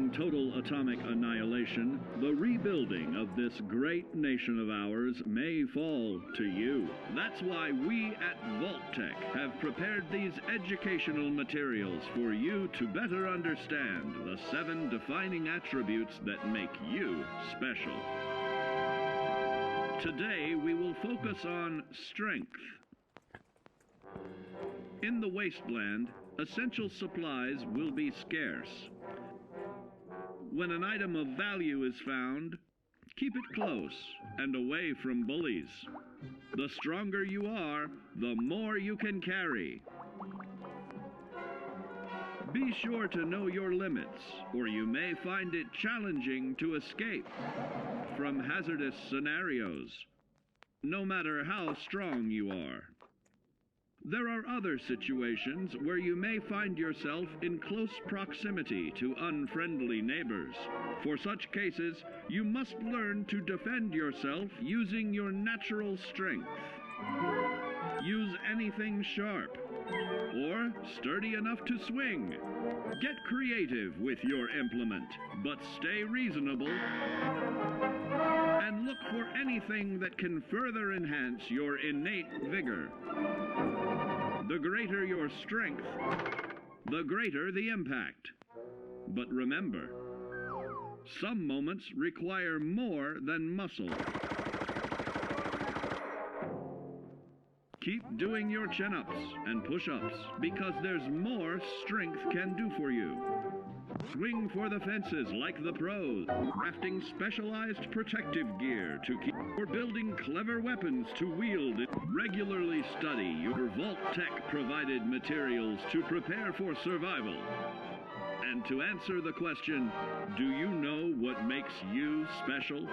from total atomic annihilation, the rebuilding of this great nation of ours may fall to you. That's why we at Vault-Tec have prepared these educational materials for you to better understand the 7 defining attributes that make you special. Today we will focus on strength. In the Wasteland, essential supplies will be scarce. When an item of value is found, keep it close and away from bullies. The stronger you are, the more you can carry. Be sure to know your limits, or you may find it challenging to escape from hazardous scenarios, no matter how strong you are. There are other situations where you may find yourself in close proximity to unfriendly neighbors. For such cases, you must learn to defend yourself using your natural strength. Use anything sharp or sturdy enough to swing. Get creative with your implement, but stay reasonable. And look for anything that can further enhance your innate vigor. The greater your strength, the greater the impact. But remember, some moments require more than muscle. Keep doing your chin-ups and push-ups, because there's more strength can do for you. Swing for the fences like the pros, crafting specialized protective gear to keep, or building clever weapons to wield. Regularly study your Vault-Tec provided materials to prepare for survival. And to answer the question, do you know what makes you special?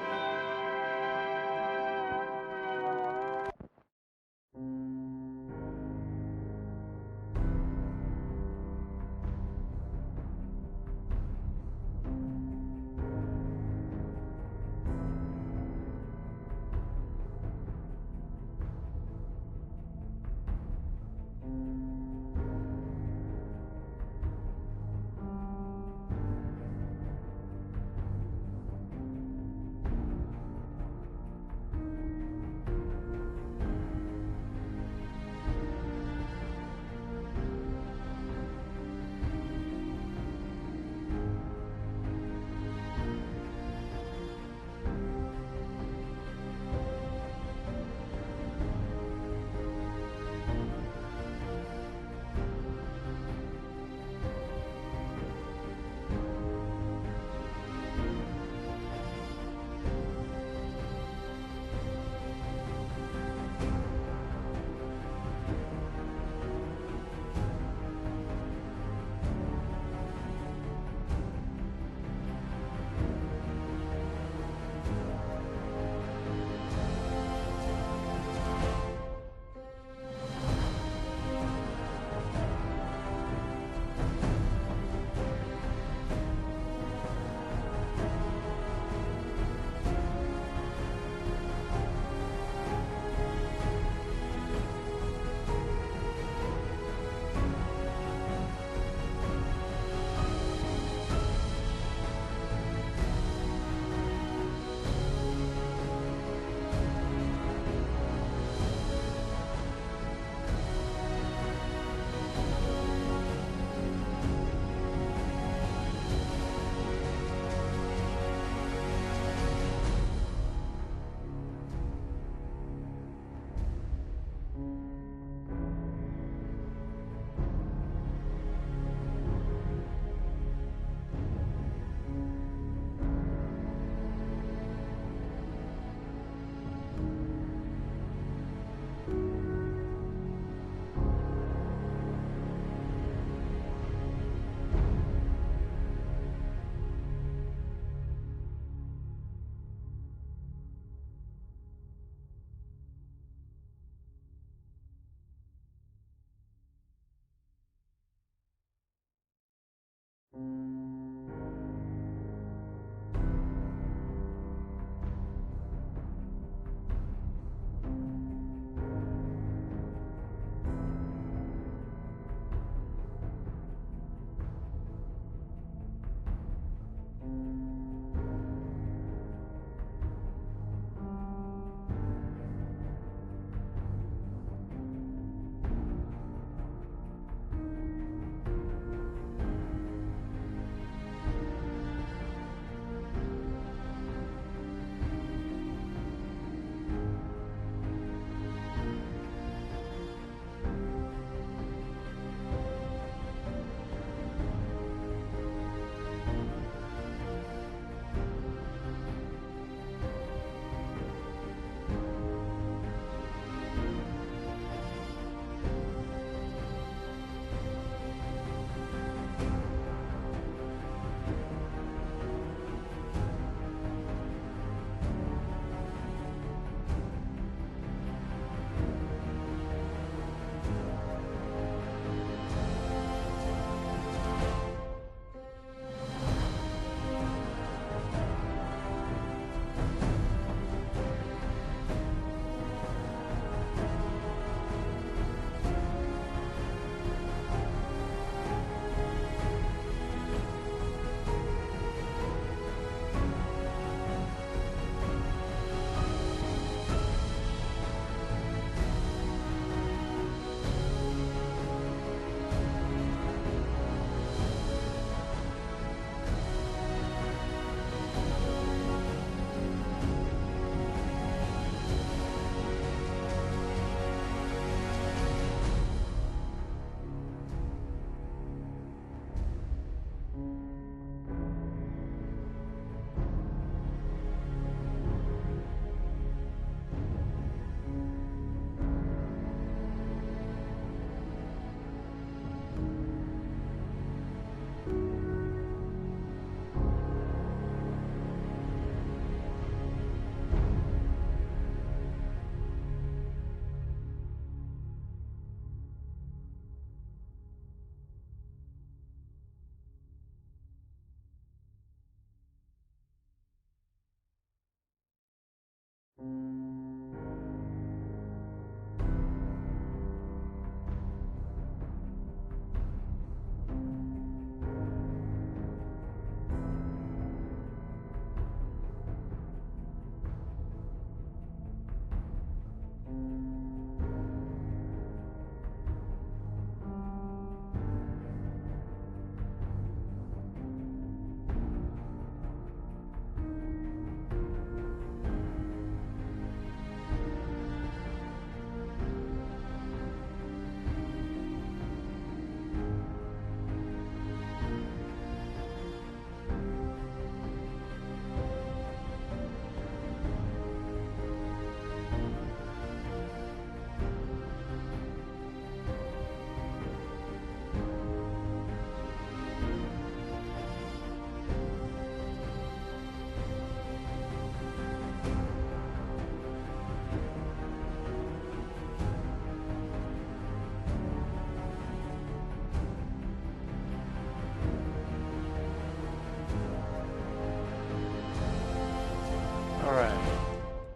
Alright.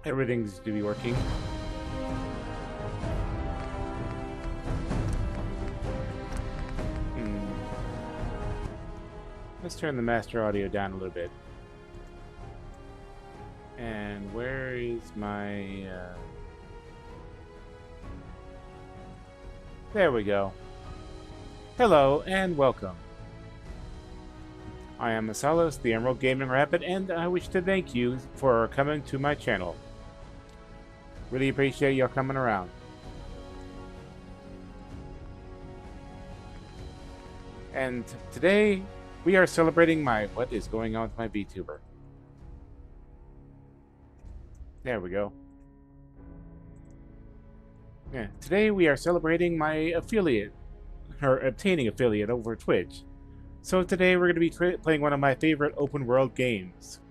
Everything's to be working. Let's turn the master audio down a little bit. And where is my... There we go. Hello and welcome. I am Masalos, the Emerald Gaming Rabbit, and I wish to thank you for coming to my channel. Really appreciate y'all coming around. And today, we are celebrating my... What is going on with my VTuber? There we go. Yeah, today we are celebrating my affiliate, or obtaining affiliate over Twitch. So today we're going to be playing one of my favorite open world games.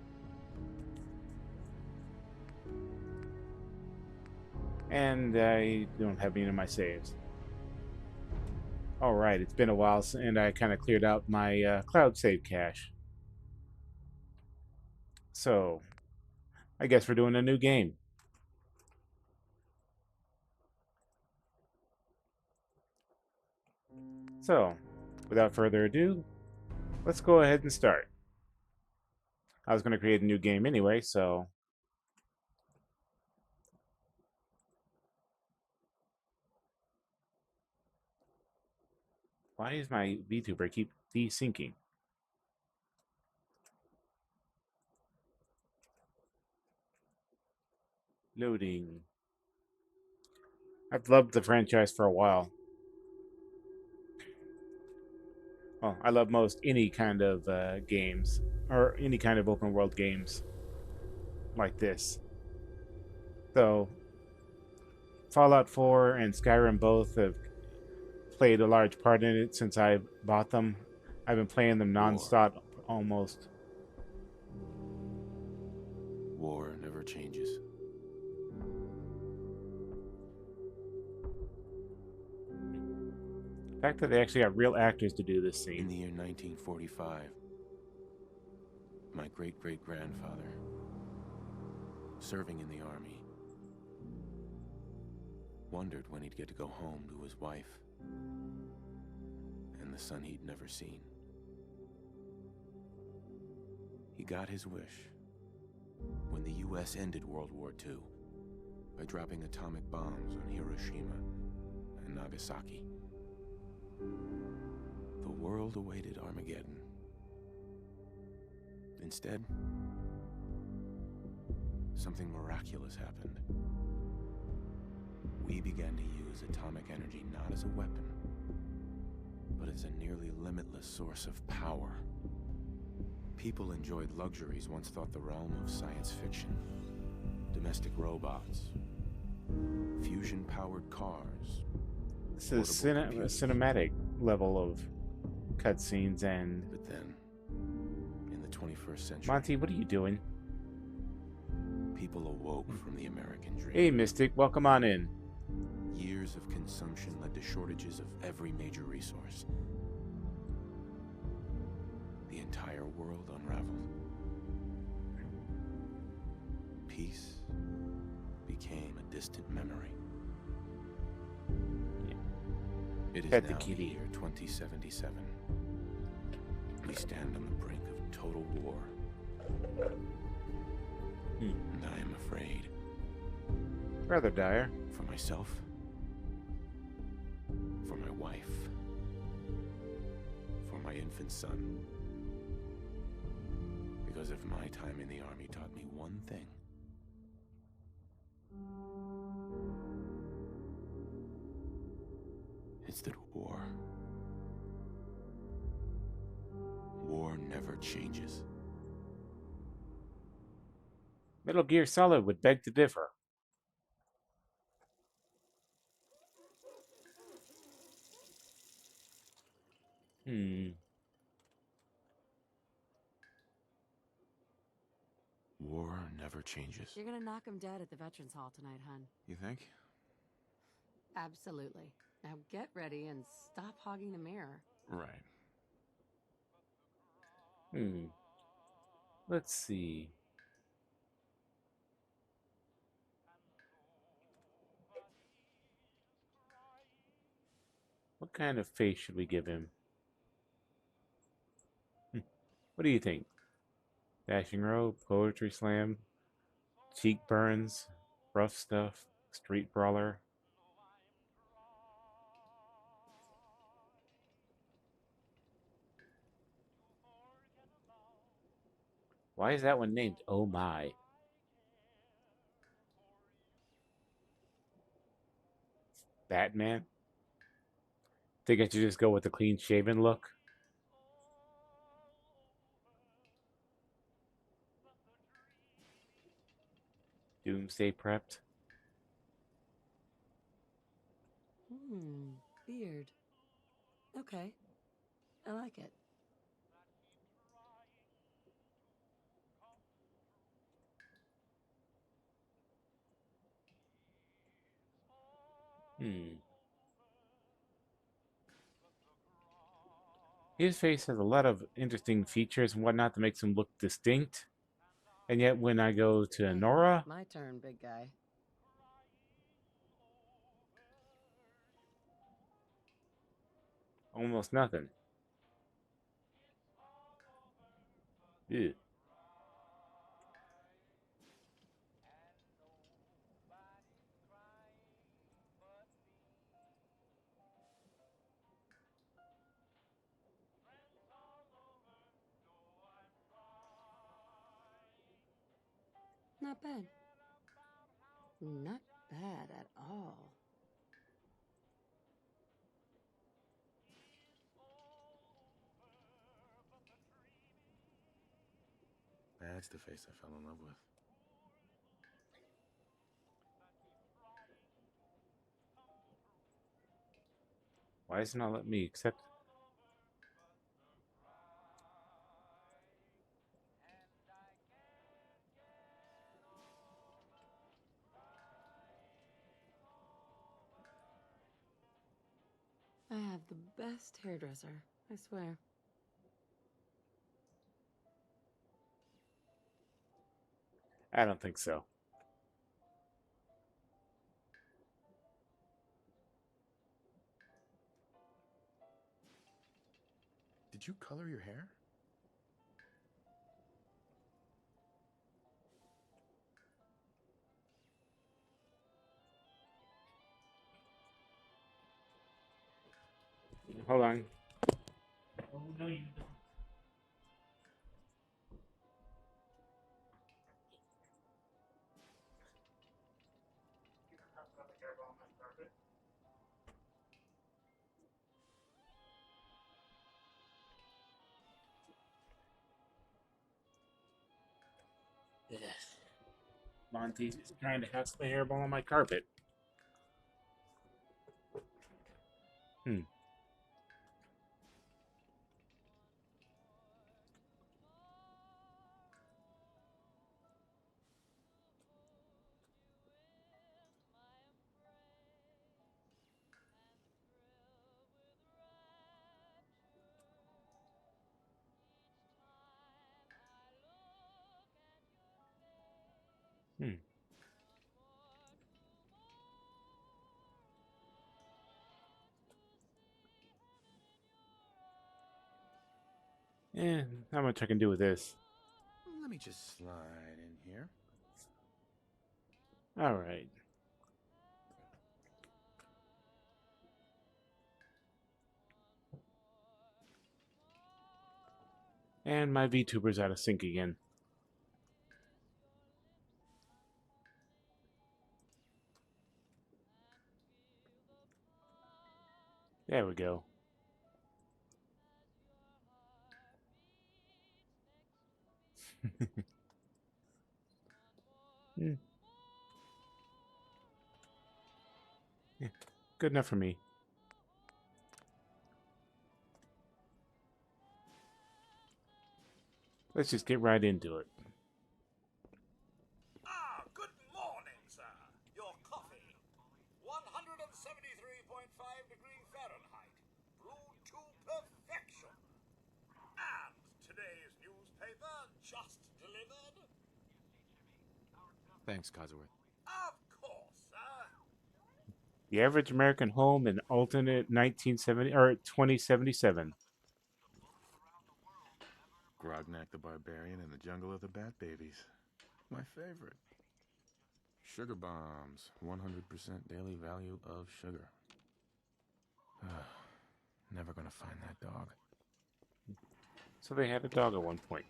And I don't have any of my saves. Alright, it's been a while and I kind of cleared out my cloud save cache. So, I guess we're doing a new game. So, without further ado, let's go ahead and start. I was going to create a new game anyway, so... Why is my VTuber keep desyncing? Loading. I've loved the franchise for a while. Well, I love most any kind of games, or any kind of open world games like this. So, Fallout 4 and Skyrim both have played a large part in it since I bought them. I've been playing them non-stop almost. War never changes. The fact that they actually got real actors to do this In scene. the year 1945, my great-great-grandfather, serving in the army, wondered when he'd get to go home to his wife and the son he'd never seen. He got his wish when the U.S. ended World War II by dropping atomic bombs on Hiroshima and Nagasaki. The world awaited Armageddon. Instead, something miraculous happened. We began to use atomic energy not as a weapon, but as a nearly limitless source of power. People enjoyed luxuries once thought the realm of science fiction. Domestic robots, fusion-powered cars. This is a cinematic level of cutscenes and... But then, in the 21st century, Monty, what are you doing? people awoke from the American dream. Hey, Mystic, welcome on in. Years of consumption led to shortages of every major resource. The entire world unraveled. Peace became a distant memory. It is Pet the now the kitty. year 2077. We stand on the brink of total war. And I am afraid. Rather dire. For myself. For my wife. For my infant son. Because if my time in the army taught me one thing, it's that war never changes. Metal Gear Solid would beg to differ. War never changes. You're gonna knock him dead at the Veterans Hall tonight, hun. You think? Absolutely. Now get ready and stop hogging the mirror. Right. Let's see. What kind of face should we give him? What do you think? Dashing rope, poetry slam, cheek burns, rough stuff, street brawler. Why is that one named Oh My? Batman? Think I should just go with the clean shaven look? Doomsday prepped? Beard. Okay. I like it. His face has a lot of interesting features and whatnot that makes him look distinct. And yet when I go to Hey, Nora, my turn, big guy. almost nothing. Ew. Not bad. Not bad at all. That's the face I fell in love with. Why is it not letting me accept? I have the best hairdresser, I swear. I don't think so. Did you color your hair? Hold on. Oh, no, you don't. Monty's trying to house the hairball on my carpet. Not much I can do with this. Let me just slide in here. All right. And my VTuber's out of sync again. There we go. Hmm. Yeah, good enough for me. Let's just get right into it. Ah, good morning, sir. Your coffee. 173.5 degree Fahrenheit. Brewed to perfection. And today's newspaper just delivered. Thanks, Cosworth. Of course, sir. The average American home in alternate 1970 or 2077. Grognak the Barbarian in the Jungle of the Bat Babies. My favorite. Sugar bombs. 100% daily value of sugar. Never gonna find that dog. So they had a dog at one point.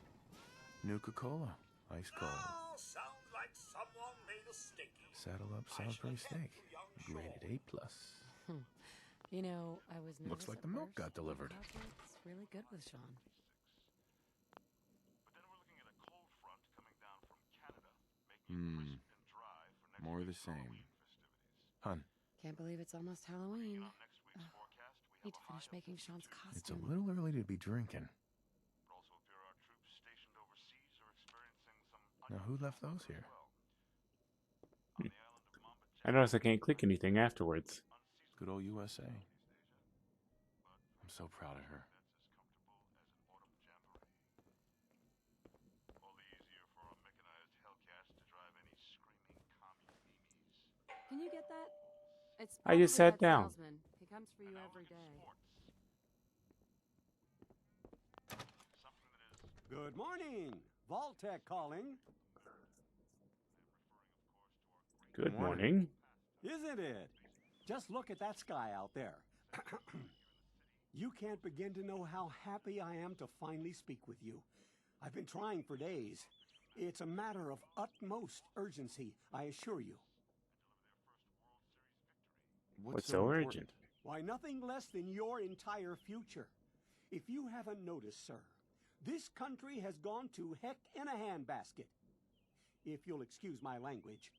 Nuka-Cola. Ice cold. Oh, sounds like someone made a steaky. Saddle up I shall Salisbury head steak. to young Rated Shaw. A+. You know, I was nervous Looks like at the milk first, got delivered. but it's really good with Sean. More of the same. Hun, Can't believe it's almost Halloween. Need to finish making Sean's costume. it's a little early to be drinking. Now, who left those here? I notice I can't click anything afterwards. Good old USA. I'm so proud of her. Can you get that? It's I just probably sat that down. salesman. He comes for you every day. Good morning. Vaultec calling. Good Morning. morning. Isn't it? Just look at that sky out there. You can't begin to know how happy I am to finally speak with you. I've been trying for days. It's a matter of utmost urgency, I assure you. What's so urgent? Why, nothing less than your entire future. If you haven't noticed, sir, this country has gone to heck in a handbasket. If you'll excuse my language,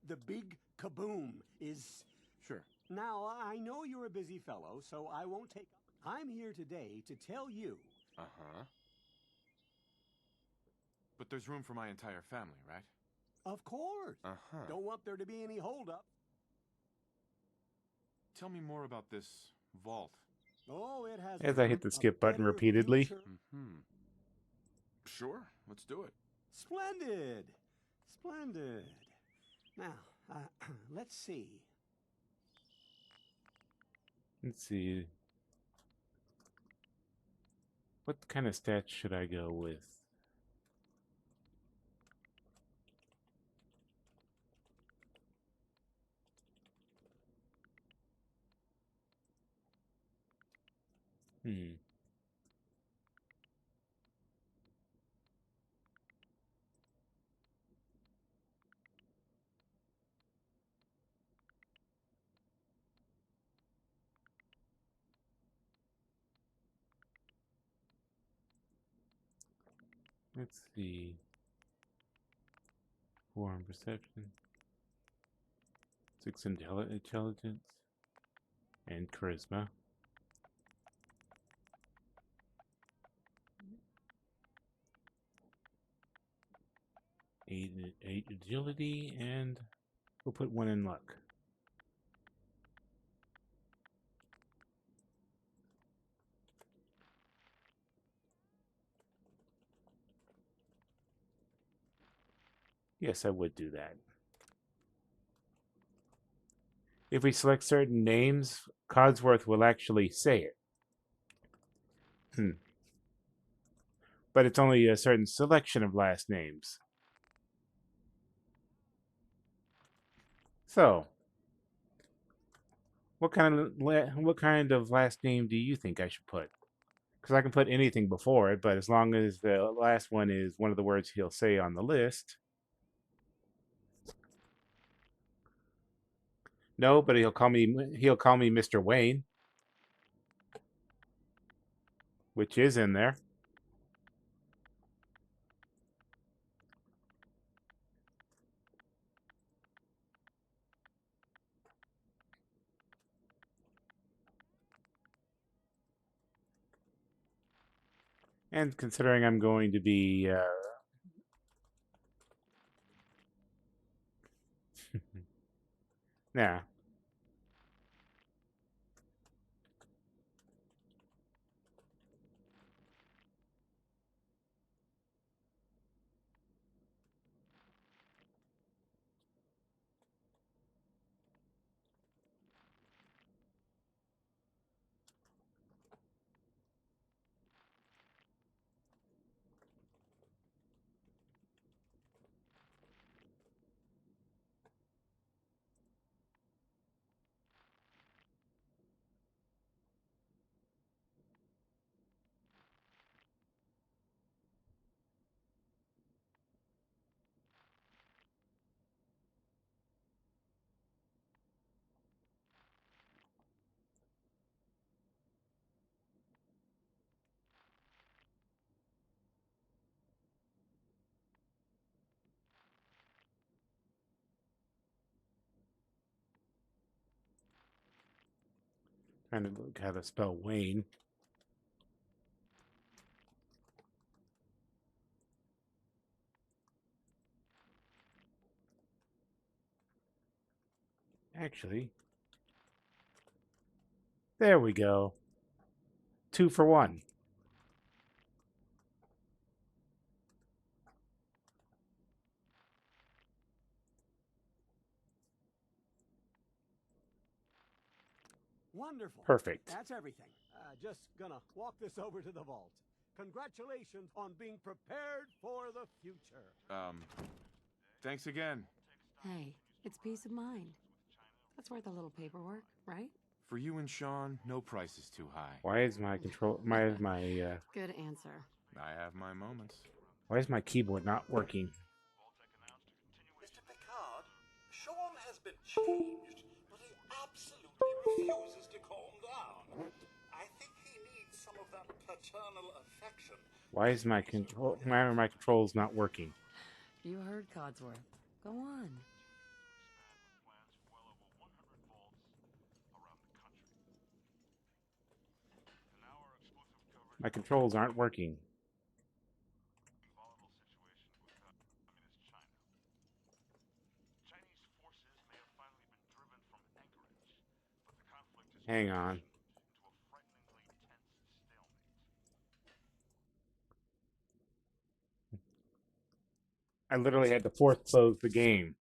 the big kaboom is... Sure. Now, I know you're a busy fellow, so I won't take... I'm here today to tell you... Uh-huh. But there's room for my entire family, right? Of course. Uh-huh. Don't want there to be any holdup. Tell me more about this vault. Oh, it has... As I hit the skip button better repeatedly. future. Mm-hmm. Sure, let's do it. Splendid. Splendid. Now, let's see. Let's see. What kind of stats should I go with? Let's see. Foreign perception. 6 intelligence. And charisma. 8 agility, and we'll put 1 in luck. Yes, I would do that. If we select certain names, Codsworth will actually say it. but it's only a certain selection of last names. So, what kind of last name do you think I should put? Because I can put anything before it, but as long as the last one is one of the words he'll say on the list. No, but he'll call me Mr. Wayne, which is in there. And considering I'm going to be nah, trying to look how to spell Wayne. Actually, there we go. 2 for 1. Wonderful. Perfect. That's everything. Just gonna walk this over to the vault. Congratulations on being prepared for the future. Thanks again. Hey, it's peace of mind. That's worth a little paperwork, right? For you and Sean, no price is too high. Why is my control Good answer. I have my moments. why is my keyboard not working? Mr. Picard, Sean has been changed, but he absolutely refuses to calm down. I think he needs some of that paternal affection. Why are my controls not working? You heard Codsworth. Go on. My controls aren't working. Hang on. I literally had to force close the game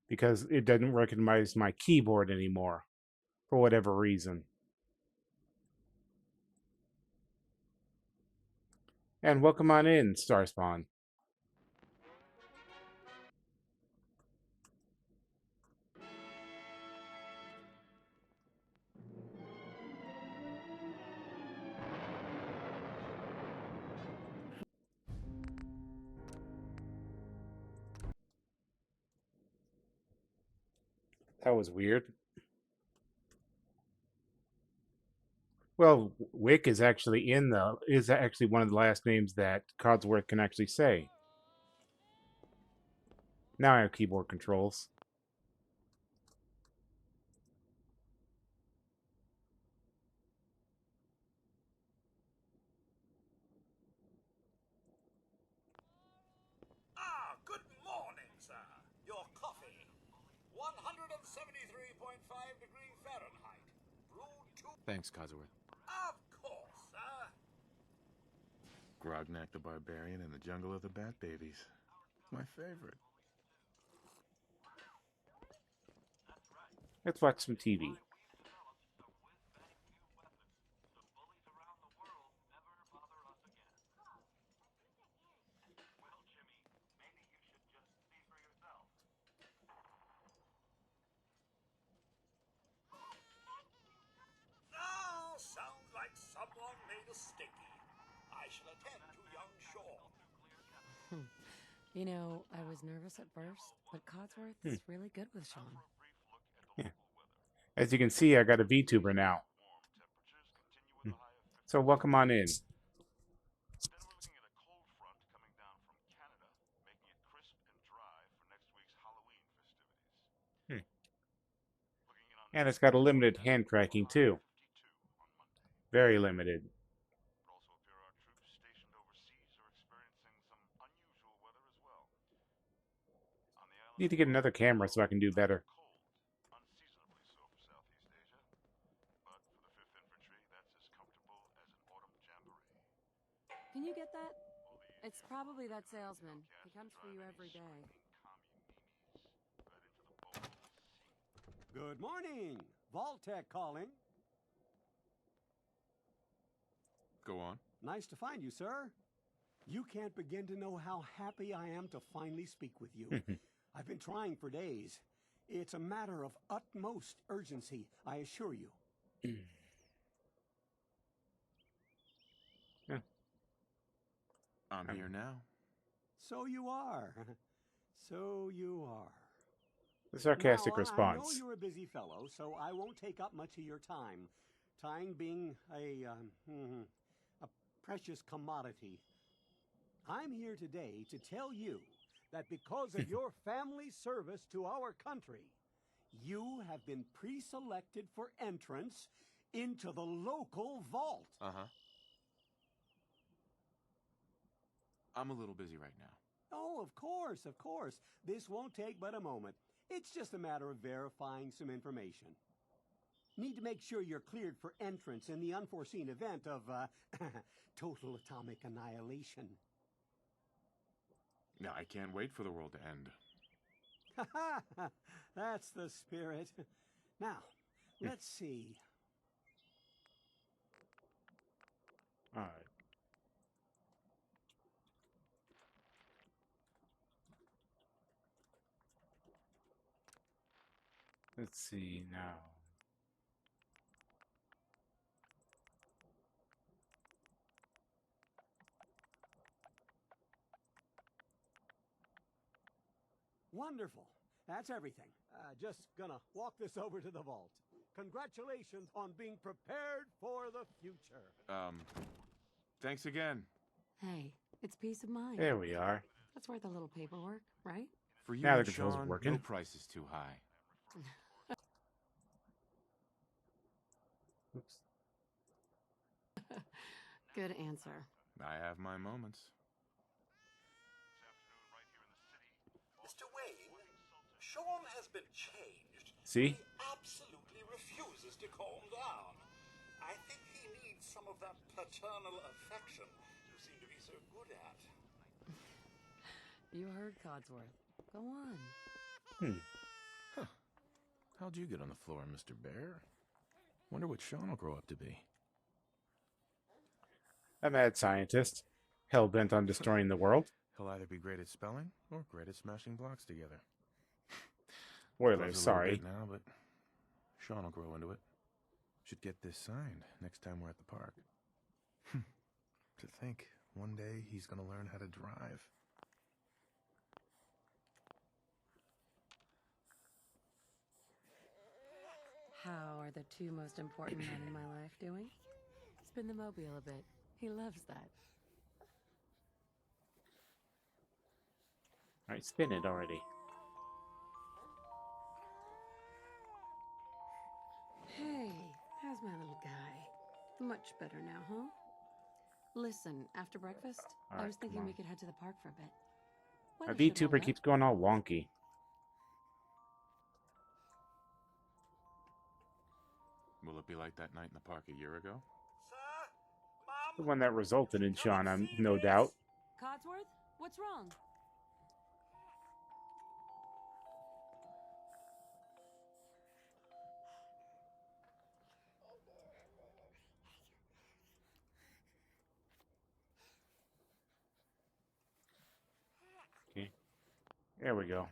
because it doesn't recognize my keyboard anymore for whatever reason. And welcome on in, Starspawn. That was weird. Well, Wick is actually one of the last names that Codsworth can actually say. Now I have keyboard controls. Good morning, sir. Your coffee. 173.5 degrees Fahrenheit. Brewed to... Thanks, Codsworth. Of course, sir. Grognak the Barbarian and the Jungle of the Bat Babies. My favorite. Let's watch some TV. sticky. I shall attend to young Shaw. You know, I was nervous at first, but Codsworth is really good with Sean. Yeah. As you can see, I got a VTuber now. So welcome on in. And it's got a limited hand tracking too. Very limited. Need to get another camera so I can do better. Can you get that? It's probably that salesman. He comes for you every day. Good morning. Vault-Tec calling. Go on. Nice to find you, sir. You can't begin to know how happy I am to finally speak with you. I've been trying for days. It's a matter of utmost urgency, I assure you. Yeah. I'm here now. So you are. So you are. The sarcastic now, response. I know you're a busy fellow, so I won't take up much of your time. Time being a precious commodity. I'm here today to tell you that because of your family's service to our country, you have been pre-selected for entrance into the local vault. Uh-huh. I'm a little busy right now. Oh, of course, of course. This won't take but a moment. It's just a matter of verifying some information. Need to make sure you're cleared for entrance in the unforeseen event of, total atomic annihilation. Now, I can't wait for the world to end. Ha ha! That's the spirit. Now, let's see. All right. Let's see now. Wonderful. That's everything. Just gonna walk this over to the vault. Congratulations on being prepared for the future. Thanks again. Hey, it's peace of mind. There we are. That's worth a little paperwork, right? For you Now the and controls are Sean, working. no price is too high. Oops. Good answer. I have my moments. Mr. Wayne, Sean has been changed. See? He absolutely refuses to calm down. I think he needs some of that paternal affection you seem to be so good at. You heard Codsworth. Go on. How'd you get on the floor, Mr. Bear? Wonder what Sean will grow up to be. A mad scientist, hell-bent on destroying the world. He'll either be great at spelling or great at smashing blocks together. Spoiler, Loves a little sorry. bit now, but Sean will grow into it. Should get this signed next time we're at the park. To think, one day he's gonna learn how to drive. How are the two most important men in my life doing? Spin the mobile a bit. He loves that. All right, spin it already. Hey, how's my little guy? Much better now, huh? Listen, after breakfast, All I right, was thinking come we on. could head to the park for a bit. My Weather should hold VTuber up. keeps going all wonky. Will it be like that night in the park a year ago? Sir? Mom? The one that resulted in Come Sean, and I'm see no this. doubt. Codsworth, what's wrong? Okay, there we go.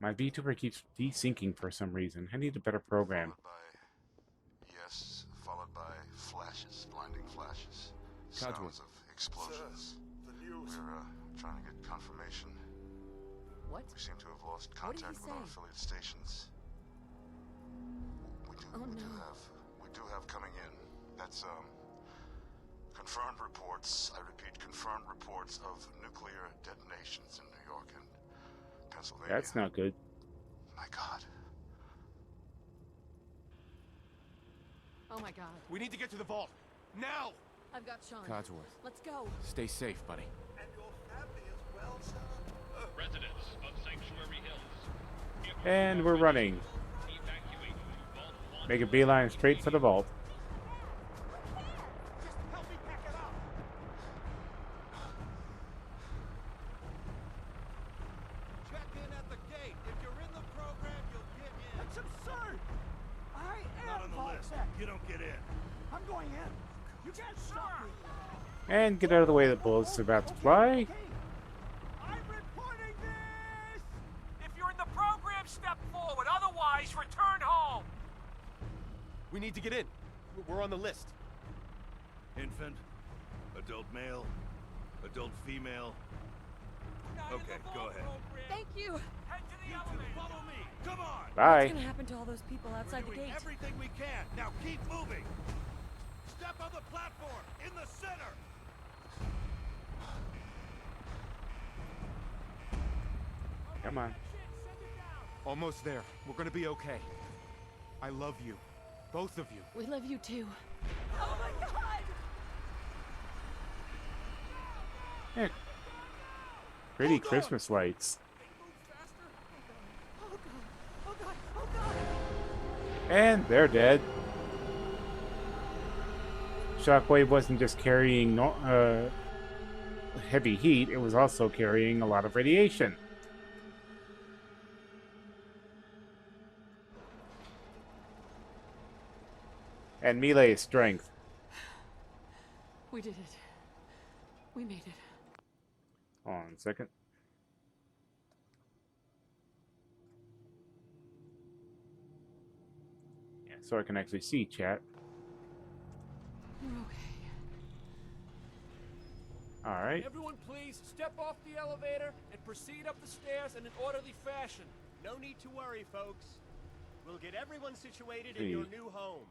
My VTuber keeps desyncing for some reason. I need a better program. Followed by yes, followed by flashes blinding Codsworth. sounds of explosions. The news. We're trying to get confirmation. What? We seem to have lost What did he contact with our say? affiliate stations. Oh, no. We do have coming in. That's confirmed reports. I repeat, confirmed reports of nuclear detonations in New York and Pennsylvania. That's not good. My God. Oh my god. We need to get to the vault. Now! I've got Sean. Codsworth. Let's go. Stay safe, buddy. And your family as well, sir. Residents of Sanctuary Hills. And we're running. Evacuate to Vault 1. Make a beeline straight for the vault. Just help me pack it up. Check in at the gate. If you're in the program, you'll get in. That's absurd. I am Not on the list. You don't get in. I'm going in. You can't stop me. And get out of the way, the bullets are about to fly. Okay. I'm reporting this. If you're in the program, step forward. Otherwise, return home. We need to get in. We're on the list. Infant, adult male, adult female. Not in Okay, the go vault ahead. program. Thank you. Head to the You two, elevator. follow me. Come on. What's Bye. gonna happen to all those people We're outside the doing gate? everything we can. Now keep moving. Step on the platform in the center. Come on. Almost there. We're gonna be okay. I love you. Both of you. We love you too. Oh my god! Yeah. Pretty Christmas lights. Oh god! Oh god! Oh god! And they're dead. Shockwave wasn't just carrying heavy heat, it was also carrying a lot of radiation. And melee strength. We did it. We made it. Hold on a second. Yeah, so I can actually see chat. We're okay. Alright. Everyone, please step off the elevator and proceed up the stairs in an orderly fashion. No need to worry, folks. We'll get everyone situated Hey. in your new home.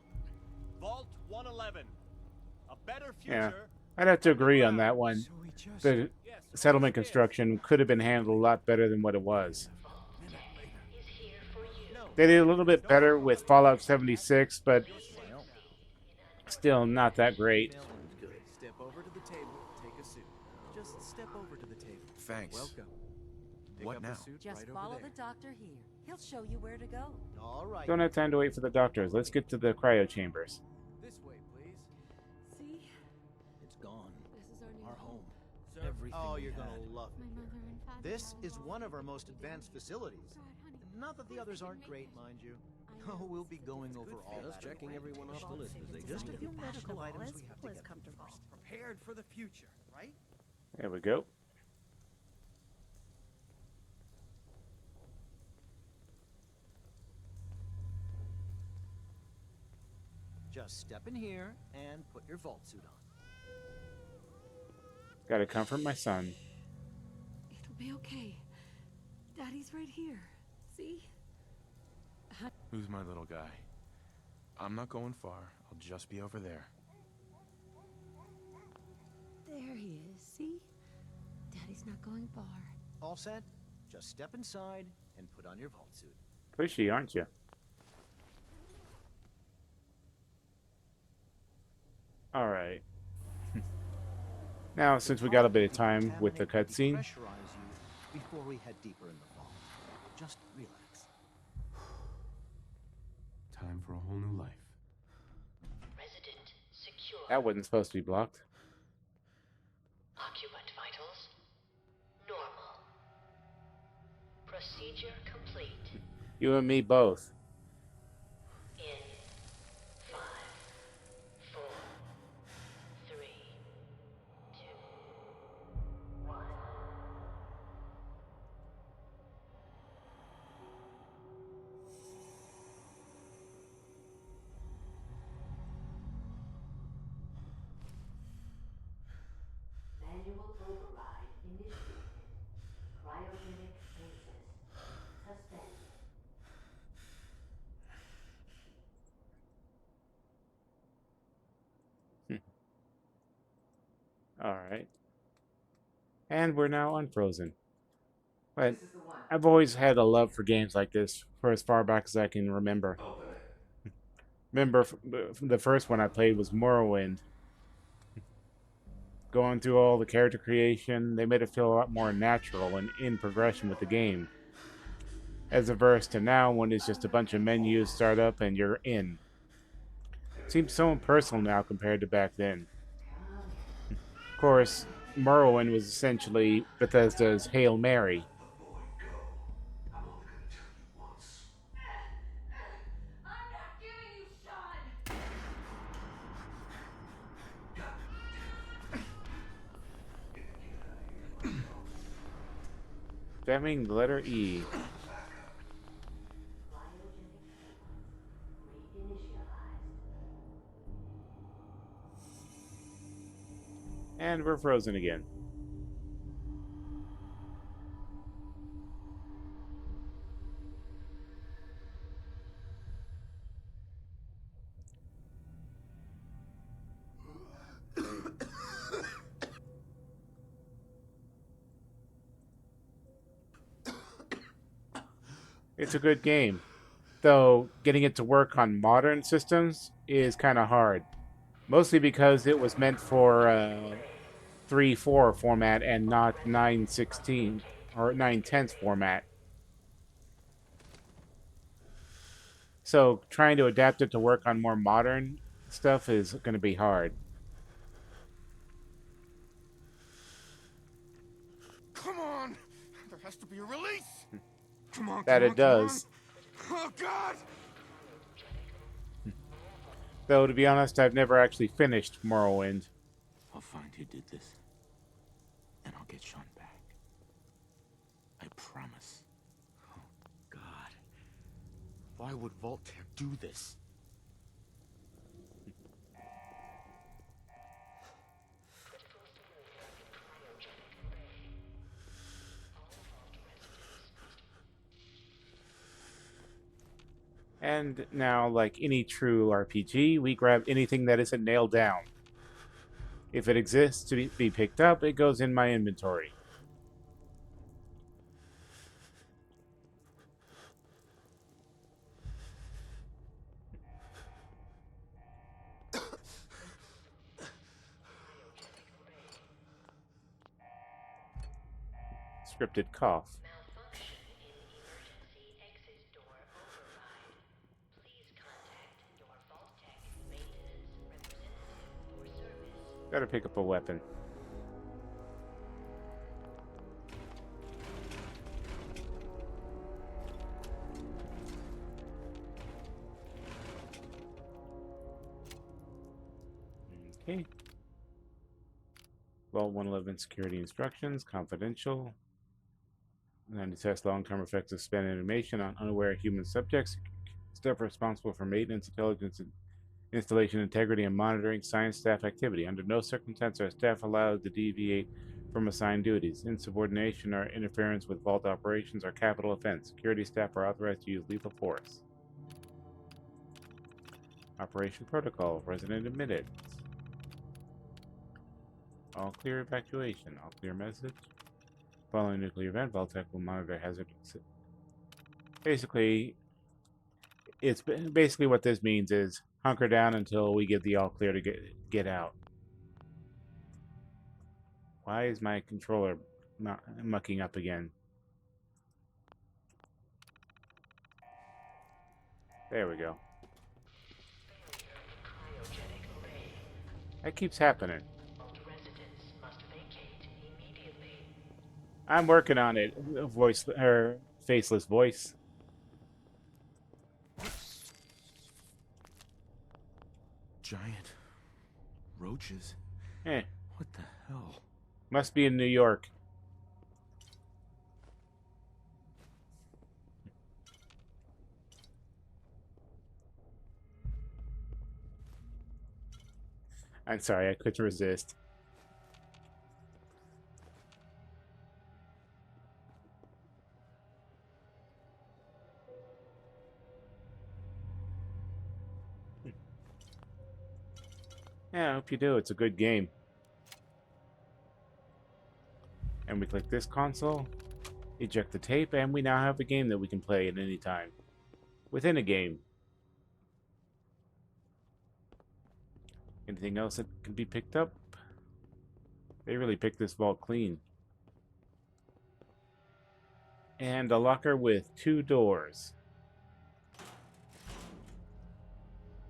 Vault 111. A better Yeah. future. I'd have to agree on that one. So we just... The Yes. settlement upstairs. construction could have been handled a lot better than what it was. No. They did a little bit better with Fallout 76, but still not that great. Good. Step over to the table, take a suit. Just step over to the table. Thanks. Welcome. Pick What up now? The suit Just right follow over there. the doctor here. He'll show you where to go. All right. Don't have time to wait for the doctors. Let's get to the cryo chambers. This way, please. See? It's gone. This is our new Our home. Sir. Everything Oh, we you're had. gonna love My it. mother and father. This all is lost one of our their most children. advanced facilities. God, honey. Not that the others aren't great, mind you. Oh, we'll be going over all Just that. checking everyone off the list as they go. Just a few medical Fashionable items as we have to well as get through comfortable. first. Prepared for the future, right? There we go. Just step in here and put your vault suit on. Gotta comfort my son. It'll be okay. Daddy's right here. See? Who's my little guy? I'm not going far. I'll just be over there. There he is. See? Daddy's not going far. All set? Just step inside and put on your vault suit. Pushy, aren't you? Alright. Now, since we got a bit of time with the cutscene, Pressurize you before we head deeper in the vault. Just relax. Time for a whole new life. Resident secure. that wasn't supposed to be blocked. Occupant vitals normal. Procedure complete. You and me both. In 5, 4, 3, 2, 1. Manual override initiated. Cryogenic stasis suspended. Alright. And we're now unfrozen. But I've always had a love for games like this for as far back as I can remember. Open it. Remember, the first one I played was Morrowind. Going through all the character creation, they made it feel a lot more natural and in progression with the game. As opposed to now, when it's just a bunch of menus start up and you're in. Seems so impersonal now compared to back then. Of course, Morrowind was essentially Bethesda's Hail Mary. The boy go. I'm only gonna tell you once. I'm not giving you Sean! Spamming the letter E. Cryogenic reinitialized. And we're frozen again. It's a good game, though getting it to work on modern systems is kind of hard. Mostly because it was meant for 3.4 format and not 9.16 or 9.10 format. So trying to adapt it to work on more modern stuff is going to be hard. Come on! There has to be a release! Come on, That come it on, does. come on. Oh, God! Though, to be honest, I've never actually finished Morrowind. I'll find who did this. And I'll get Sean back. I promise. Oh, God. Why would Voltaire do this? And now, like any true RPG, we grab anything that isn't nailed down. If it exists to be picked up, it goes in my inventory. Scripted cough. Malfunction in emergency exit door override. Please contact your Vault-Tec maintenance representative for service. Gotta pick up a weapon. Okay. Vault 111 security instructions, confidential. And to test long-term effects of spam animation on unaware human subjects. Staff responsible for maintenance, intelligence, installation integrity, and monitoring science staff activity. Under no circumstance are staff allowed to deviate from assigned duties. Insubordination or interference with vault operations are capital offense. Security staff are authorized to use lethal force. Operation protocol. Resident admitted. All clear evacuation. All clear message. Following a nuclear event, Vault-Tec will monitor hazard. Basically, it's basically what this means is hunker down until we get the all clear to get out. Why is my controller not mucking up again? There we go. That keeps happening. I'm working on it. Voice or faceless voice. Giant roaches. Eh. What the hell? Must be in New York. I'm sorry, I couldn't resist. Yeah, I hope you do. It's a good game. And we click this console, eject the tape, and we now have a game that we can play at any time. Within a game. Anything else that can be picked up? They really picked this vault clean. And a locker with 2 doors.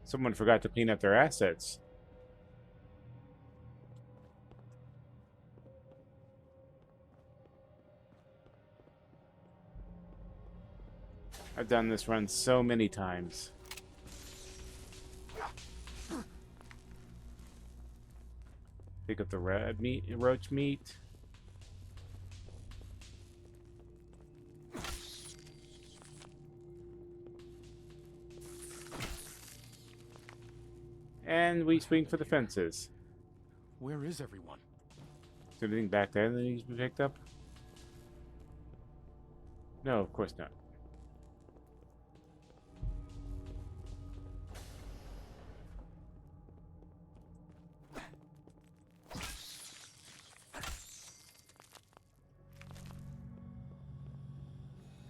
Someone forgot to clean up their assets. I've done this run so many times. Pick up the red meat, roach meat. And we swing for the fences. Where is everyone? Is there anything back there that needs to be picked up? No, of course not.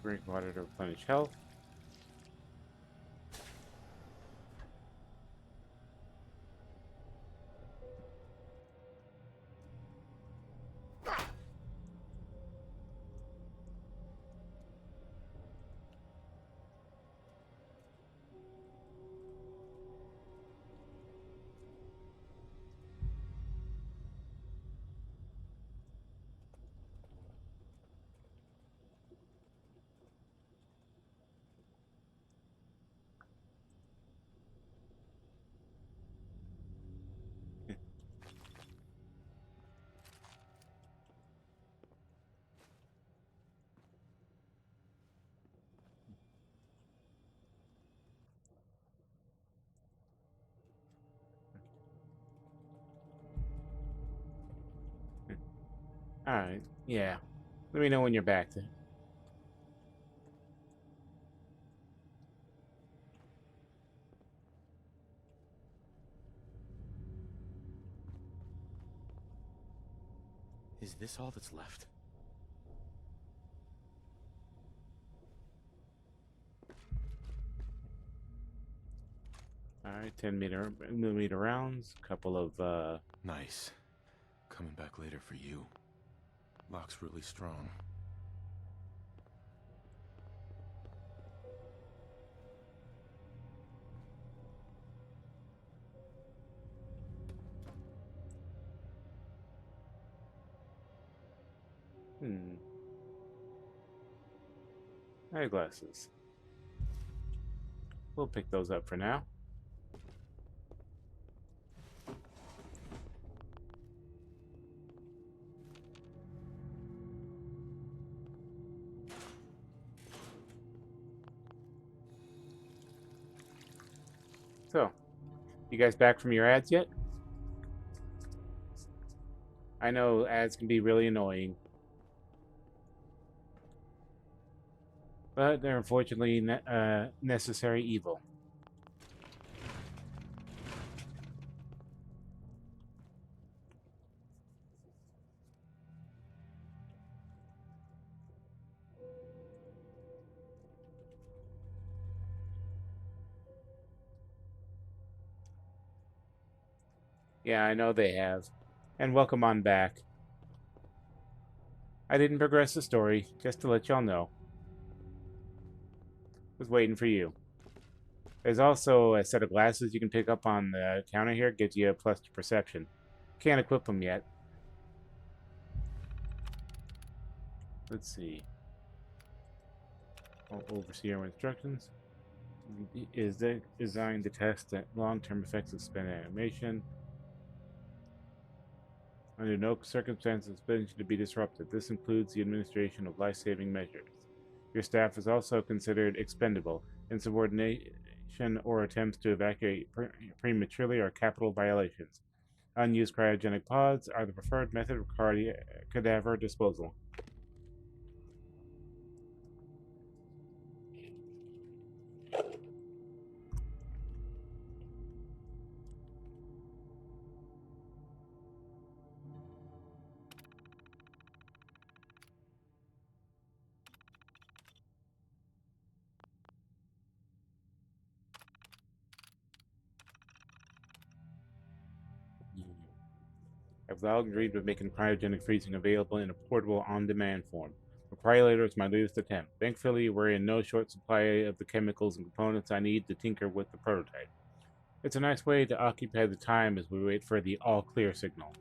Drink water to replenish health. Alright, yeah. Let me know when you're back. Is this all that's left? Alright, 10mm rounds, couple of, Nice. Coming back later for you. Lock's really strong. eyeglasses. We'll pick those up for now. So, you guys back from your ads yet? I know ads can be really annoying, but they're unfortunately necessary evil. Yeah, I know they have. And welcome on back. I didn't progress the story, just to let y'all know. Was waiting for you. There's also a set of glasses you can pick up on the counter here. Gives you a plus to perception. Can't equip them yet. Let's see. Overseer instructions. Is designed to test the long-term effects of spin animation. Under no circumstances suspension to be disrupted. This includes the administration of life-saving measures. Your staff is also considered expendable. Insubordination or attempts to evacuate prematurely are capital violations. Unused cryogenic pods are the preferred method of cadaver disposal. I've long dreamed of making cryogenic freezing available in a portable, on-demand form. The cryolator is my latest attempt. Thankfully, we're in no short supply of the chemicals and components I need to tinker with the prototype. It's a nice way to occupy the time as we wait for the all-clear signal.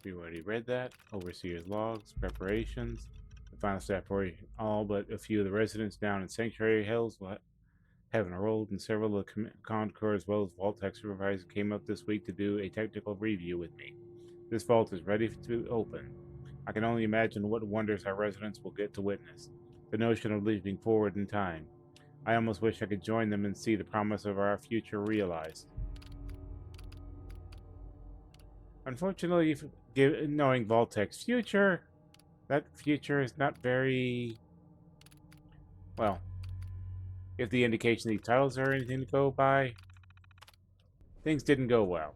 We already read that. Overseer's logs, preparations. The final step for all but a few of the residents down in Sanctuary Hills will have enrolled, and several of the Concord as well as Vault Tech supervisors came up this week to do a technical review with me. This vault is ready to open. I can only imagine what wonders our residents will get to witness. The notion of leaping forward in time. I almost wish I could join them and see the promise of our future realized. Unfortunately, knowing Vault-Tech's future, that future is not very... well, if the indication of these titles are anything to go by, things didn't go well.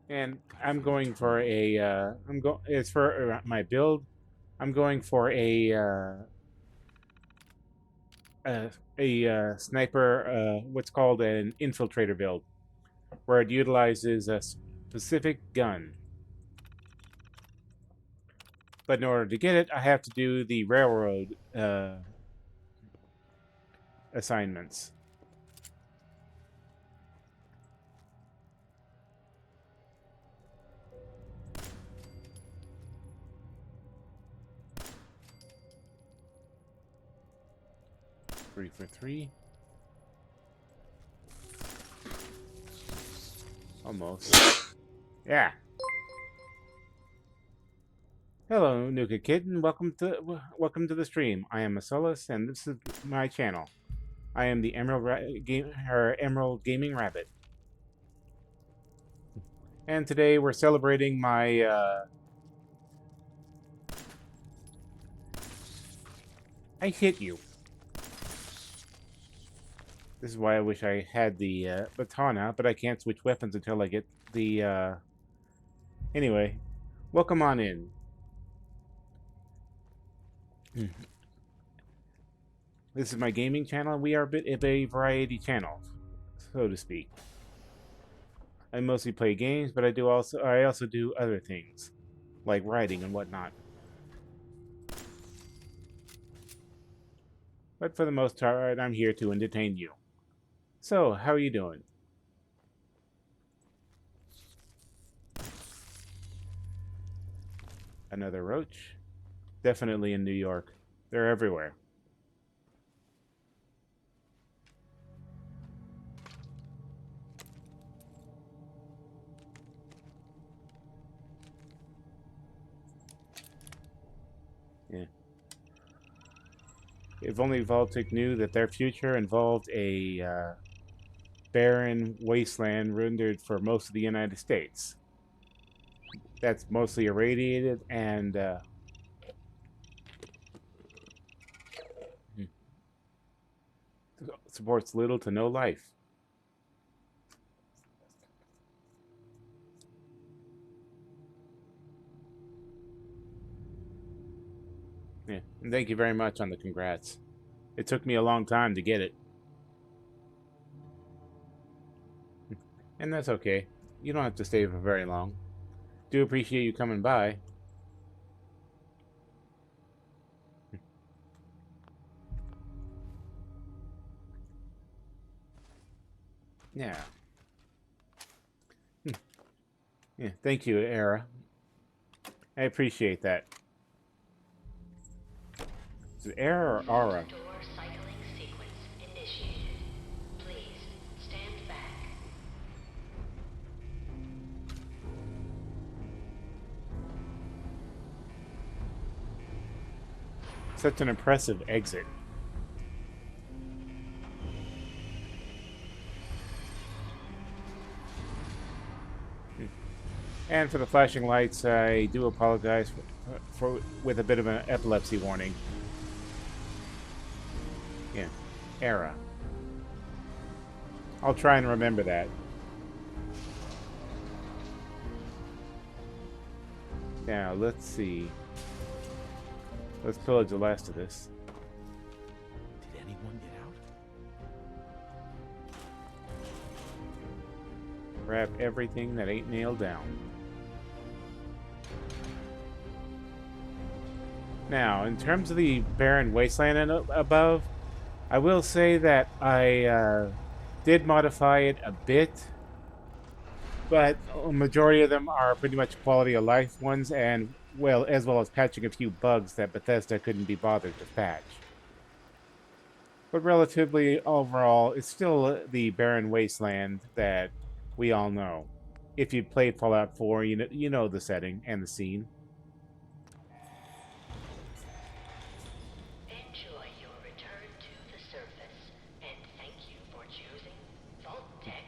And I'm going for a, as for my build, I'm going for a sniper, what's called an infiltrator build, where it utilizes a specific gun. But in order to get it, I have to do the railroad assignments. Three for three. Almost. Yeah. Hello, Nuka Kitten. Welcome to the stream. I am Masolus, and this is my channel. I am the Emerald Gaming Rabbit, and today we're celebrating my. I hit you. This is why I wish I had the baton out, but I can't switch weapons until I get the. Anyway, welcome on in. This is my gaming channel. We are a bit of a variety channel, so to speak. I mostly play games, but I also do other things, like writing and whatnot. But for the most part, I'm here to entertain you. So, how are you doing? Another roach? Definitely in New York. They're everywhere. Yeah. If only Vault-Tech knew that their future involved a barren wasteland rendered for most of the United States. That's mostly irradiated and supports little to no life. Yeah, and thank you very much on the congrats. It took me a long time to get it. And that's okay. You don't have to stay for very long. Do appreciate you coming by. Yeah. Yeah, thank you, Era. I appreciate that. Is it Era or Aura? Such an impressive exit. And for the flashing lights, I do apologize with a bit of an epilepsy warning. Yeah, Era. I'll try and remember that. Now, let's see. Let's pillage the last of this. Did anyone get out? Grab everything that ain't nailed down. Now, in terms of the barren wasteland and above, I will say that I did modify it a bit, but a majority of them are pretty much quality of life ones, and well, as well as patching a few bugs that Bethesda couldn't be bothered to patch. But relatively overall, it's still the barren wasteland that we all know. If you played Fallout 4, you know the setting and the scene. Enjoy your return to the surface, and thank you for choosing Vault Tech.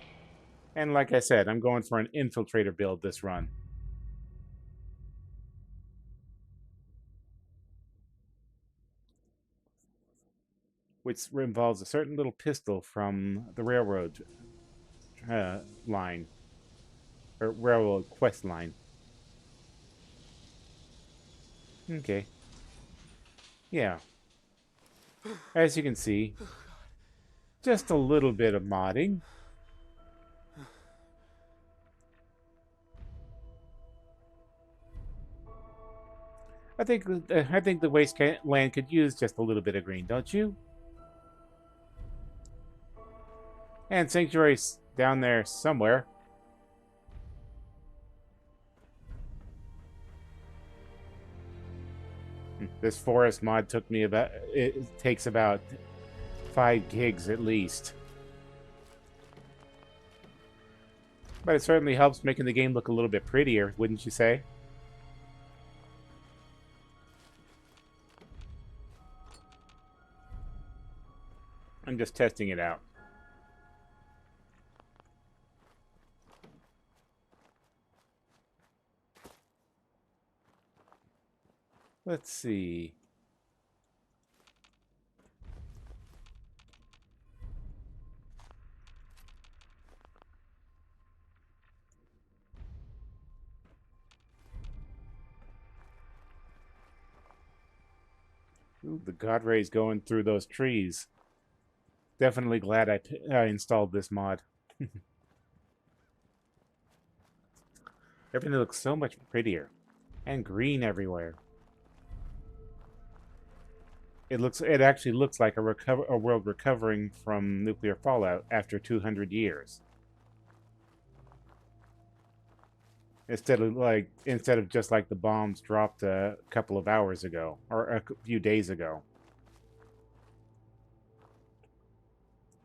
And like I said, I'm going for an infiltrator build this run. Which involves a certain little pistol from the railroad line. Or railroad quest line. Okay. Yeah. As you can see, just a little bit of modding. I think the Wasteland could use just a little bit of green, don't you? And Sanctuary's down there somewhere. This forest mod took me it takes about 5 gigs at least. But it certainly helps making the game look a little bit prettier, wouldn't you say? I'm just testing it out. Let's see. Ooh, the God Ray's going through those trees. Definitely glad I installed this mod. Everything looks so much prettier. And green everywhere. It actually looks like a world recovering from nuclear fallout after 200 years. Instead of just like the bombs dropped a couple of hours ago or a few days ago.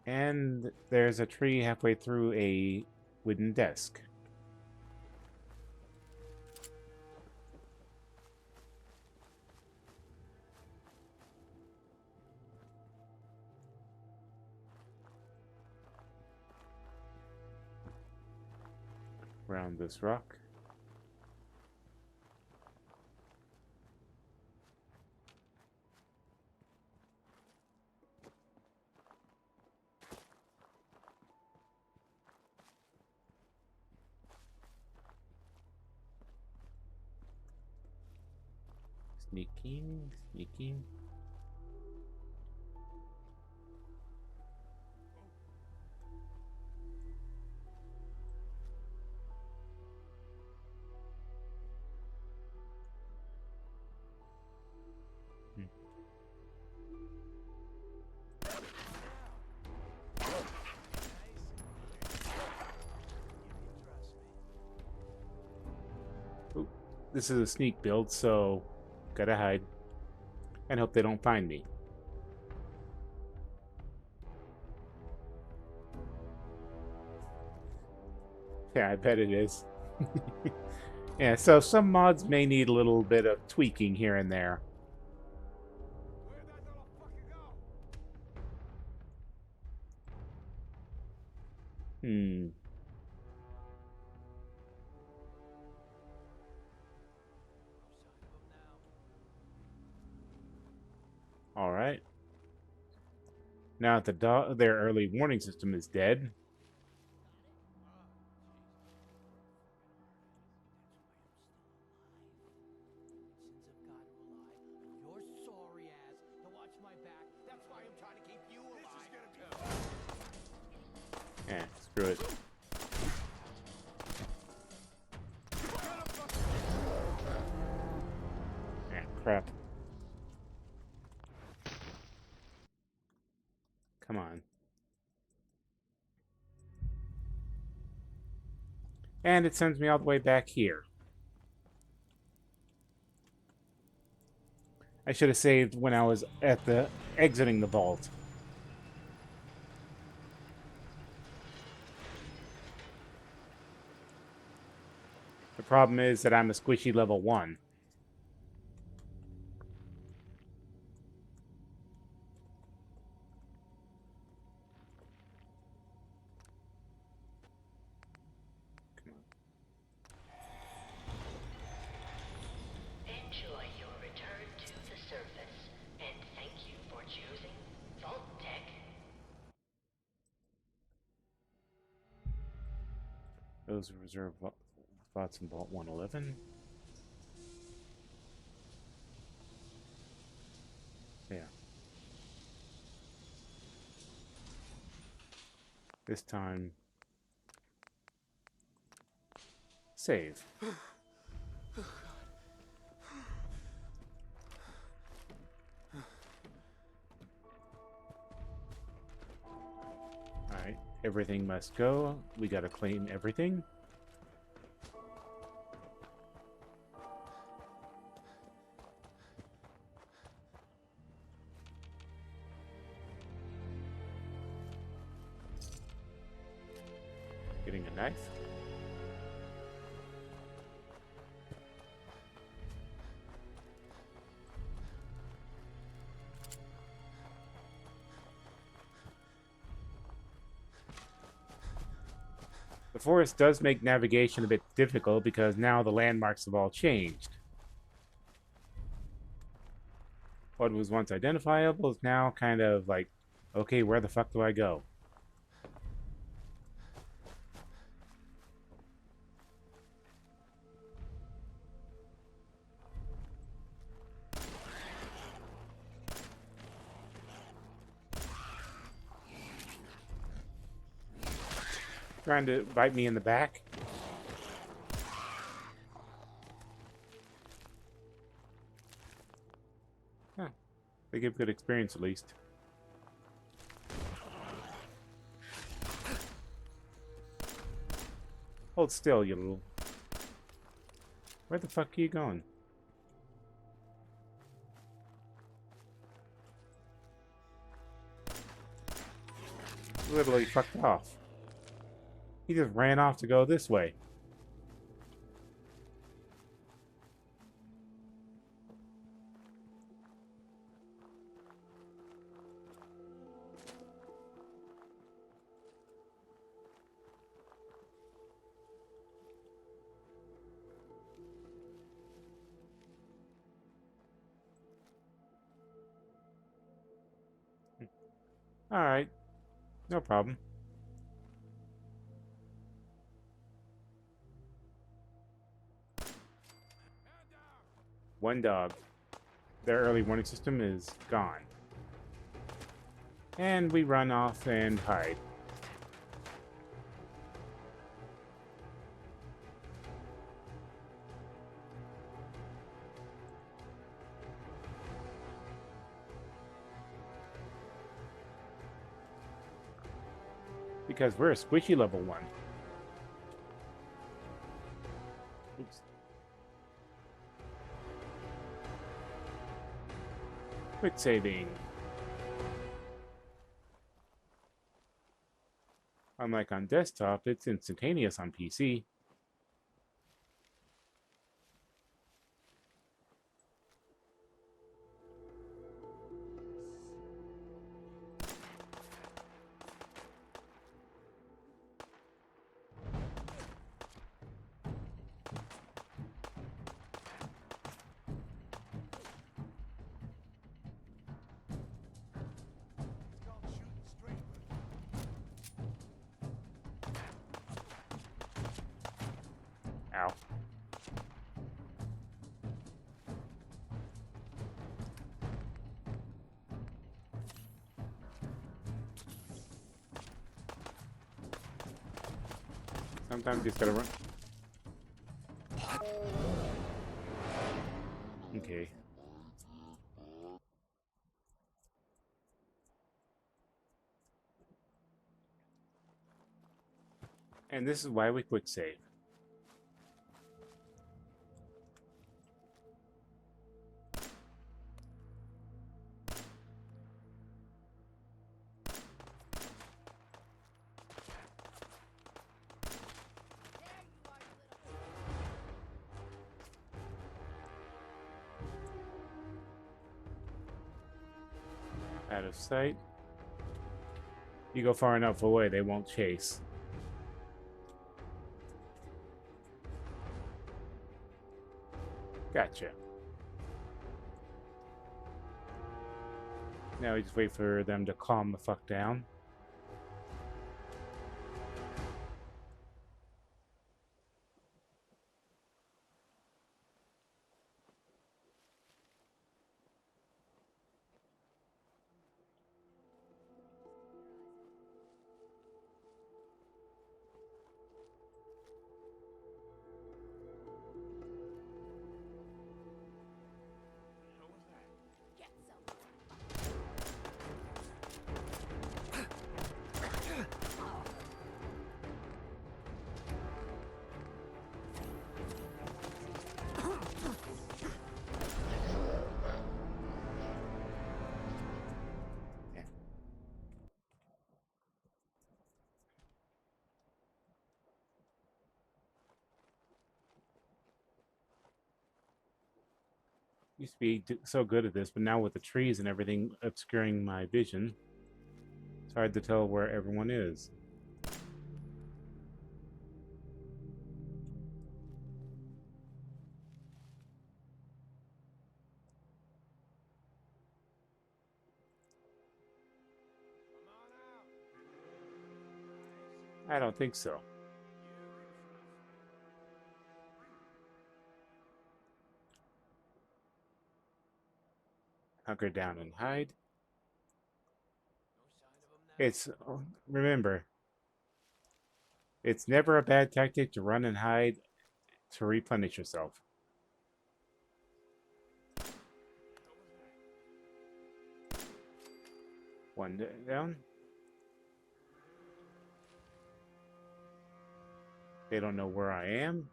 And there's a tree halfway through a wooden desk. Around this rock. Sneaking, sneaking. Ooh, this is a sneak build, so gotta hide and hope they don't find me. Yeah, I bet it is. Yeah, so some mods may need a little bit of tweaking here and there. All right. Now that their early warning system is dead. Eh, screw it. Ah, crap. Come on. And it sends me all the way back here. I should have saved when I was at the exiting the vault. The problem is that I'm a squishy level 1. Enjoy your return to the surface, and thank you for choosing Vault Tech. Those are reserved spots in Vault 111. Yeah. This time, save. Alright, everything must go. We gotta claim everything. Getting a knife. The forest does make navigation a bit difficult because now the landmarks have all changed. What was once identifiable is now kind of like, okay, where the fuck do I go? Trying to bite me in the back. Huh. They give good experience at least. Hold still, you little... Where the fuck are you going? Literally fucked off. He just ran off to go this way. Alright. No problem. One dog. Their early warning system is gone. And we run off and hide. Because we're a squishy level 1. Oops. Quick saving. Unlike on desktop, it's instantaneous on PC. Sometimes you just gotta run. Okay. And this is why we quick save. Out of sight. You go far enough away, they won't chase. Gotcha. Now we just wait for them to calm the fuck down. Used to be so good at this, but now with the trees and everything obscuring my vision, it's hard to tell where everyone is. I don't think so. Hunker down and hide. It's, remember, it's never a bad tactic to run and hide to replenish yourself. One down. They don't know where I am.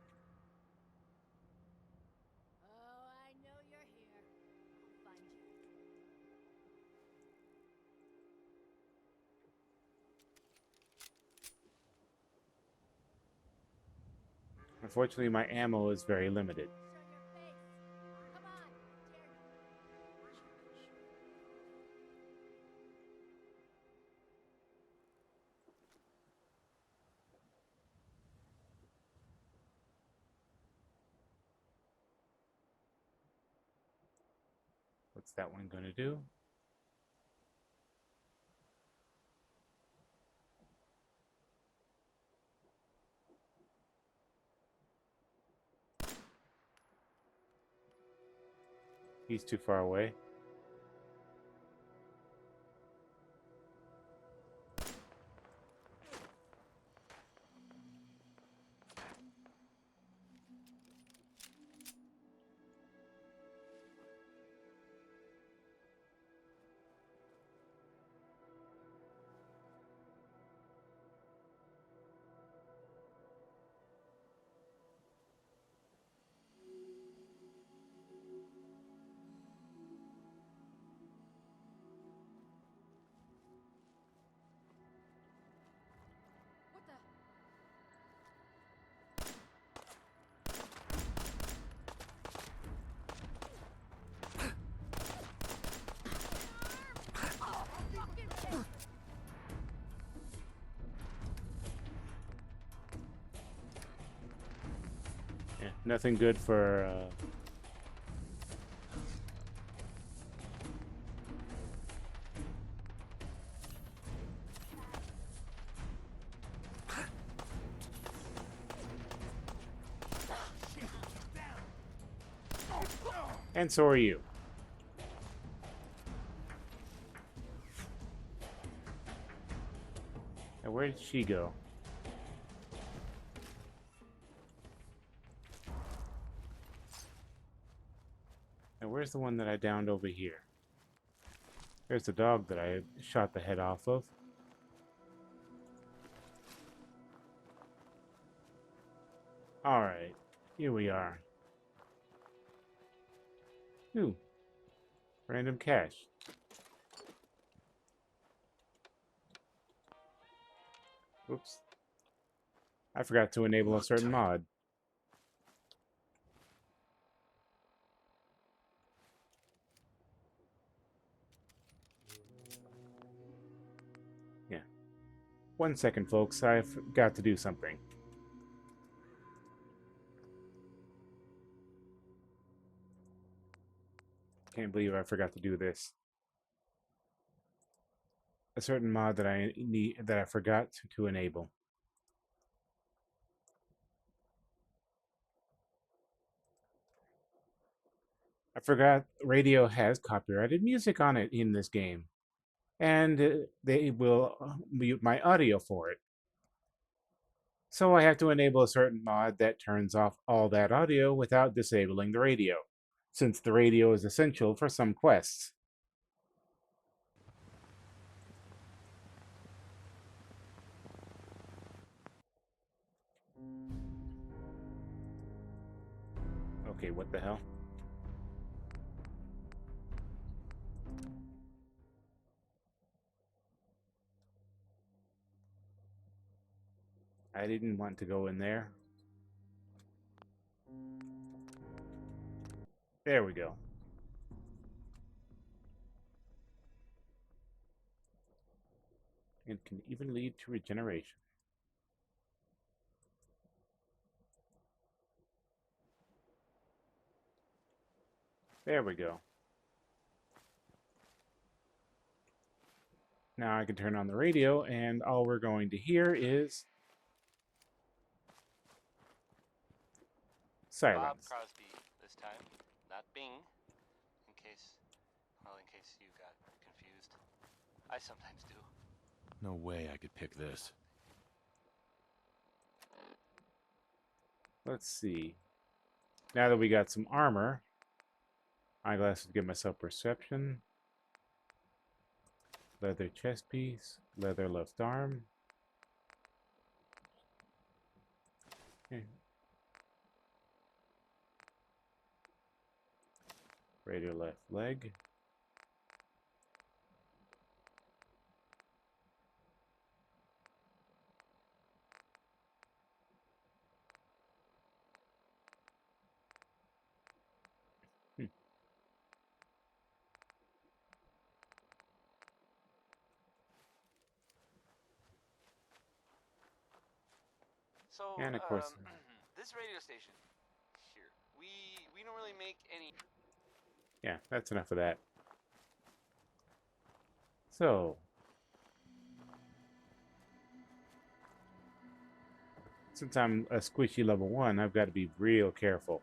Oh, I know you're here. I'll find you. Unfortunately, my ammo is very limited. Show your face. Come on, What's that one going to do? He's too far away. what the? Yeah, nothing good for and so are you. Now, where did she go? Where's the one that I downed over here? There's the dog that I shot the head off of. Alright, here we are. Ooh, random cash. Whoops. I forgot to enable a certain mod. Yeah. 1 second, folks. I've got to do something. Can't believe I forgot to do this. A certain mod that I forgot to enable. I forgot radio has copyrighted music on it in this game, and they will mute my audio for it. So I have to enable a certain mod that turns off all that audio without disabling the radio, since the radio is essential for some quests. Okay, what the hell? I didn't want to go in there. There we go. It can even lead to regeneration. There we go. Now I can turn on the radio, and all we're going to hear is silence. Bob Crosby this time, not Bing. In case you got confused. I sometimes do. No way I could pick this. Let's see. Now that we got some armor, eyeglasses to give myself perception. Leather chest piece, leather left arm. Okay. Radio left leg. So, And of course, this radio station here, we don't really make any. yeah, that's enough of that. So, since I'm a squishy level 1, I've got to be real careful.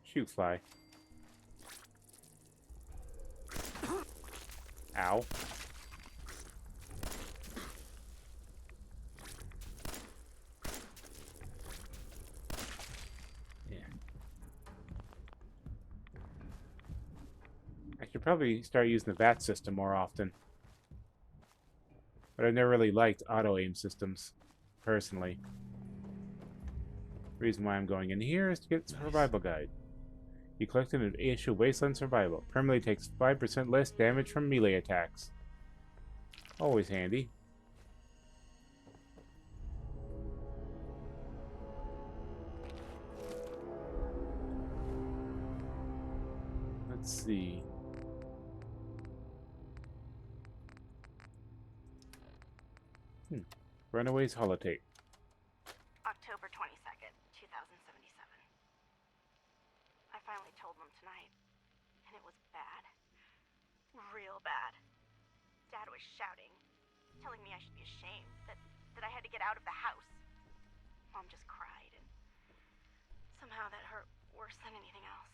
Shoot, fly. Ow. Yeah. I should probably start using the VAT system more often. But I've never really liked auto-aim systems, personally. The reason why I'm going in here is to get the survival guide. You collected an issue Wasteland Survival. Permanently takes 5% less damage from melee attacks. Always handy. Let's see. Runaways holotape. October 22nd, 2077. I finally told them tonight, and it was bad. Real bad. Dad was shouting, telling me I should be ashamed, that I had to get out of the house. Mom just cried, and Somehow that hurt worse than anything else.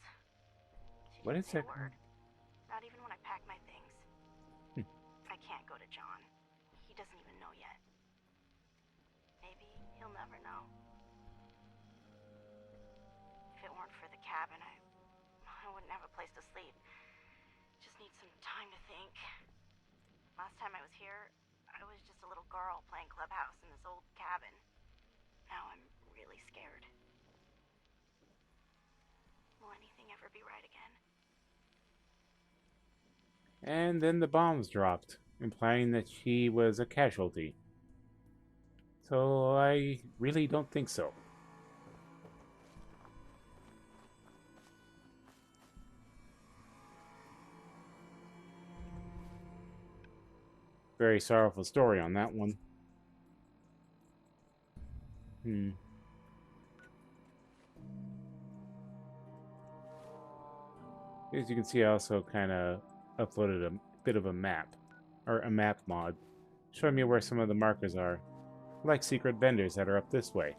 She What didn't is say that? a word. Not even when I packed my things. I can't go to John. He doesn't even know yet. Maybe he'll never know. If it weren't for the cabin, I wouldn't have a place to sleep. Just need some time to think. Last time I was here, I was just a little girl playing clubhouse in this old cabin. Now I'm really scared. Will anything ever be right again? And then the bombs dropped, implying that she was a casualty. So I really don't think so. Very sorrowful story on that one. As you can see, I also kind of uploaded a bit of a map, or a map mod, showing me where some of the markers are, like secret vendors that are up this way.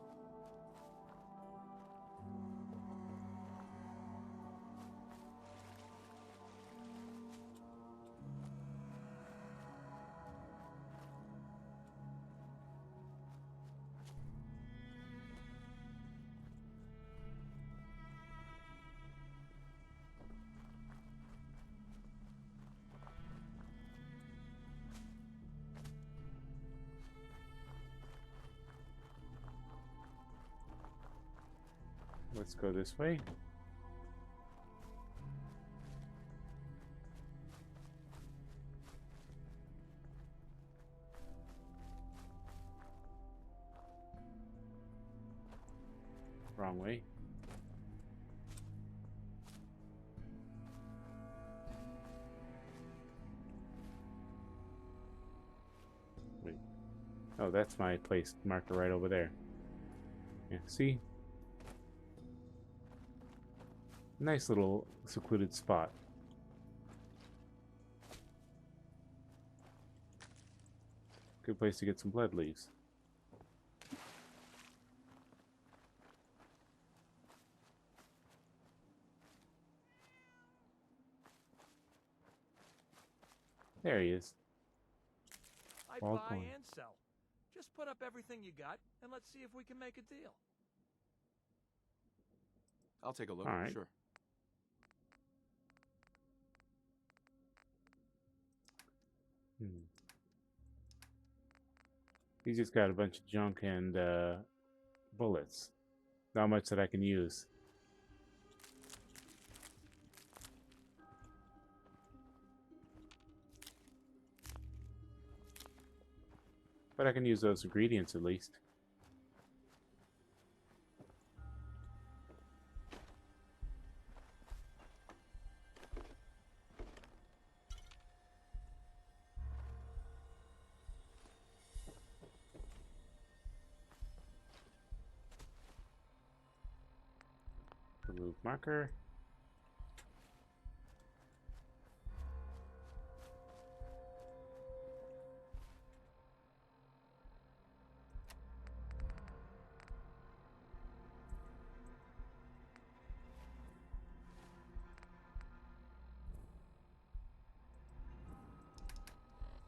Let's go this way. Wrong way. Wait. Oh, that's my place marker right over there. Yeah, see? Nice little secluded spot. Good place to get some blood leaves. There he is. I'd All buy gone. and sell. Just put up everything you got, and let's see if we can make a deal. I'll take a look. All right. Sure. He's just got a bunch of junk and bullets. Not much that I can use. But I can use those ingredients at least. Remove marker.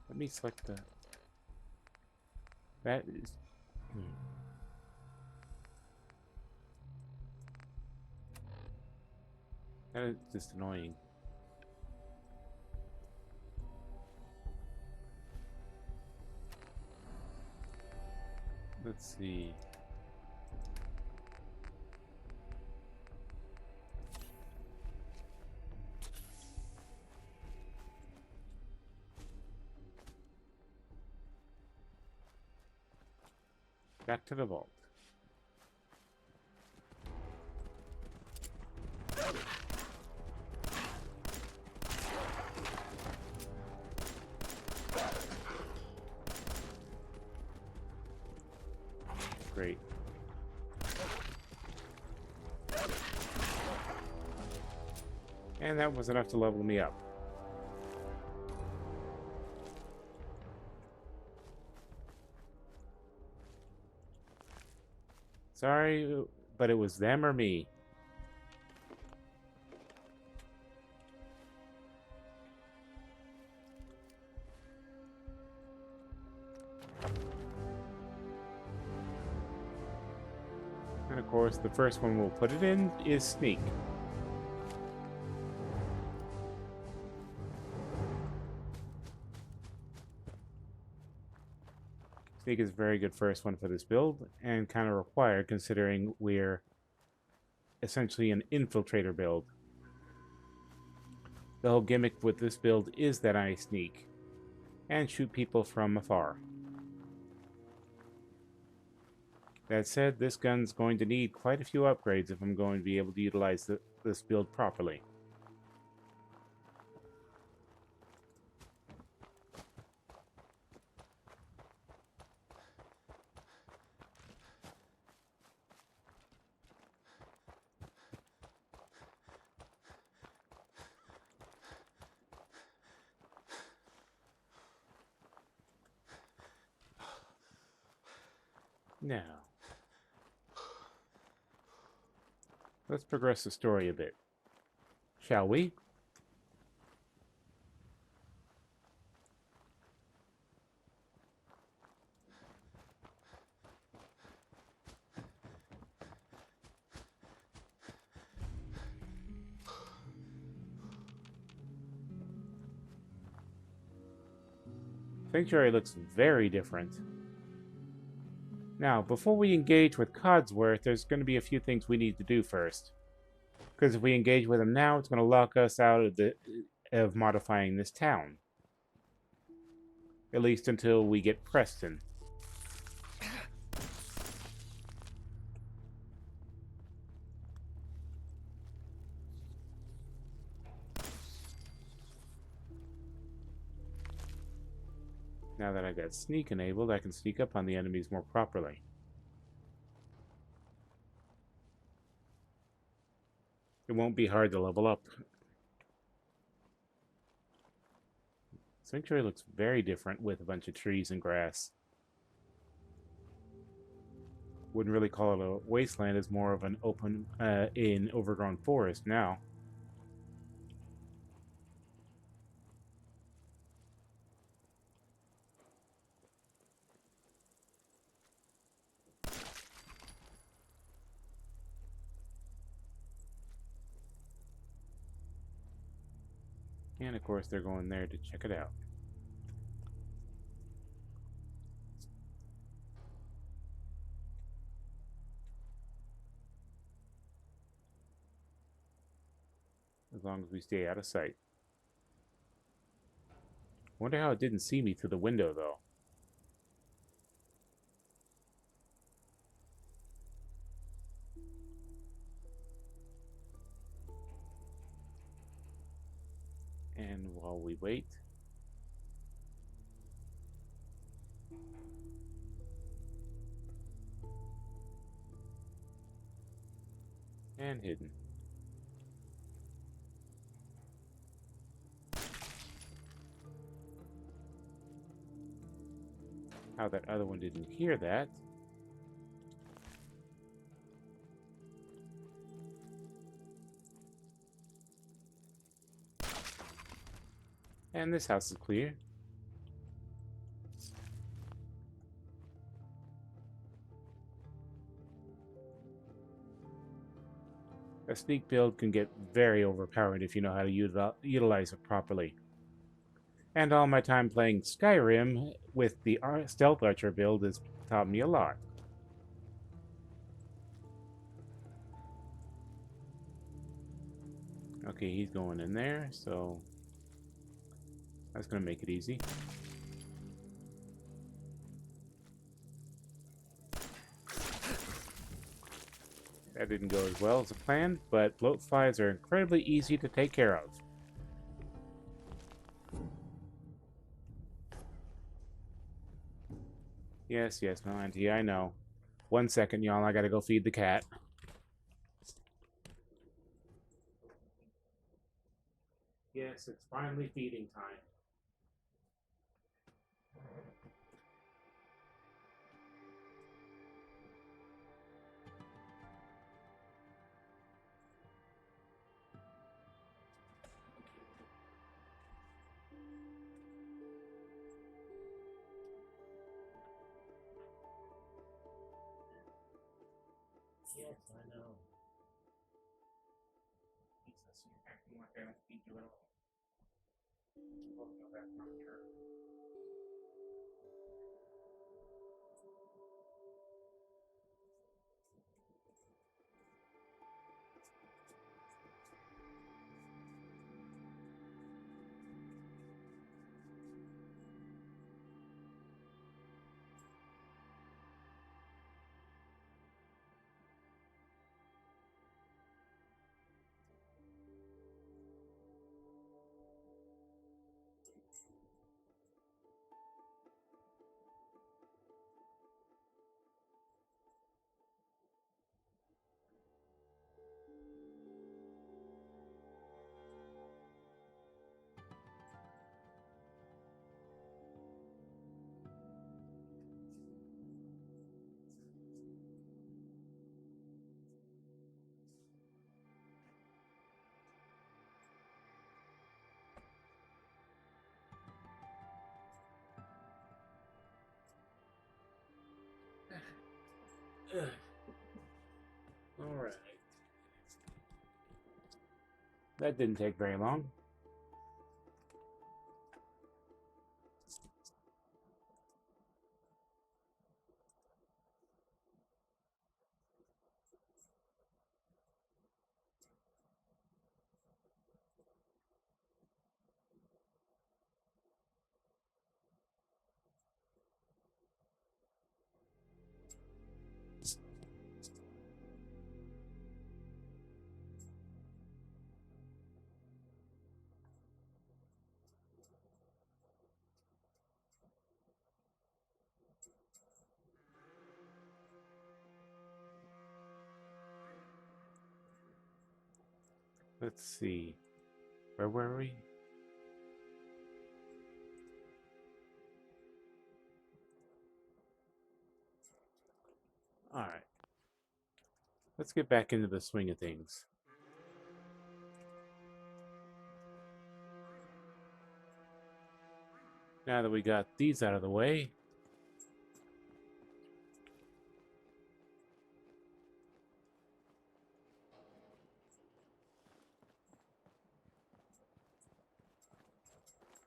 Let me select the... That is... That is just annoying. Let's see. Back to the vault. Great. And that was enough to level me up. Sorry, but it was them or me. And of course, the first one we'll put it in is Sneak. Sneak is a very good first one for this build, and kind of required considering we're essentially an infiltrator build. The whole gimmick with this build is that I sneak and shoot people from afar. That said, this gun's going to need quite a few upgrades if I'm going to be able to utilize this build properly. Now, let's progress the story a bit, shall we? Sanctuary looks very different. Now, before we engage with Codsworth, there's going to be a few things we need to do first. Because if we engage with him now, it's going to lock us out of modifying this town. At least until we get Preston. Now that I got sneak enabled, I can sneak up on the enemies more properly. It won't be hard to level up. Sanctuary looks very different with a bunch of trees and grass. Wouldn't really call it a wasteland, it's more of an open, overgrown forest now. And of course they're going there to check it out. As long as we stay out of sight. Wonder how it didn't see me through the window though. And while we wait, and hidden. How that other one didn't hear that. And this house is clear. A sneak build can get very overpowered if you know how to utilize it properly. And all my time playing Skyrim with the Stealth Archer build has taught me a lot. Okay, he's going in there, so that's going to make it easy. That didn't go as well as planned, but bloat flies are incredibly easy to take care of. Yes, no, Auntie, I know. 1 second, y'all, I gotta go feed the cat. Yes, it's finally feeding time. Yes, I know. Jesus, you're acting like I don't feed you at all. Well, no, that's not true. All right. That didn't take very long. Let's see. Where were we? All right. Let's get back into the swing of things. Now that we got these out of the way,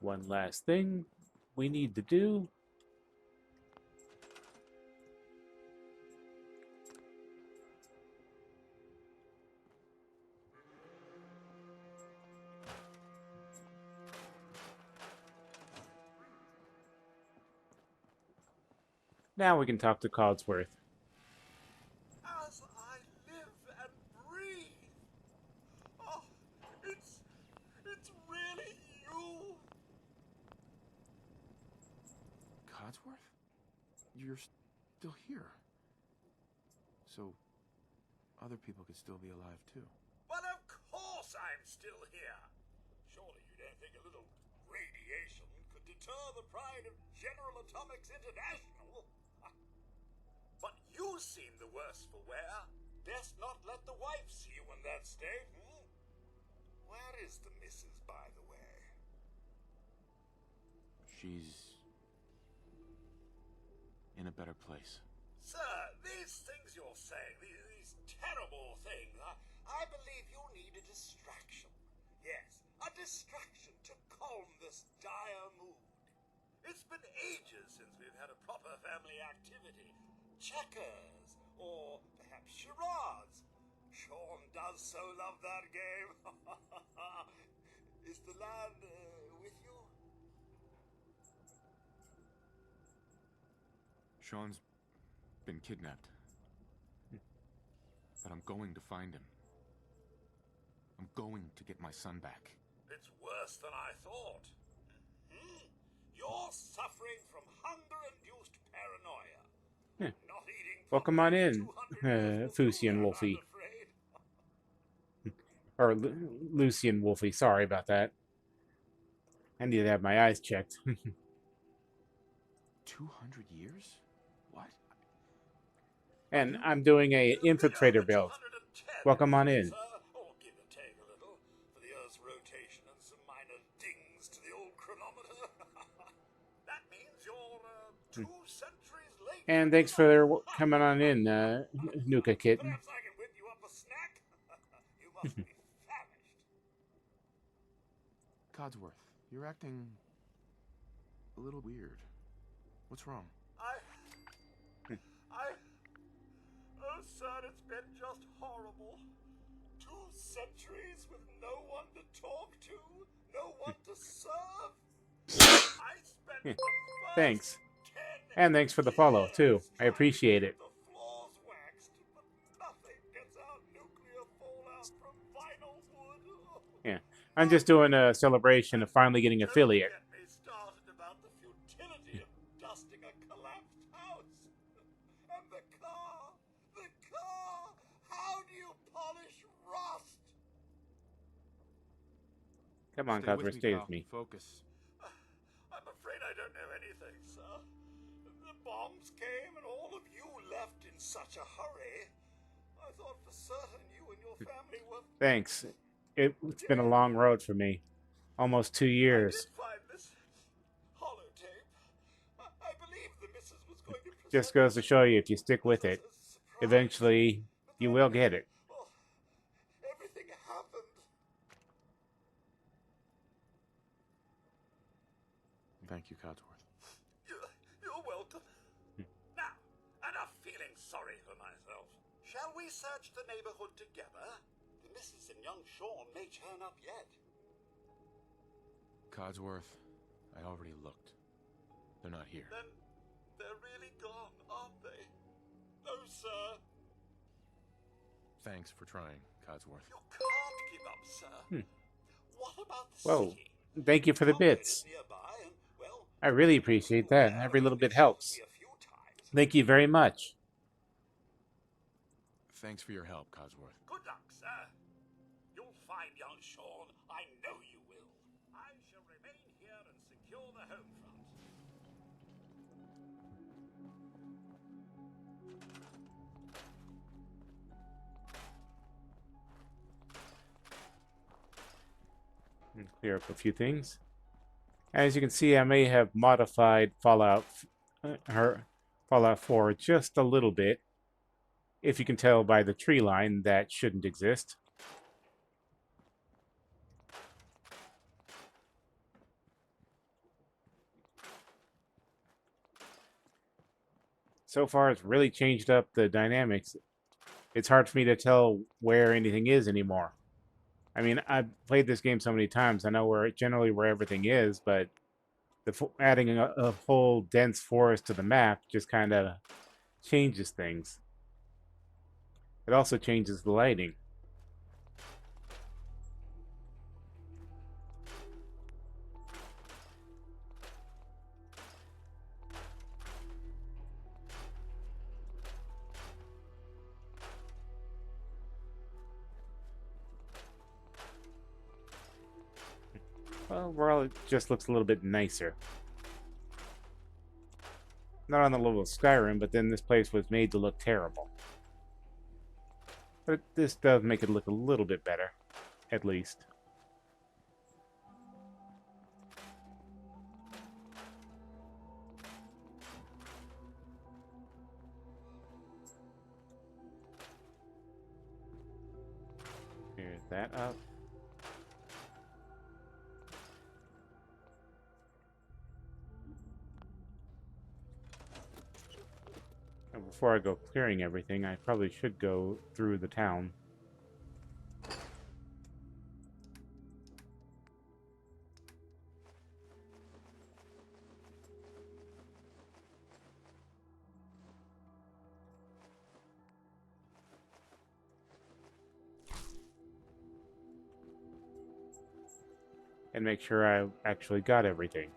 one last thing we need to do. Now we can talk to Codsworth. As I live and breathe. Oh, it's really you. Codsworth? You're still here. So, other people could still be alive too. Well, of course I'm still here. Surely you don't think a little radiation could deter the pride of General Atomics International? But you seem the worse for wear. Best not let the wife see you in that state, hmm? Where is the missus, by the way? She's in a better place. Sir, these things you're saying, these terrible things, I believe you need a distraction. Yes, a distraction to calm this dire mood. It's been ages since we've had a proper family activity. Checkers, or perhaps charades. Sean does so love that game. Is the lad with you? Sean's been kidnapped. But I'm going to find him. I'm going to get my son back. It's worse than I thought. You're suffering from hunger-induced paranoia. Yeah. Not eating Welcome on in, Fusian Wolfie. Or Lucian Wolfie. Sorry about that. I need to have my eyes checked. 200 years? What? And I'm doing a infiltrator build. Welcome on in. Or give or take a little for the Earth's rotation and some minor dings to the old chronometer. That means you're 2 centuries late And thanks for coming on in, Nuka Kitten. Perhaps I can whip you up a snack? You must be famished. Codsworth, you're acting a little weird. What's wrong? Oh, sir, it's been just horrible. 2 centuries with no one to talk to, no one to serve. I spent the first Thanks. 10 And thanks for the follow, too. I appreciate it. the floors waxed, but nothing gets out nuclear fallout from vinyl wood. Yeah. I'm just doing a celebration of finally getting affiliate. Don't get me started about the futility of dusting a collapsed house. And the car! How do you polish rust? Come on, Codsworth, stay with me. Focus. I'm afraid I don't know anything, sir. The bombs came and all of you left in such a hurry. I thought for certain you and your family were... Thanks. It's been a long road for me. Almost 2 years. I did find this holotape. I believe the missus was going to... Just goes to show you, if you stick with it, eventually you will get it. Well, everything happened. Thank you, Codsworth. You're welcome. Now, enough feeling sorry for myself. Shall we search the neighborhood together? The missus and young Sean may turn up yet. Codsworth, I already looked. They're not here. Then they're really gone, aren't they? No, sir. Thanks for trying, Codsworth. You can't give up, sir. What about the Whoa. city? Thank you for the bits. Nearby, and, well, I really appreciate that. Every little bit helps. Thank you very much. Thanks for your help, Codsworth. good luck, sir. You'll find young Sean. I know you will. I shall remain here and secure the home front. Clear up a few things. As you can see, I may have modified Fallout 4 just a little bit. If you can tell by the tree line, that shouldn't exist. So far, it's really changed up the dynamics. It's hard for me to tell where anything is anymore. I mean, I've played this game so many times, I know where everything is, but adding a whole dense forest to the map just kind of changes things. It also changes the lighting. Well, overall, it just looks a little bit nicer. Not on the level of Skyrim, but then this place was made to look terrible. But this does make it look a little bit better, at least. Here's that up. Before I go clearing everything, I probably should go through the town. And make sure I actually got everything.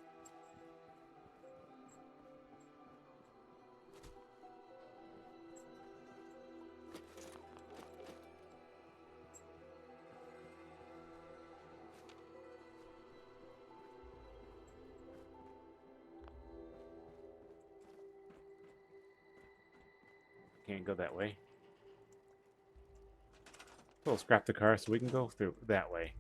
Can't go that way. We'll scrap the car so we can go through that way.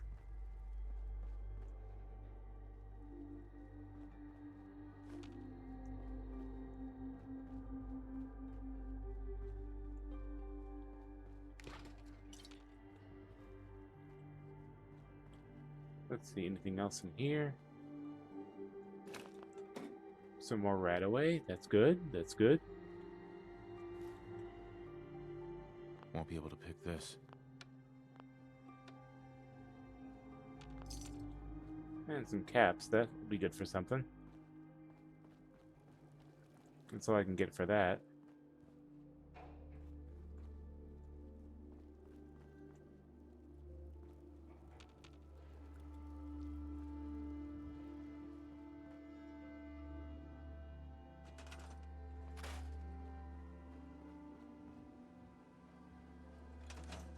Let's see, anything else in here? Some more right away. That's good. That's good. Won't be able to pick this. And some caps. That would be good for something. That's all I can get for that.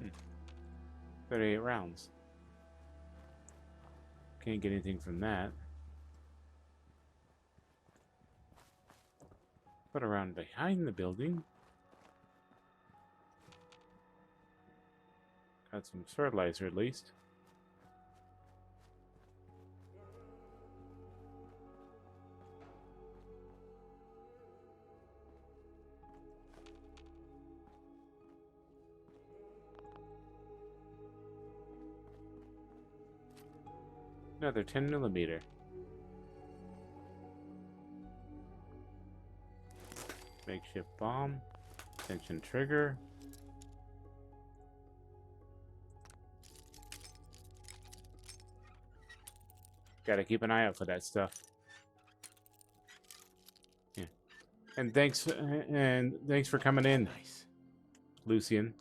Hmm. 38 rounds. Can't get anything from that. But around behind the building, got some fertilizer at least. Another 10mm. Makeshift bomb. Tension trigger. Gotta keep an eye out for that stuff. Yeah. And thanks for coming in. Nice. Lucian.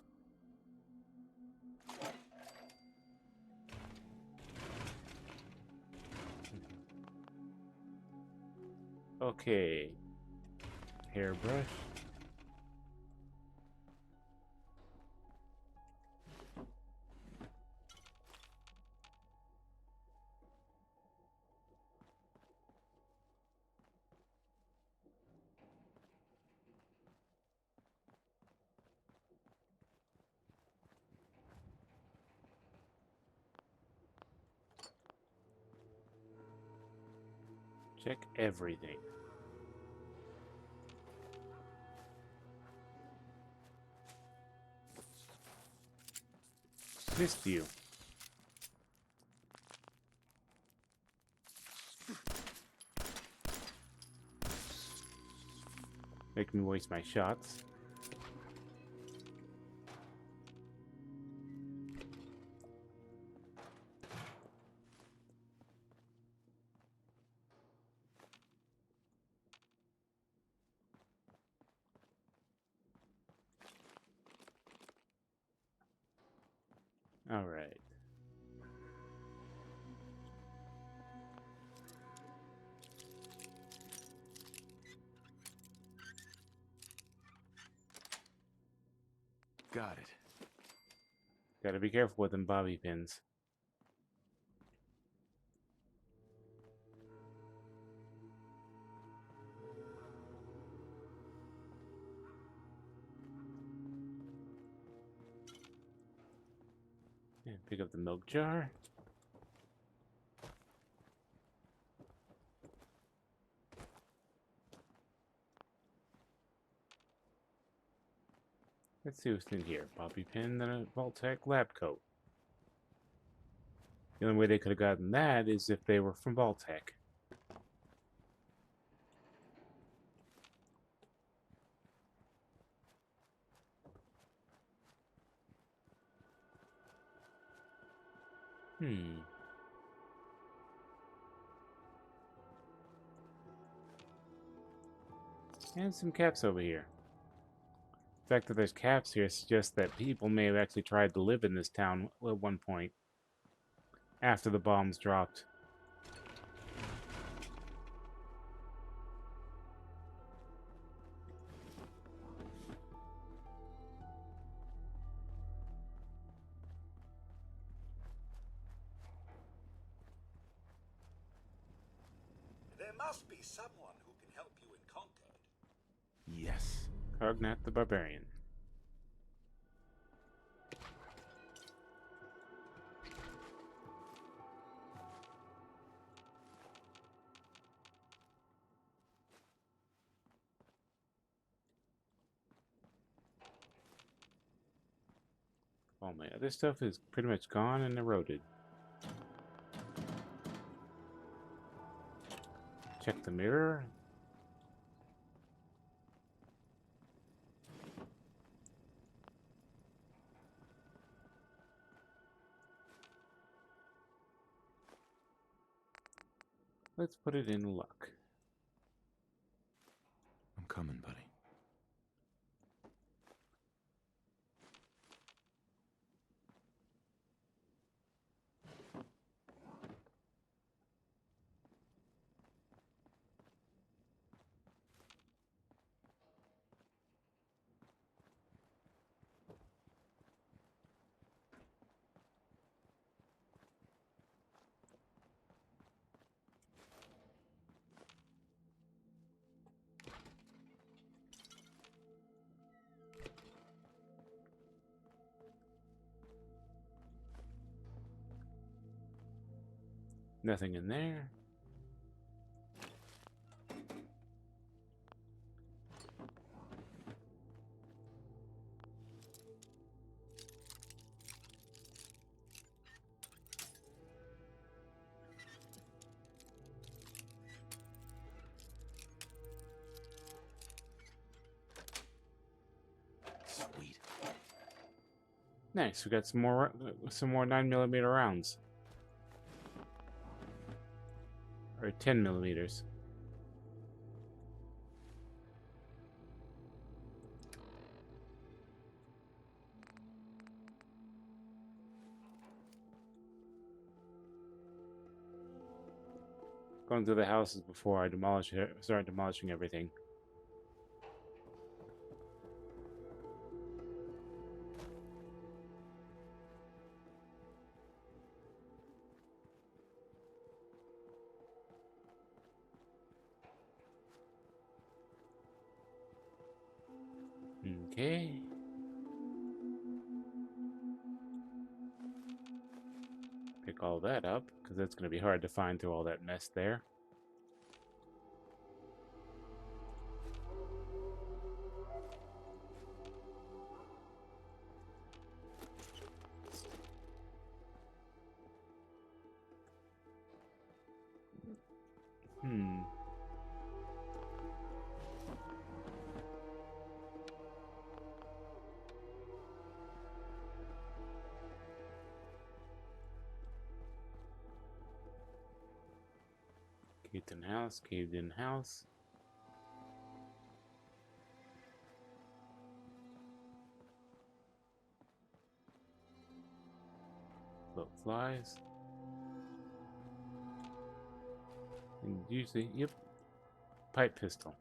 Okay. Hairbrush. Check everything. Missed you. Make me waste my shots. All right. Got it. Gotta be careful with them bobby pins. And pick up the milk jar. Let's see what's in here. Bobby pin and a Vault-Tec lab coat. The only way they could have gotten that is if they were from Vault-Tec. And some caps over here. The fact that there's caps here suggests that people may have actually tried to live in this town at one point after the bombs dropped. There must be someone who can help you in Concord. Yes. Cognat the Barbarian. All my other stuff is pretty much gone and eroded. Check the mirror. Let's put it in luck. I'm coming, buddy. Nothing in there. Sweet. Nice. We got some more 9mm rounds. Or 10mm. Going through the houses before I start demolishing everything. Okay. Pick all that up, because that's going to be hard to find through all that mess there. Caved in house. Float flies. And usually, yep, pipe pistol.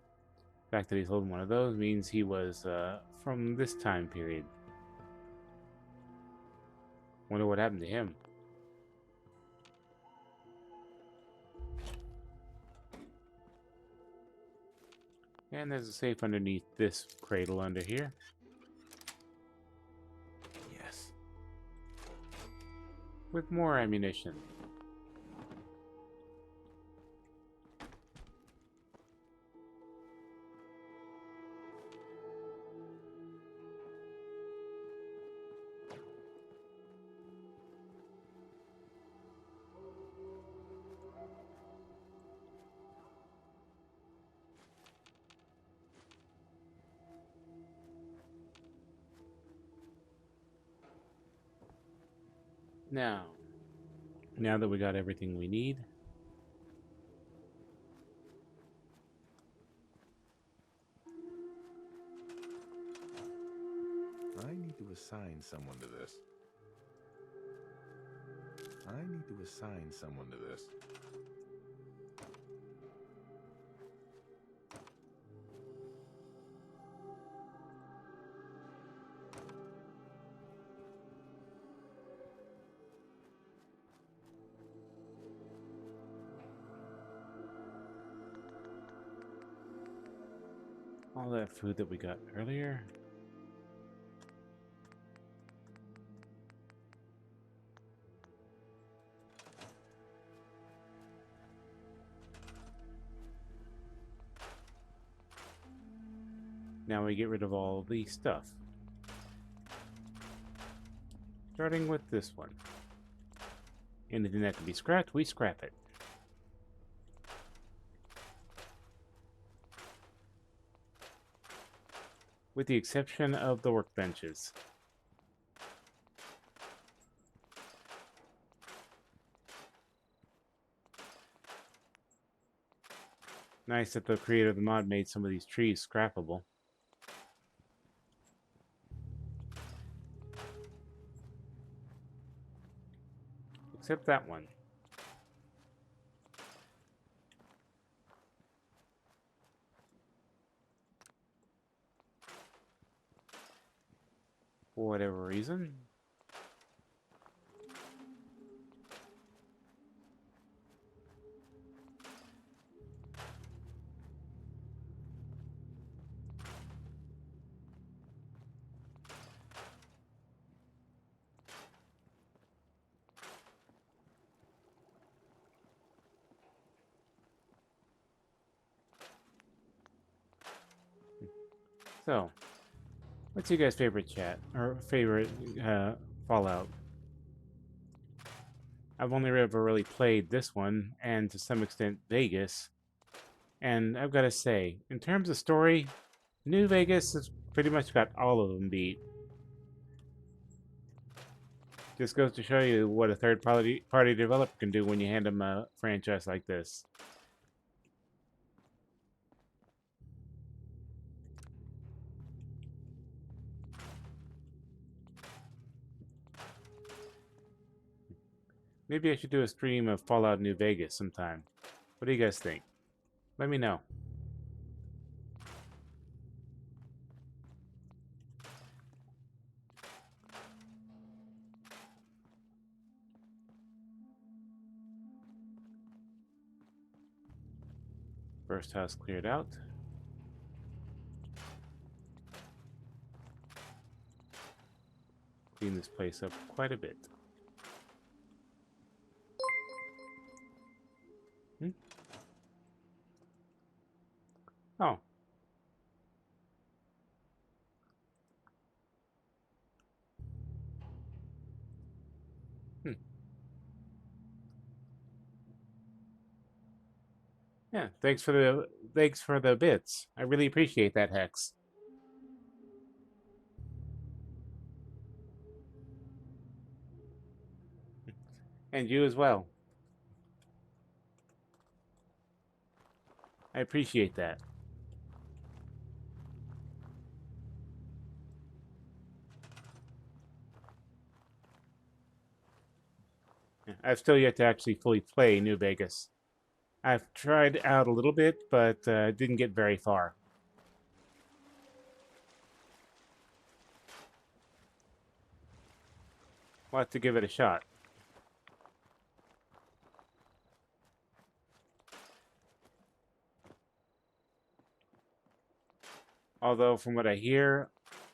The fact that he's holding one of those means he was from this time period. Wonder what happened to him. And there's a safe underneath this cradle under here. Yes. With more ammunition. Now that we got everything we need, I need to assign someone to this. all that food that we got earlier. Now we get rid of all the stuff. Starting with this one. Anything that can be scrapped, we scrap it. with the exception of the workbenches. Nice that the creator of the mod made some of these trees scrappable. Except that one. For whatever reason. So, what's your guys' favorite chat or favorite Fallout? I've only ever really played this one, and to some extent Vegas. And I've got to say, in terms of story, New Vegas has pretty much got all of them beat. Just goes to show you what a third-party developer can do when you hand them a franchise like this. Maybe I should do a stream of Fallout New Vegas sometime. What do you guys think? Let me know. First house cleared out. Clean this place up quite a bit. Oh. Yeah, thanks for the bits. I really appreciate that, Hex. And you as well. I appreciate that. I've still yet to actually fully play New Vegas. I've tried out a little bit, but didn't get very far. We'll have to give it a shot. Although, from what I hear,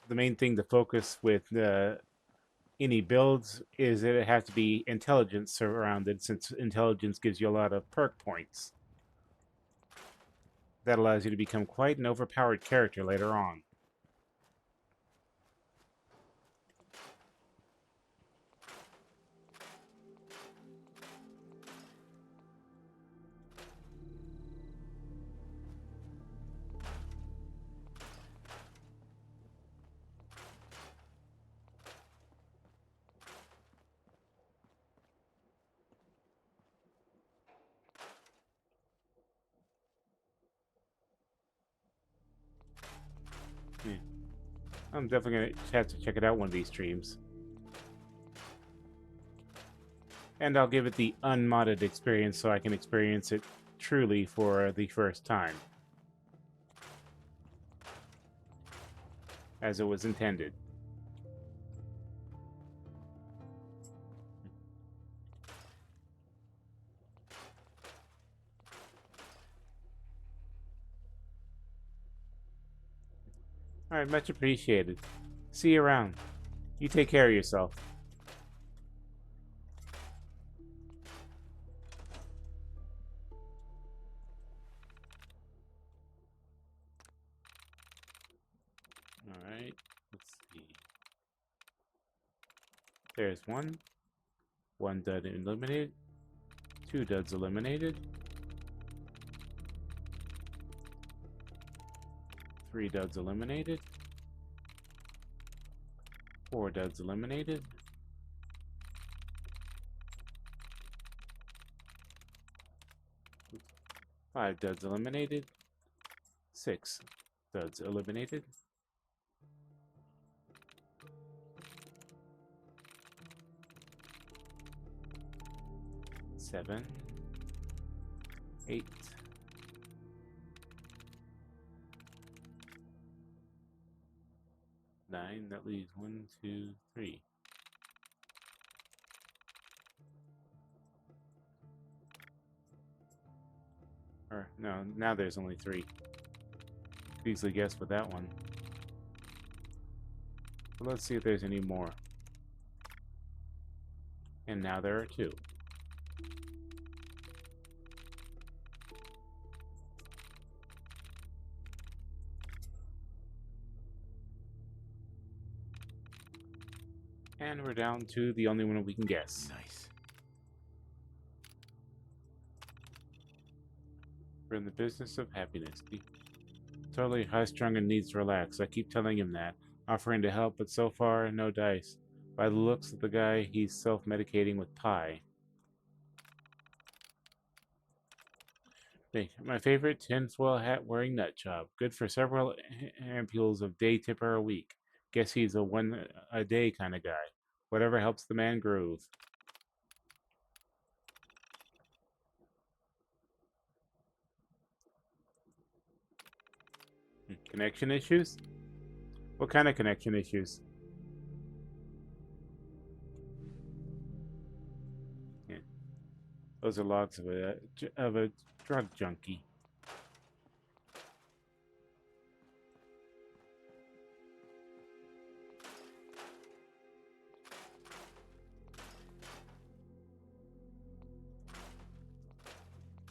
the main thing to focus with any builds is that it has to be intelligence surrounded, since intelligence gives you a lot of perk points. That allows you to become quite an overpowered character later on. Yeah. I'm definitely going to have to check it out one of these streams. And I'll give it the unmodded experience so I can experience it truly for the first time. As it was intended. Alright, much appreciated. See you around. You take care of yourself. Alright, let's see. There's one. One dud eliminated. Two duds eliminated. 3 duds eliminated. 4 duds eliminated. Oops. 5 duds eliminated. 6 duds eliminated. 7, 8, 9. That leaves 1, 2, 3. Or no, now there's only 3. Easily guessed with that one. But let's see if there's any more. And now there are 2. And we're down to the only one we can guess. Nice. We're in the business of happiness. He's totally high-strung and needs to relax. I keep telling him that, offering to help, but so far, no dice. By the looks of the guy, he's self-medicating with pie. My favorite tinfoil hat-wearing nutjob. Good for several ampules of day tipper a week. Guess he's a one-a-day kind of guy. Whatever helps the man groove. Connection issues? What kind of connection issues? Yeah. Those are logs of a drug junkie.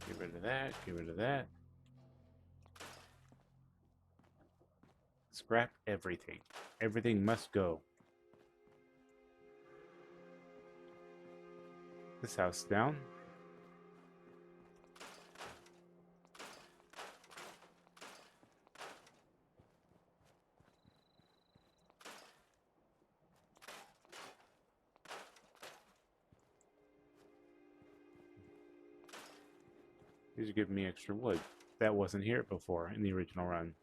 Get rid of that, get rid of that. Scrap everything. Everything must go. This house down. These are giving me extra wood. That wasn't here before in the original run.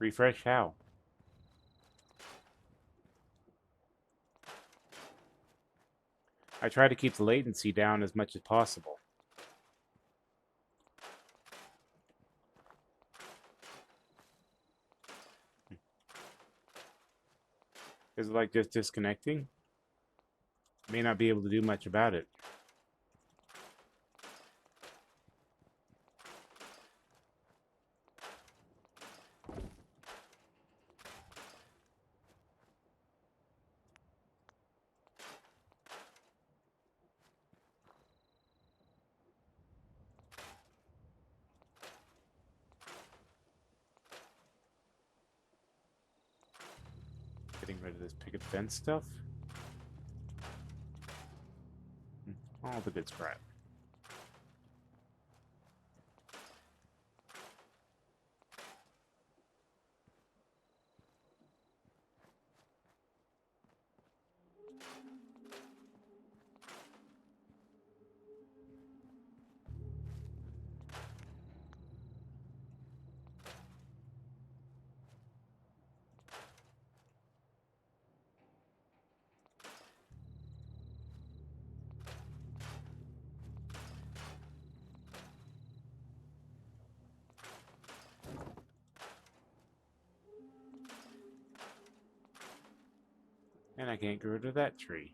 Refresh how? I try to keep the latency down as much as possible. Is it like just disconnecting? May not be able to do much about it. Getting rid of this picket fence stuff. All the good scrap. And I can't get rid of that tree.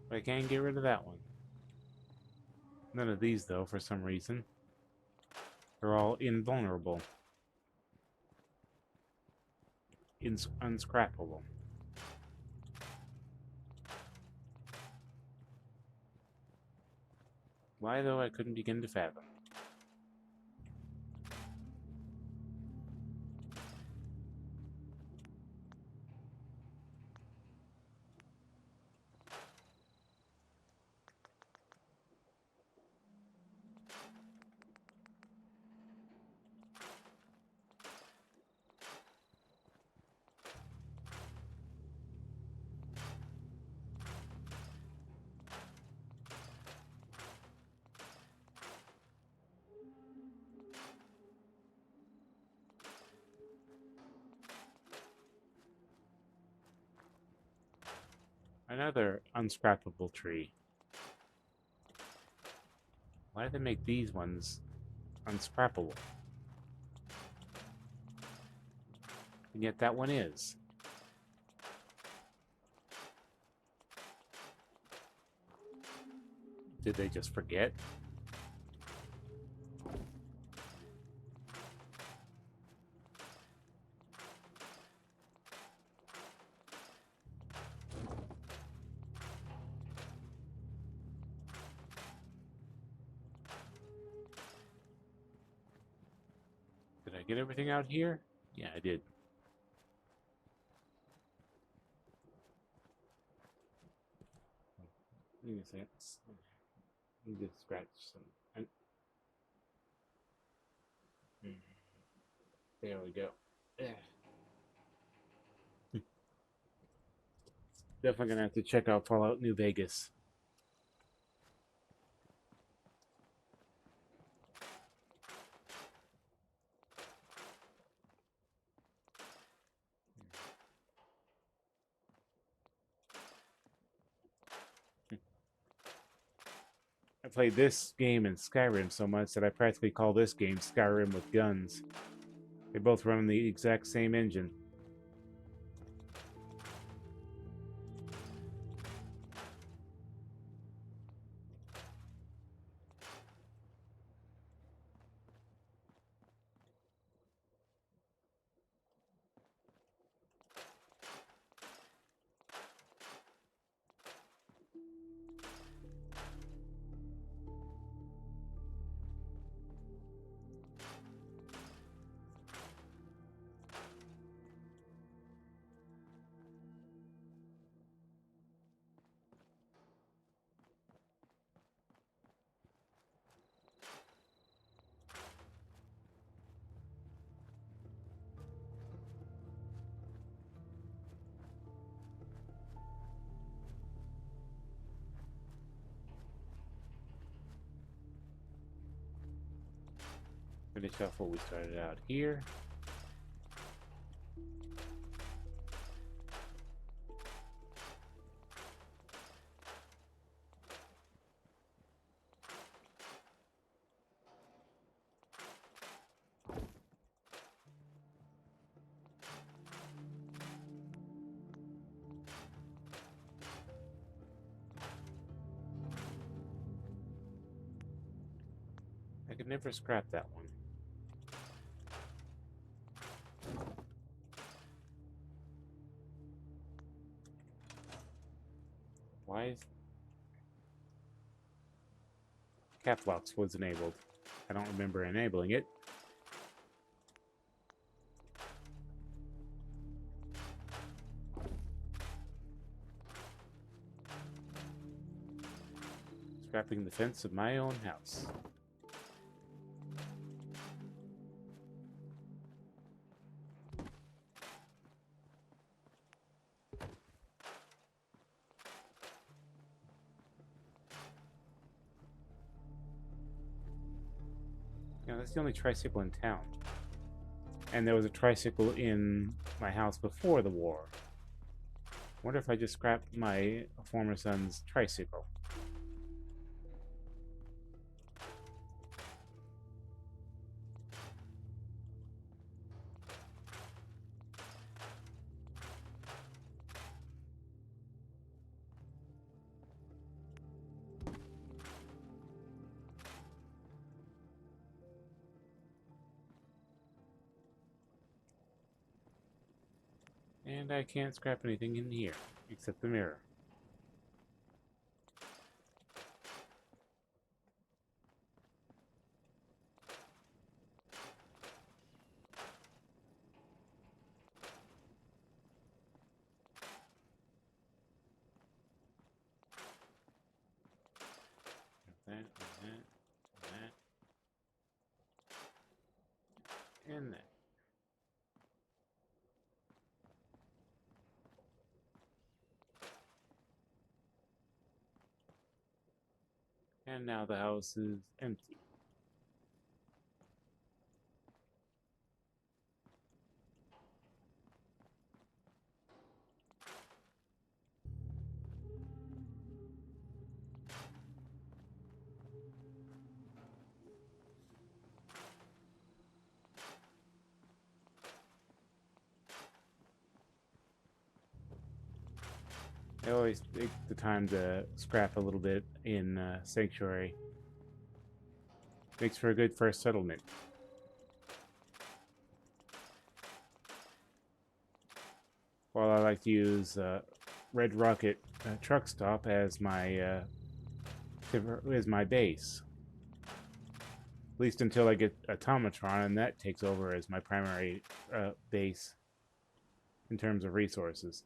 But I can't get rid of that one. None of these, though, for some reason. They're all invulnerable. Unscrappable. Why, though, I couldn't begin to fathom. Another unscrappable tree. Why do they make these ones unscrappable? And yet that one is. Did they just forget? Did I get everything out here? Yeah, I did. Need a second. Need to scratch some. There we go. Yeah. Definitely gonna have to check out Fallout New Vegas. I played this game and Skyrim so much that I practically call this game Skyrim with guns. They both run on the exact same engine. Finish off what we started out here. I could never scrap that one. Why is cap locks was enabled? I don't remember enabling it. Scrapping the fence of my own house. Yeah, that's the only tricycle in town. And there was a tricycle in my house before the war. Wonder if I just scrapped my former son's tricycle. And I can't scrap anything in here, except the mirror. And that. And now the house is empty. I always take the time to scrap a little bit in Sanctuary. Makes for a good first settlement. While I like to use Red Rocket Truck Stop as my base. At least until I get Automatron, and that takes over as my primary base in terms of resources.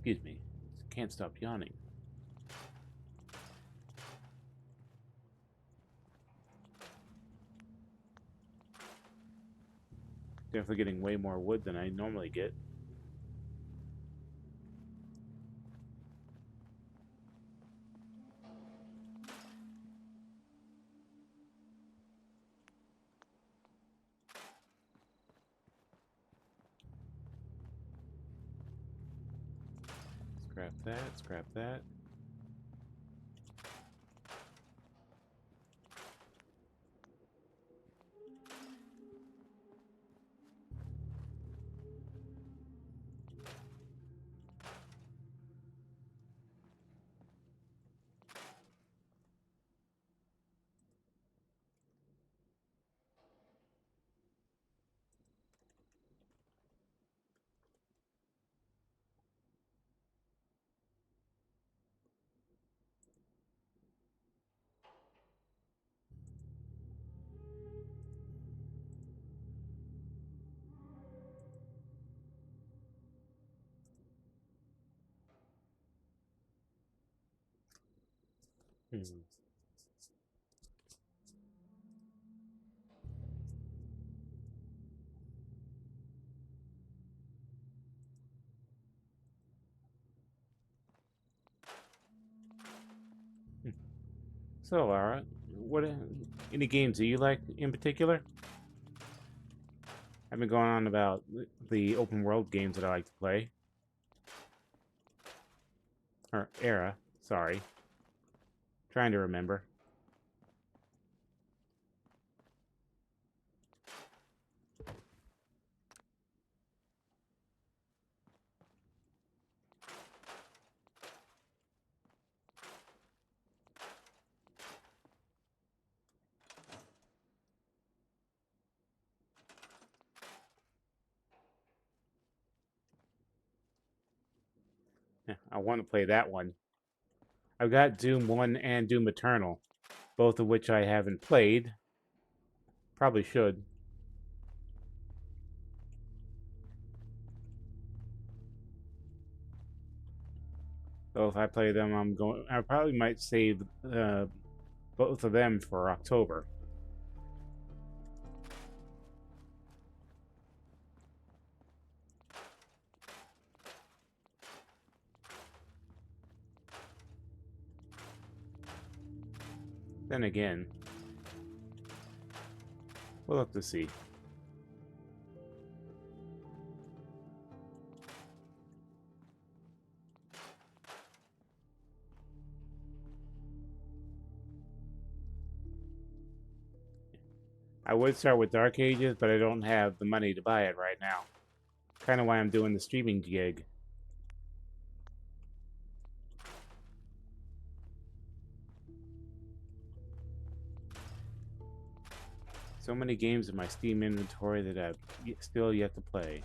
Excuse me. Can't stop yawning. Definitely getting way more wood than I normally get. Scrap that, scrap that. So, Lara, what any games do you like in particular? I've been going on about the open world games that I like to play. Or era, sorry. Trying to remember. Yeah, I want to play that one. I've got Doom 1 and Doom Eternal, both of which I haven't played. Probably should. So if I play them, I probably might save both of them for October. Then again, we'll have to see. I would start with Dark Ages, but I don't have the money to buy it right now. Kind of why I'm doing the streaming gig. So many games in my Steam inventory that I've still yet to play.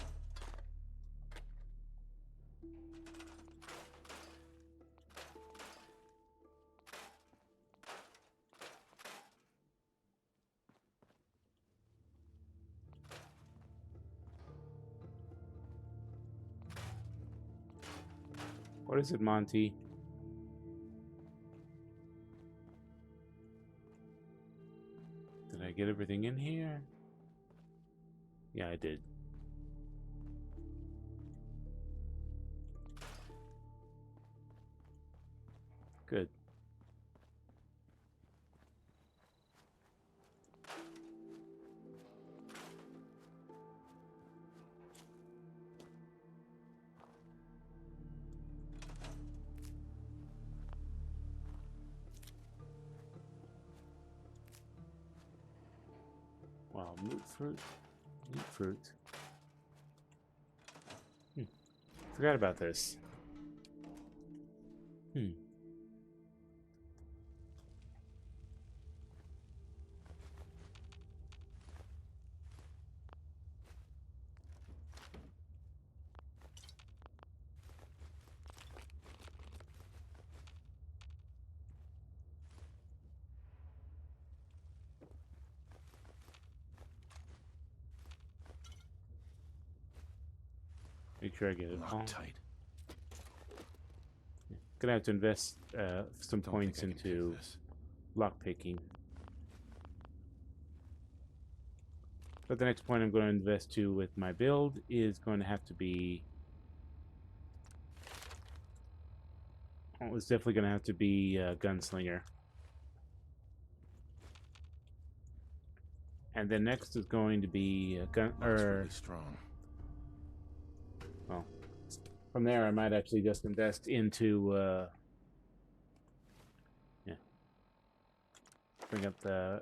What is it, Monty? Did I get everything in here? Yeah, I did. Good. Wow, moot fruit. Moot fruit. Forgot about this. Make sure I get it all. Tight. Gonna have to invest some points into lockpicking. But the next point I'm going to invest to with my build is going to have to be... Well, it's definitely going to have to be Gunslinger. And then next is going to be really strong. Well, from there I might actually just invest into yeah. Bring up the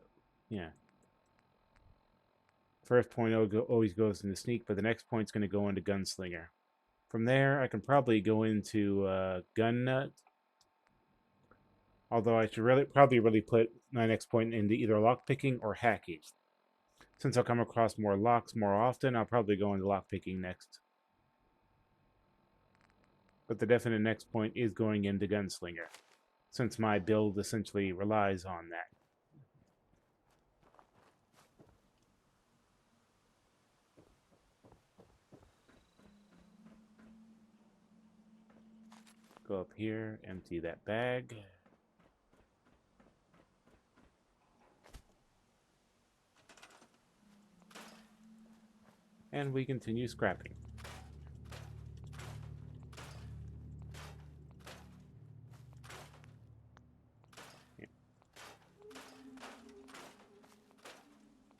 first point always goes into sneak, but the next point's going to go into Gunslinger. From there I can probably go into Gun Nut. Although I should probably put my next point into either lockpicking or hacking. Since I'll come across more locks more often, I'll probably go into lockpicking next. But the definite next point is going into Gunslinger, since my build essentially relies on that. Go up here, empty that bag. And we continue scrapping.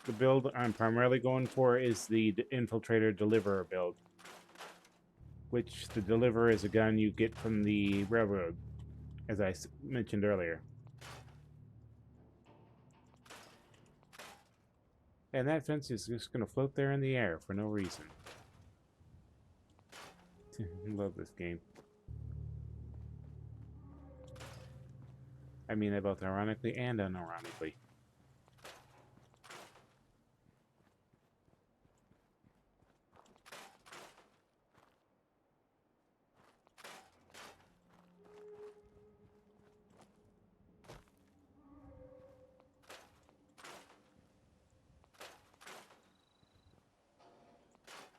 The build I'm primarily going for is the Infiltrator Deliverer build, which the Deliverer is a gun you get from the railroad, as I mentioned earlier. And that fence is just going to float there in the air for no reason. Love this game. I mean that both ironically and unironically.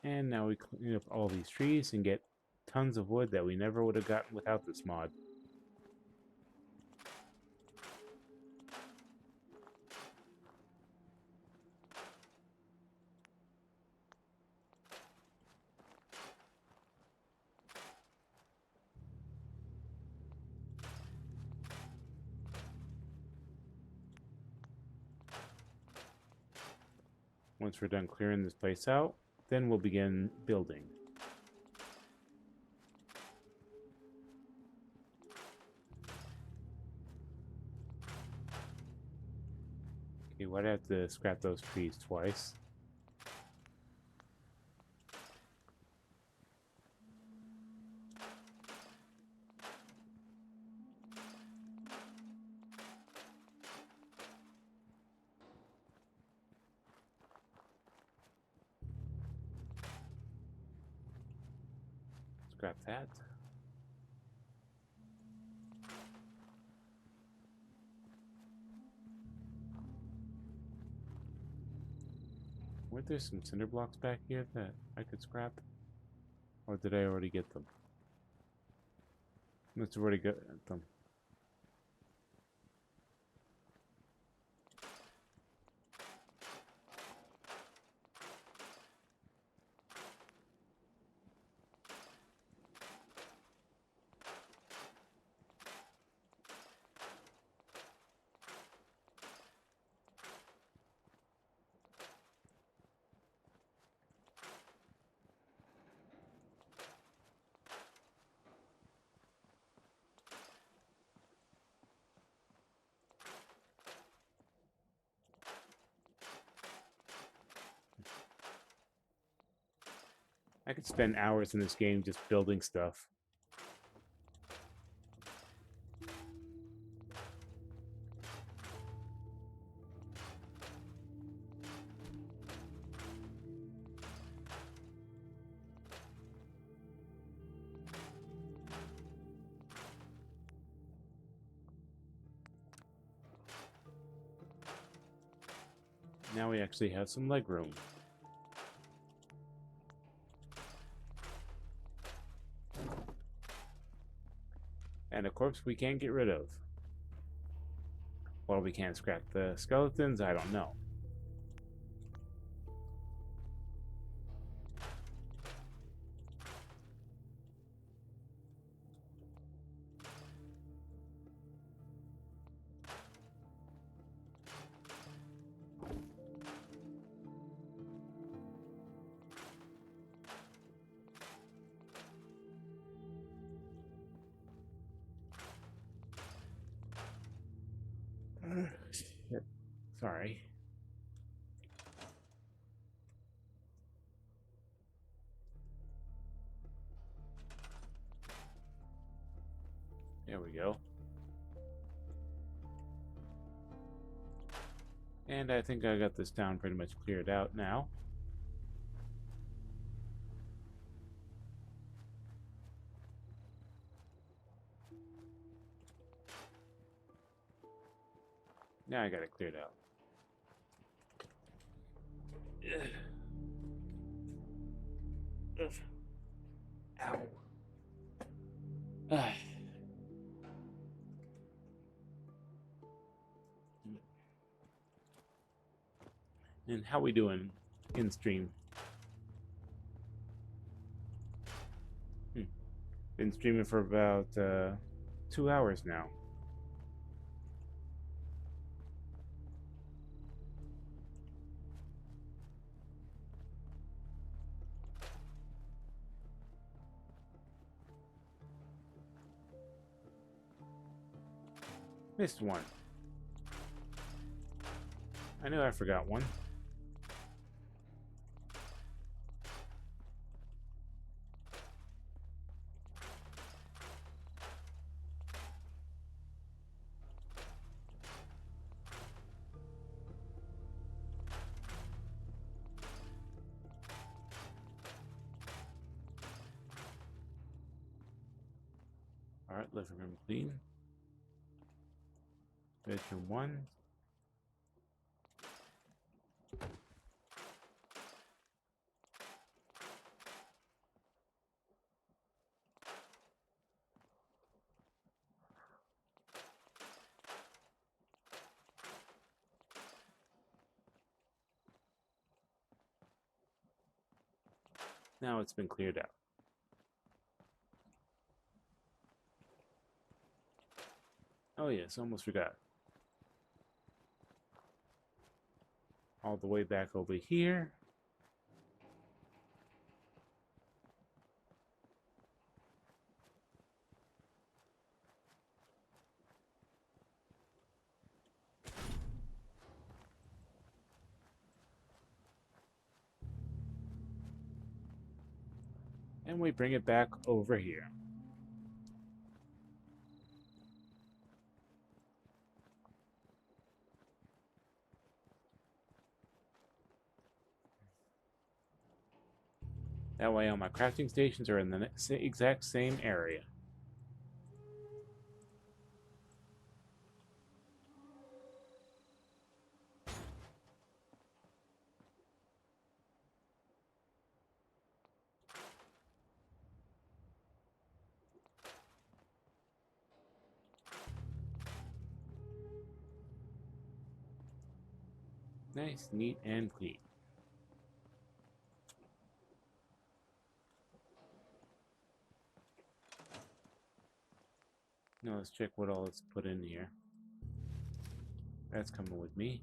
And now we clean up all these trees and get tons of wood that we never would have gotten without this mod. Once we're done clearing this place out, then we'll begin building. Okay, why'd I have to scrap those trees twice? Scrap that. Weren't there some cinder blocks back here that I could scrap? Or did I already get them? Must have already got them. I could spend hours in this game just building stuff. Now we actually have some leg room. And a corpse we can't get rid of. Well, we can't scrap the skeletons, I don't know. Shit. Sorry. There we go. And I think I got this town pretty much cleared out now. Now I got it cleared out. Ugh. Ow. Ah. And how we doing in stream? Been streaming for about 2 hours now. Missed one. I knew I forgot one. Alright, living room clean. Bedroom 1. Now it's been cleared out. Oh yes, almost forgot. All the way back over here. And we bring it back over here. That way all my crafting stations are in the exact same area. Nice, neat, and clean. Now let's check what all is put in here. That's coming with me.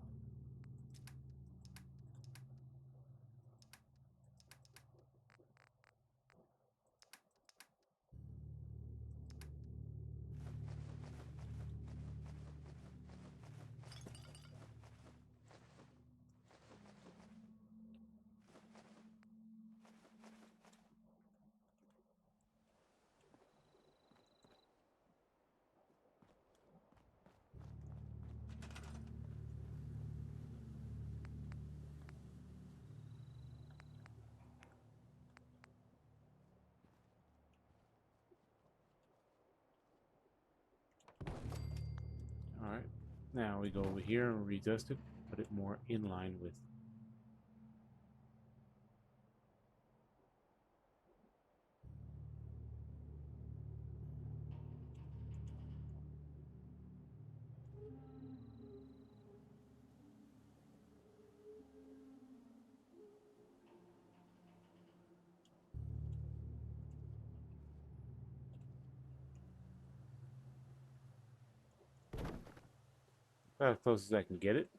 Alright, now we go over here and redust it, put it more in line with. About as close as I can get it.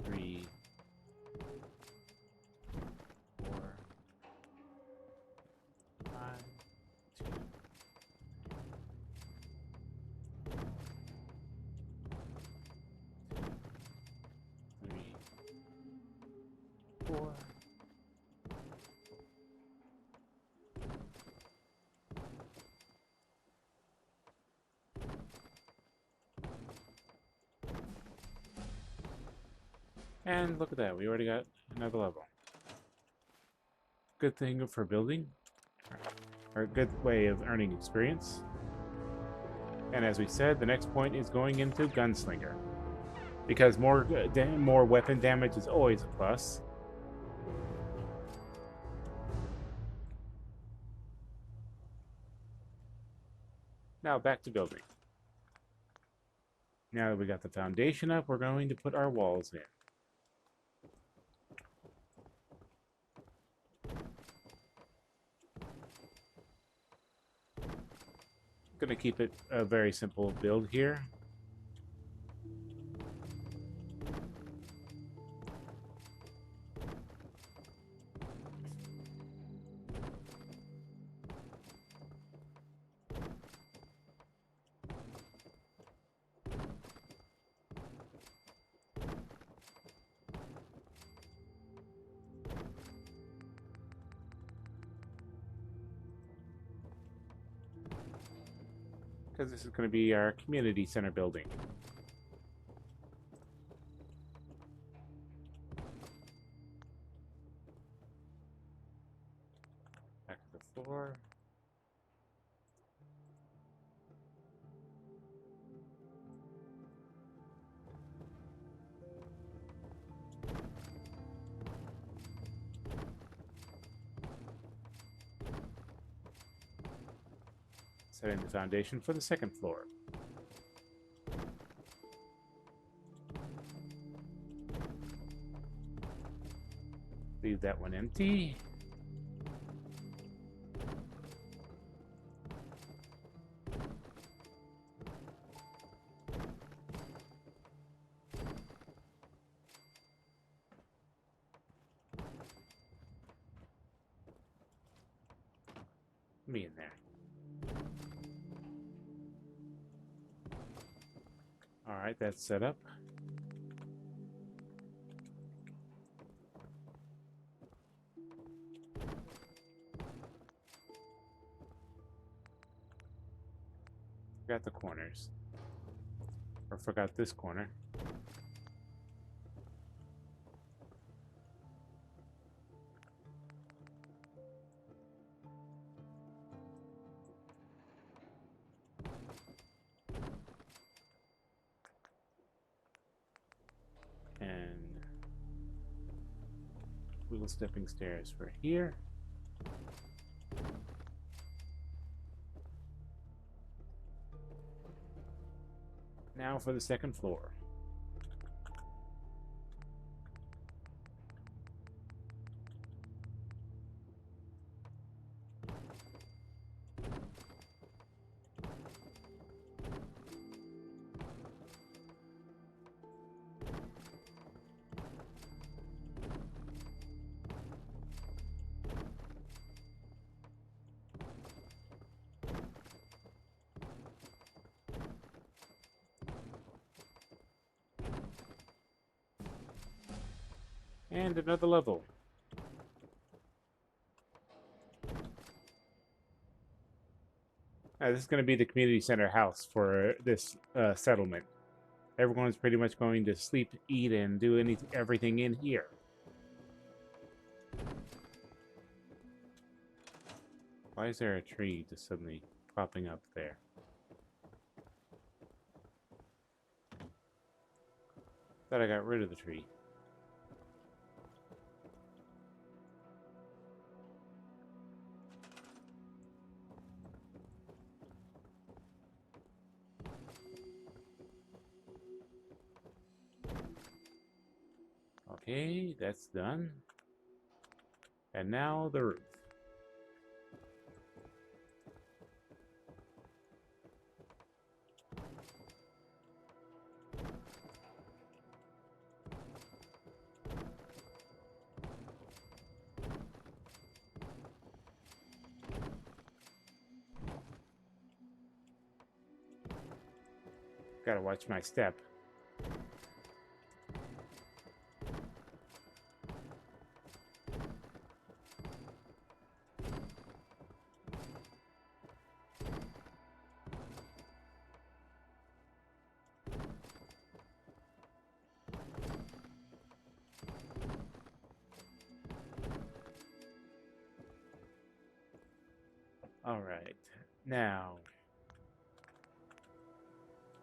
Three, 4, 5, 2, 3, 4. And look at that, we already got another level. Good thing for building, or a good way of earning experience. And as we said, the next point is going into Gunslinger, because more weapon damage is always a plus. Now back to building. Now that we got the foundation up, we're going to put our walls in. Gonna keep it a very simple build here. Because this is going to be our community center building. Back to the floor. Setting the foundation for the second floor. Leave that one empty. Me in there. Alright, that's set up. Forgot the corners. Or forgot this corner. And little stepping stairs for here. Now for the second floor. And another level. This is going to be the community center house for this settlement. Everyone's pretty much going to sleep, eat, and do everything in here. Why is there a tree just suddenly popping up there? Thought I got rid of the tree. Okay, that's done. And now the roof. Gotta watch my step. Alright, now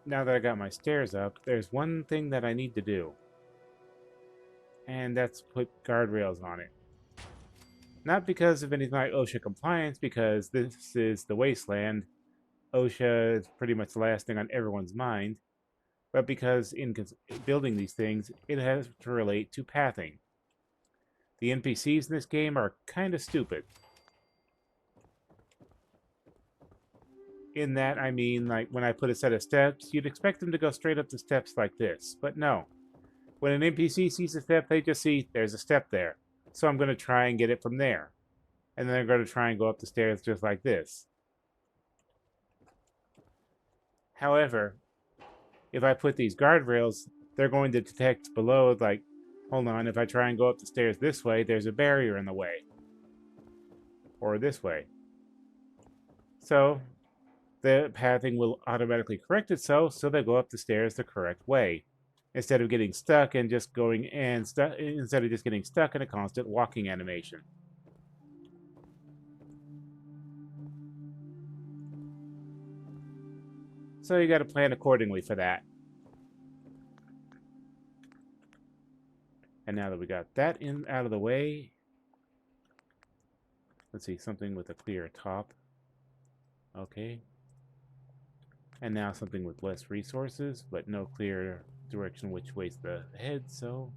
that I got my stairs up, there's one thing that I need to do. And that's put guardrails on it. Not because of anything like OSHA compliance, because this is the Wasteland. OSHA is pretty much the last thing on everyone's mind. But because in building these things, it has to relate to pathing. The NPCs in this game are kind of stupid. In that, I mean, like, when I put a set of steps, you'd expect them to go straight up the steps like this. But no. When an NPC sees a step, they just see, there's a step there. So I'm going to try and get it from there. And then they're going to try and go up the stairs just like this. However, if I put these guardrails, they're going to detect below, like, hold on, if I try and go up the stairs this way, there's a barrier in the way. Or this way. So the pathing will automatically correct itself, so they go up the stairs the correct way, instead of getting stuck and just going and instead of just getting stuck in a constant walking animation. So you got to plan accordingly for that. And now that we got that out of the way, let's see, something with a clear top. Okay. And now something with less resources, but no clear direction which way's the head, so...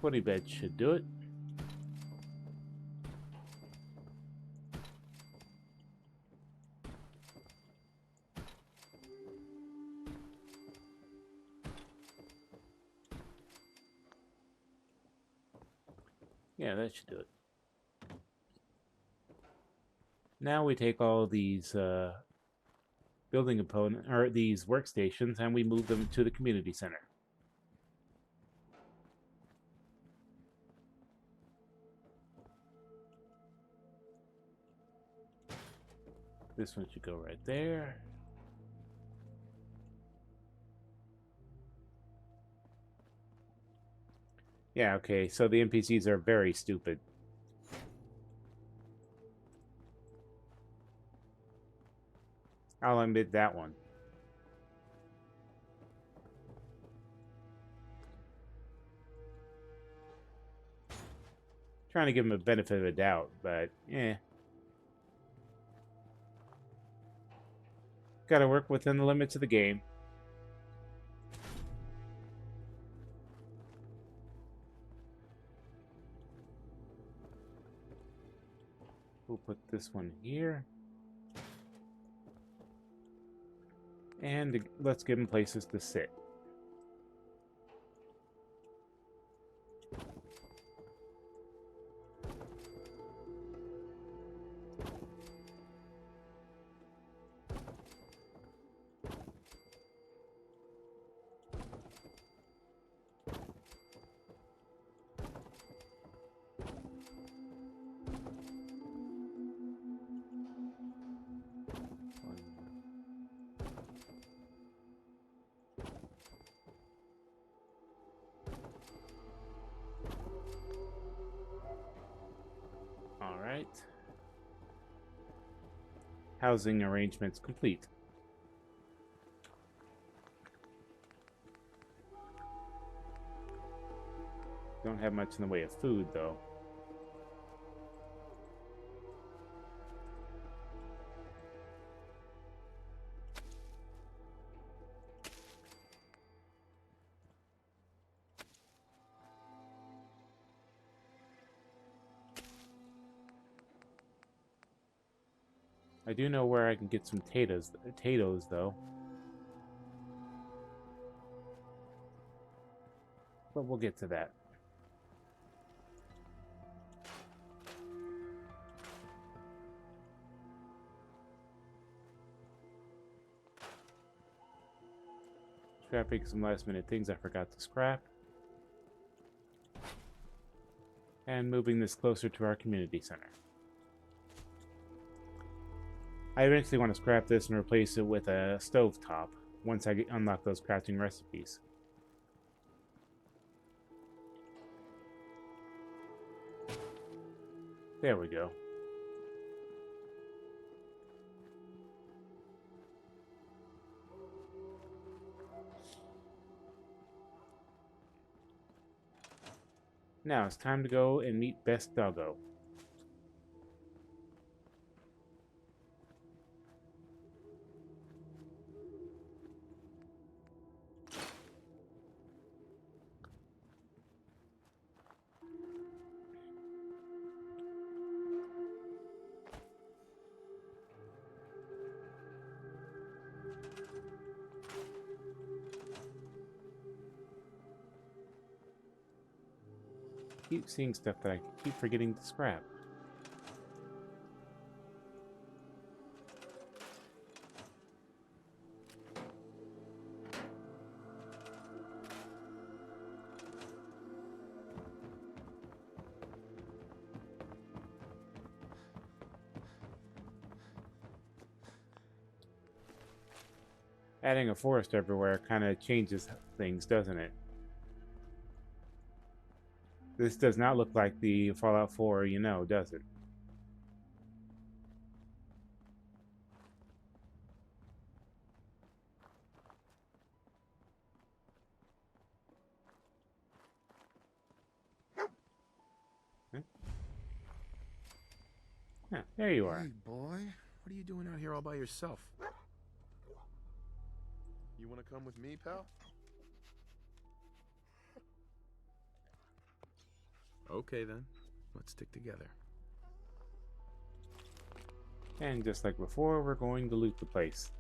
Twenty beds should do it. Yeah, that should do it. Now we take all these building components, or these workstations, and we move them to the community center. This one should go right there. Yeah, okay, so the NPCs are very stupid. I'll admit that one. Trying to give them a benefit of the doubt, but eh. Gotta work within the limits of the game. We'll put this one here. And let's give them places to sit. Alright. Housing arrangements complete. Don't have much in the way of food, though. I do know where I can get some potatoes though. But we'll get to that. Scrapping some last minute things I forgot to scrap. And moving this closer to our community center. I eventually want to scrap this and replace it with a stovetop once I unlock those crafting recipes. There we go. Now it's time to go and meet Best Doggo. Keep seeing stuff that I keep forgetting to scrap. Adding a forest everywhere kind of changes things, doesn't it? This does not look like the Fallout 4, you know, does it? Huh? Yeah, there you are. Hey, boy. What are you doing out here all by yourself? You want to come with me, pal? Okay, then. Let's stick together. And just like before, we're going to loot the place.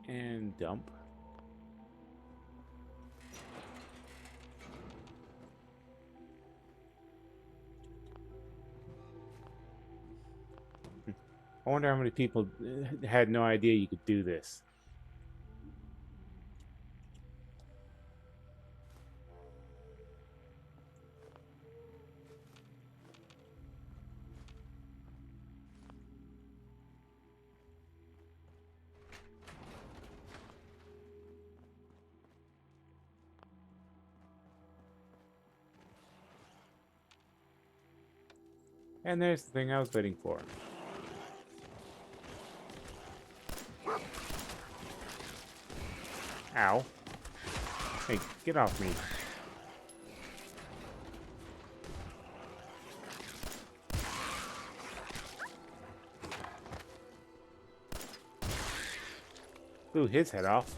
And dump. wonder how many people had no idea you could do this. And there's the thing I was waiting for. Ow. Hey, get off me. Blew his head off.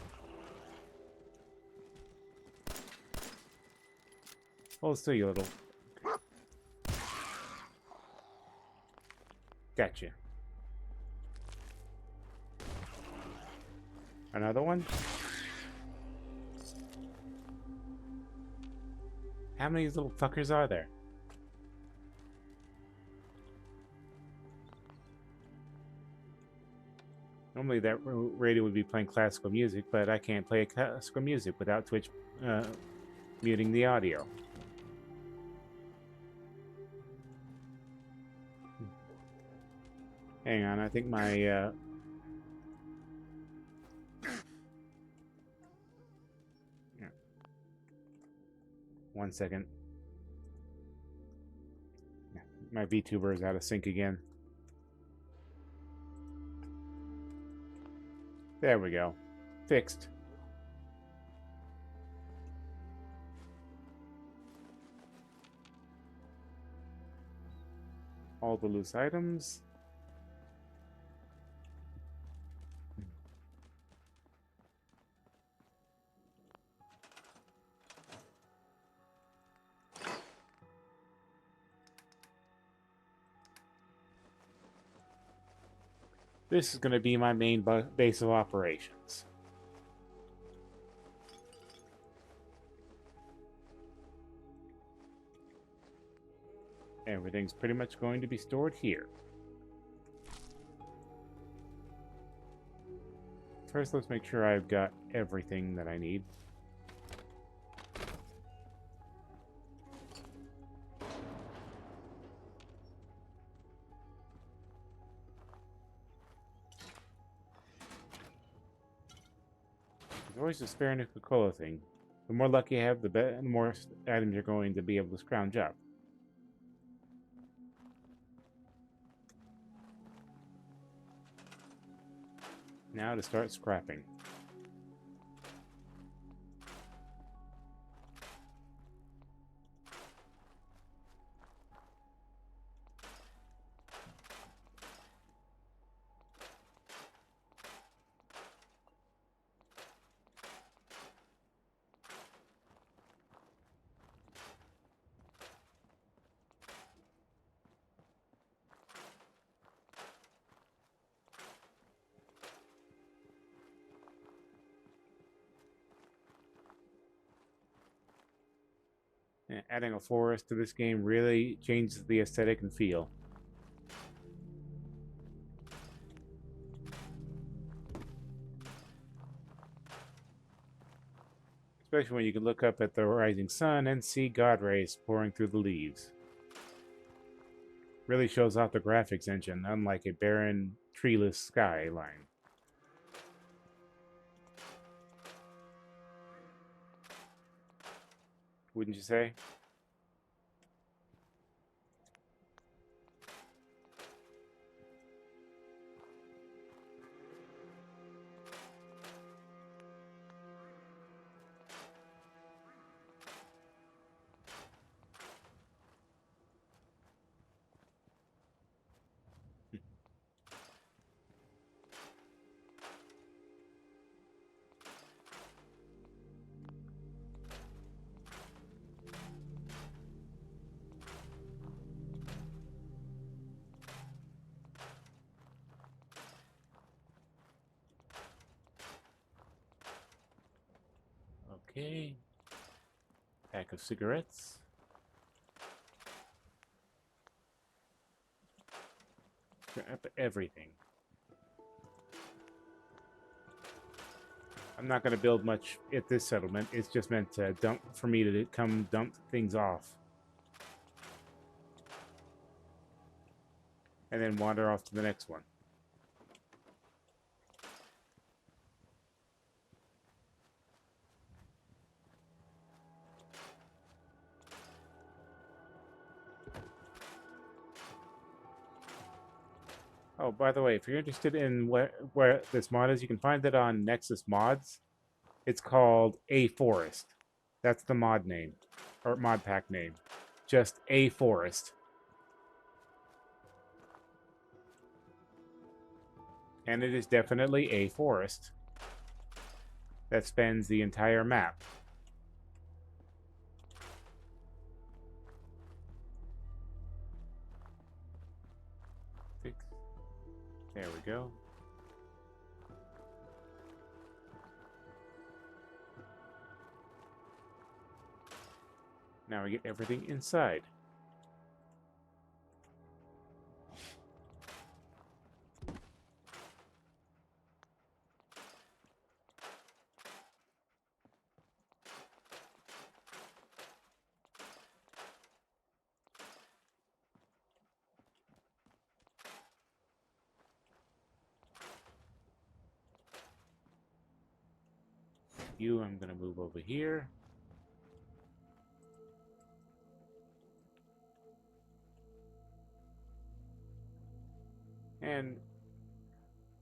Hold still, you little... Gotcha. Another one? How many of these little fuckers are there? Normally that radio would be playing classical music, but I can't play classical music without Twitch muting the audio. Hang on, I think my yeah. 1 second. My VTuber is out of sync again. There we go. Fixed. All the loose items. This is going to be my main base of operations. Everything's pretty much going to be stored here. First, let's make sure I've got everything that I need. There's always a spare Nuka-Cola thing. The more luck you have, the more items you're going to be able to scrounge up. Now to start scrapping. Adding a forest to this game really changes the aesthetic and feel. Especially when you can look up at the rising sun and see God rays pouring through the leaves. Really shows off the graphics engine, unlike a barren, treeless skyline. Wouldn't you say? Okay. Pack of cigarettes. Scrap everything. I'm not going to build much at this settlement. It's just meant to for me to come dump things off. And then wander off to the next one. Oh, by the way, if you're interested in where this mod is, you can find it on Nexus Mods. It's called A Forest. That's the mod name, or mod pack name. Just A Forest. And it is definitely a forest that spans the entire map. There we go. Now we get everything inside. I'm going to move over here. And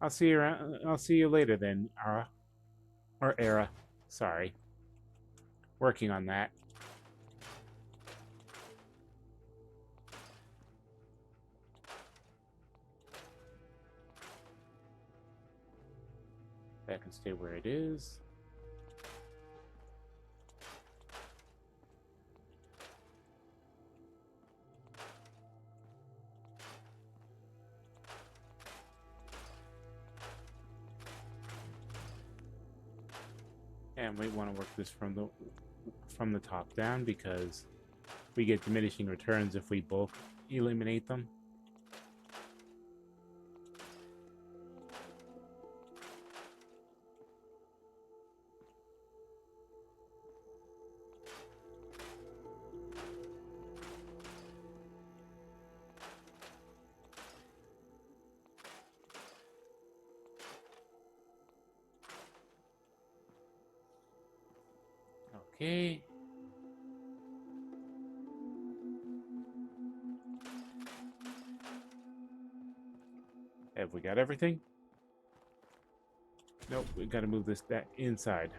I'll see you around, I'll see you later then, Ara. Or Era. Sorry. Working on that. That can stay where it is. And we want to work this from the top down because we get diminishing returns if we bulk eliminate them. Okay. Have we got everything? Nope, we gotta move that inside.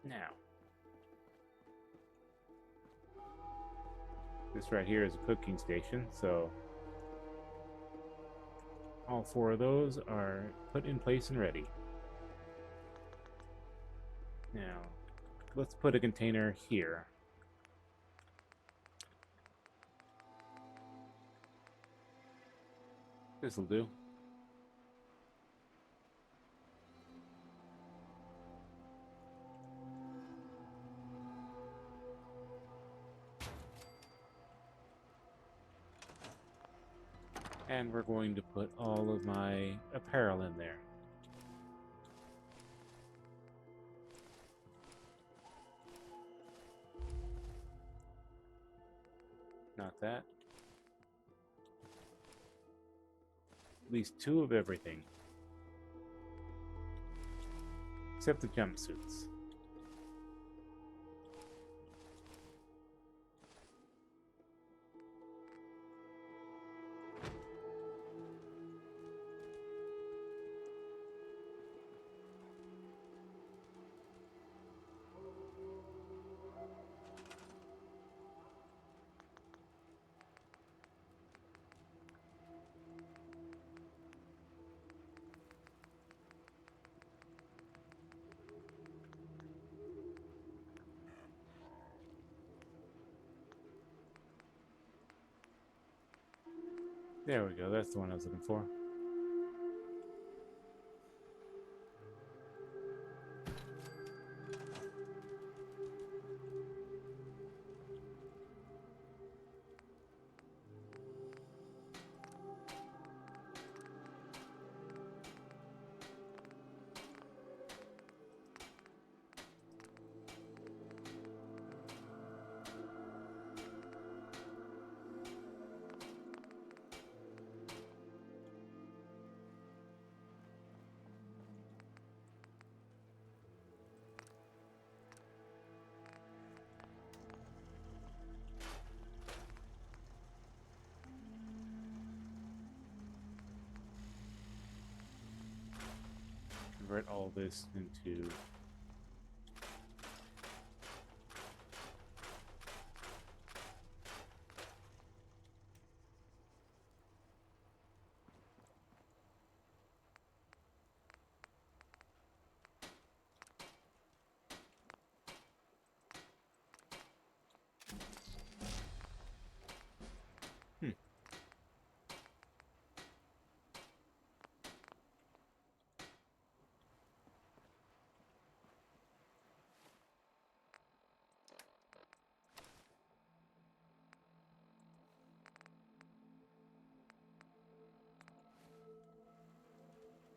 Now. This right here is a cooking station, so all 4 of those are put in place and ready. Now, let's put a container here. This'll do. And we're going to put all of my apparel in there. Not that. At least 2 of everything. Except the jumpsuits. There we go, that's the one I was looking for. convert all this into...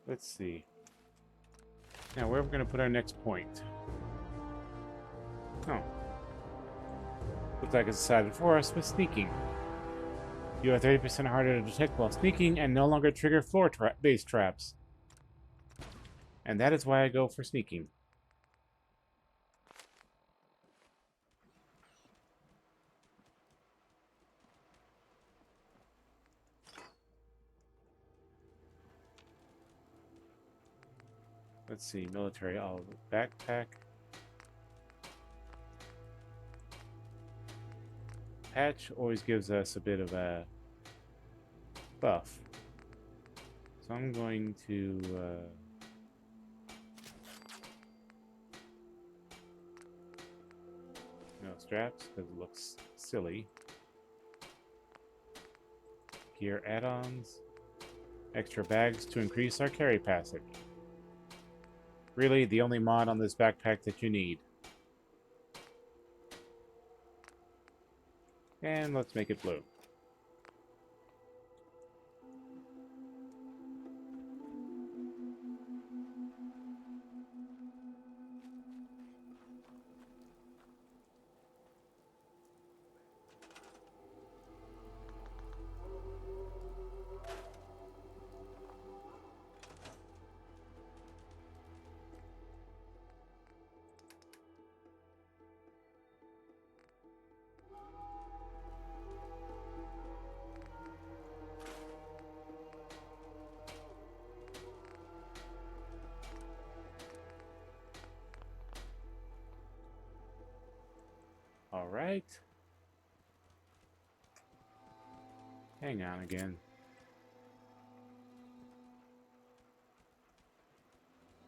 Let's see. Now, where are we going to put our next point? Oh. Looks like it's decided for us with sneaking. You are 30% harder to detect while sneaking and no longer trigger floor-based traps. And that is why I go for sneaking. Let's see, military, backpack. Patch always gives us a bit of a buff. So I'm going to... no straps, because it looks silly. Gear add-ons. Extra bags to increase our carry passage. Really, the only mod on this backpack that you need. And let's make it blue. All right. Hang on again.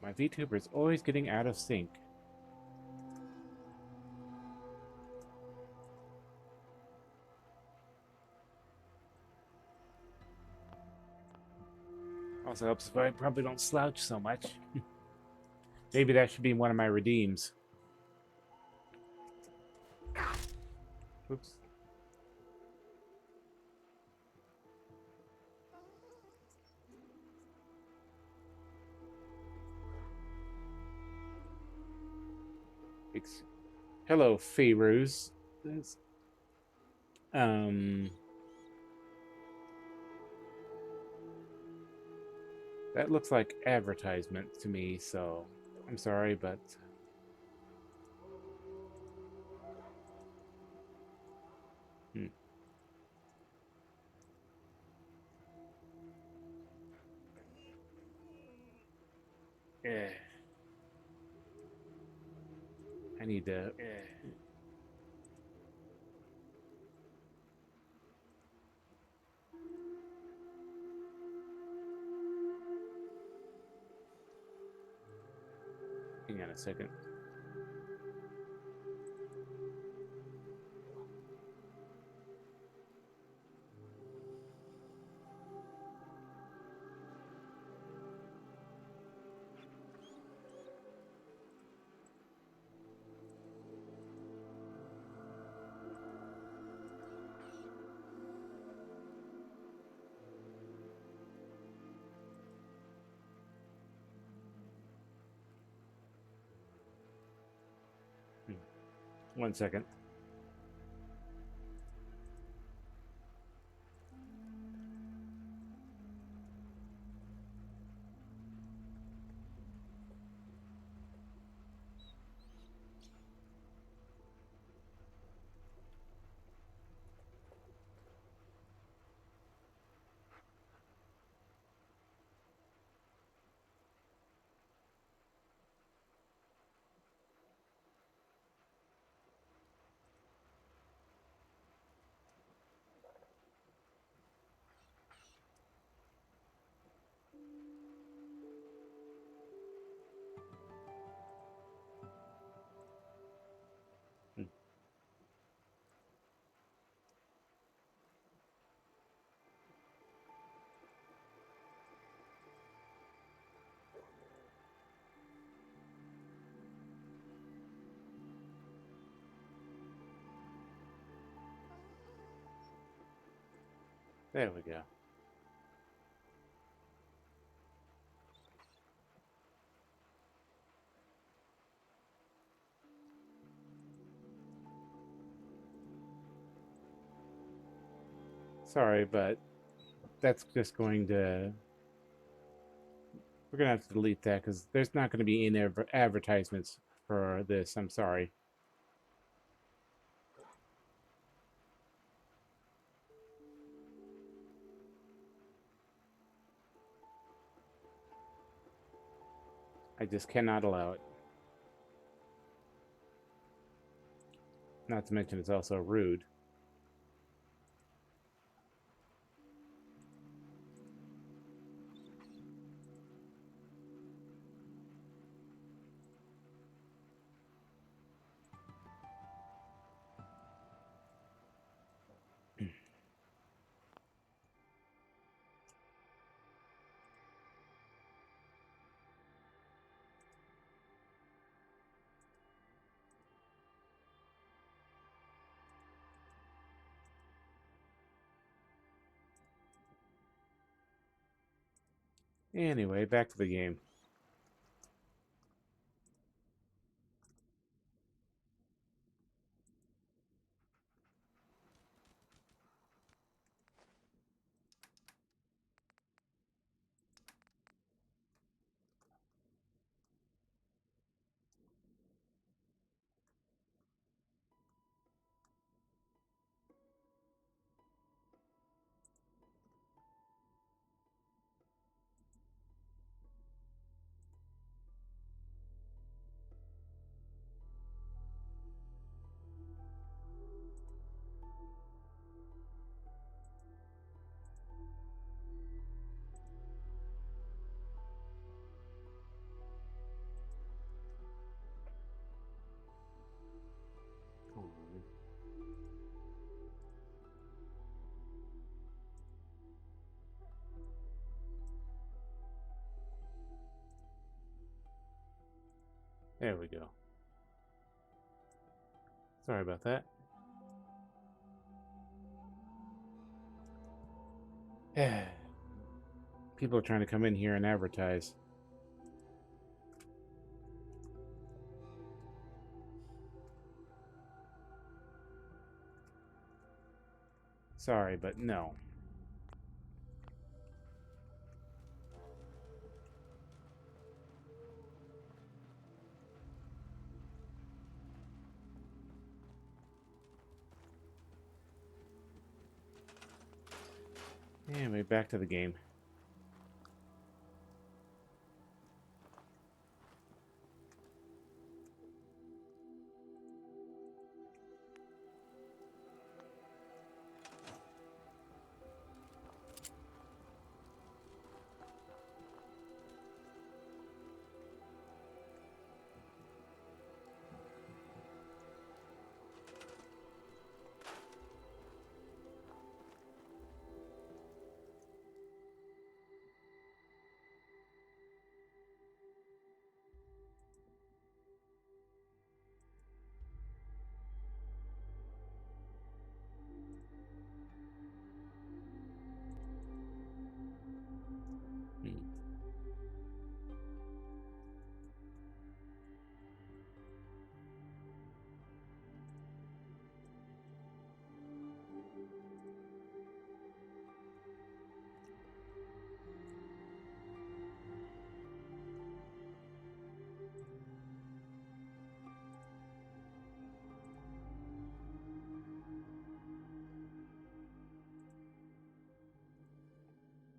My VTuber is always getting out of sync. Also helps if I probably don't slouch so much. Maybe that should be one of my redeems. Oops. Hello, Feroz. That looks like advertisement to me, so I'm sorry, but... I need to... Hang on a second. One second. There we go. Sorry, but that's just going to... We're going to have to delete that because there's not going to be any advertisements for this. I'm sorry. I just cannot allow it. Not to mention it's also rude. Anyway, back to the game. There we go. Sorry about that. People are trying to come in here and advertise. Sorry, but no. Anyway, back to the game.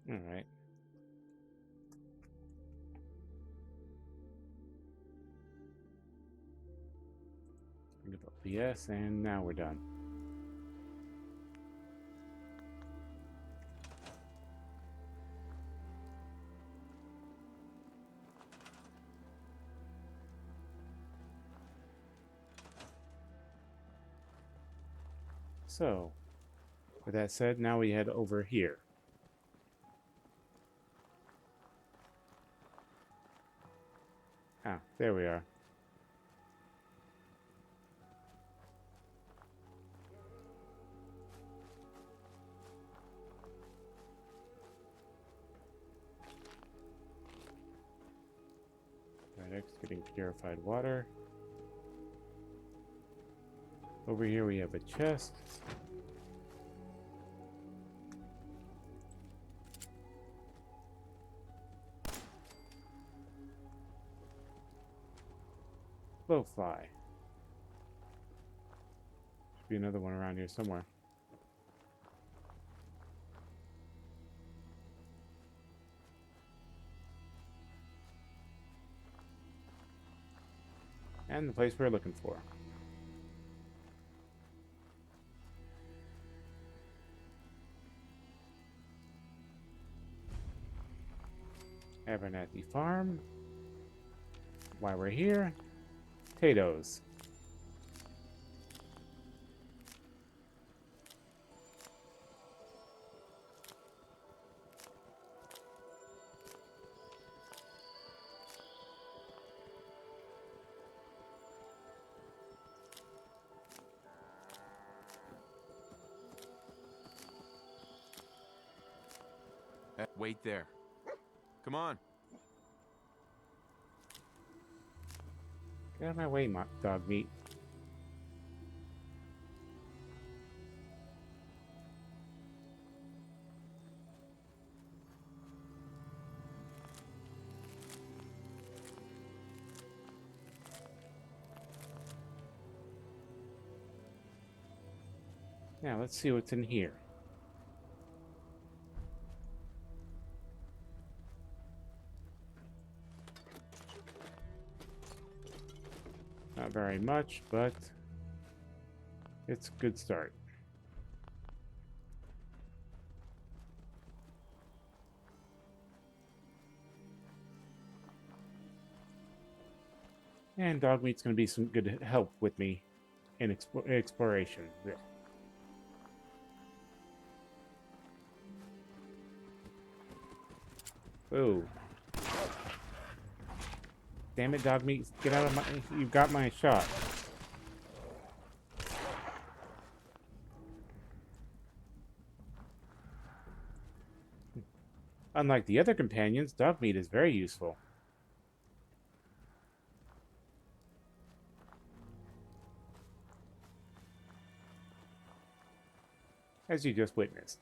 All right. Give up yes, and now we're done. So, with that said, now we head over here. Ah, there we are. Alright, next getting purified water. Over here we have a chest. Blowfly. Should be another one around here somewhere. And the place we're looking for. Abernathy Farm. Why we're here. Potatoes. Wait there. Come on. Get out of my way, dog meat. Now let's see what's in here. Not very much, but it's a good start. And dog meat's going to be some good help with me in exploration. There. Oh. Damn it, dog meat. Get out of my... You've got my shot. Unlike the other companions, dog meat is very useful. As you just witnessed.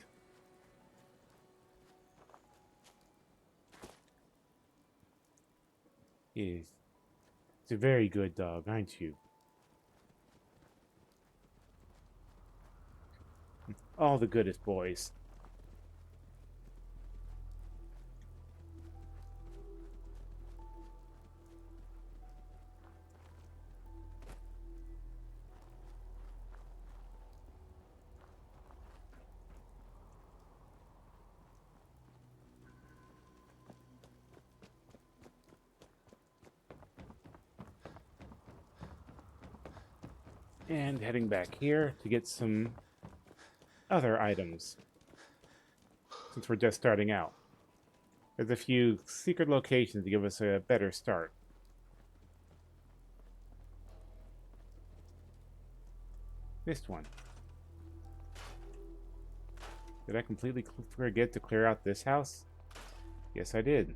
Yes. It's a very good dog, aren't you? All the goodest boys. And heading back here to get some other items. Since we're just starting out. There's a few secret locations to give us a better start. Missed one. Did I completely forget to clear out this house? Yes, I did.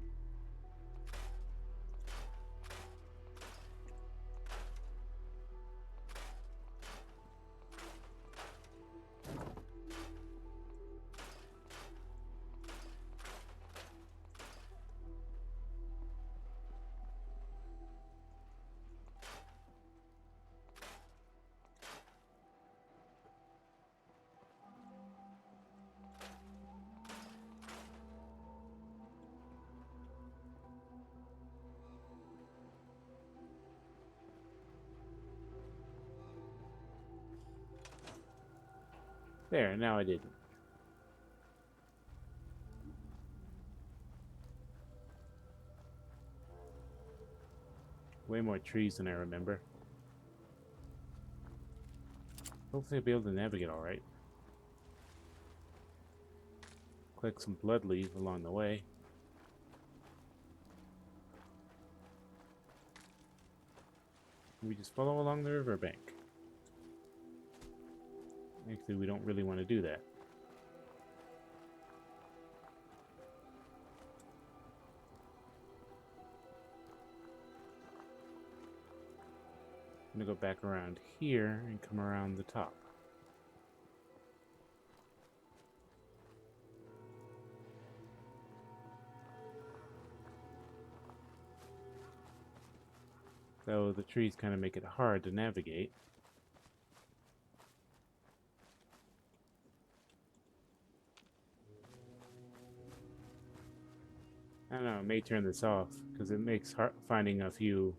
There, now I didn't. Way more trees than I remember. Hopefully I'll be able to navigate alright. Collect some blood leaves along the way. We just follow along the riverbank. Actually, we don't really want to do that. I'm gonna go back around here and come around the top. Though the trees kind of make it hard to navigate. I don't know, I may turn this off because it makes finding a few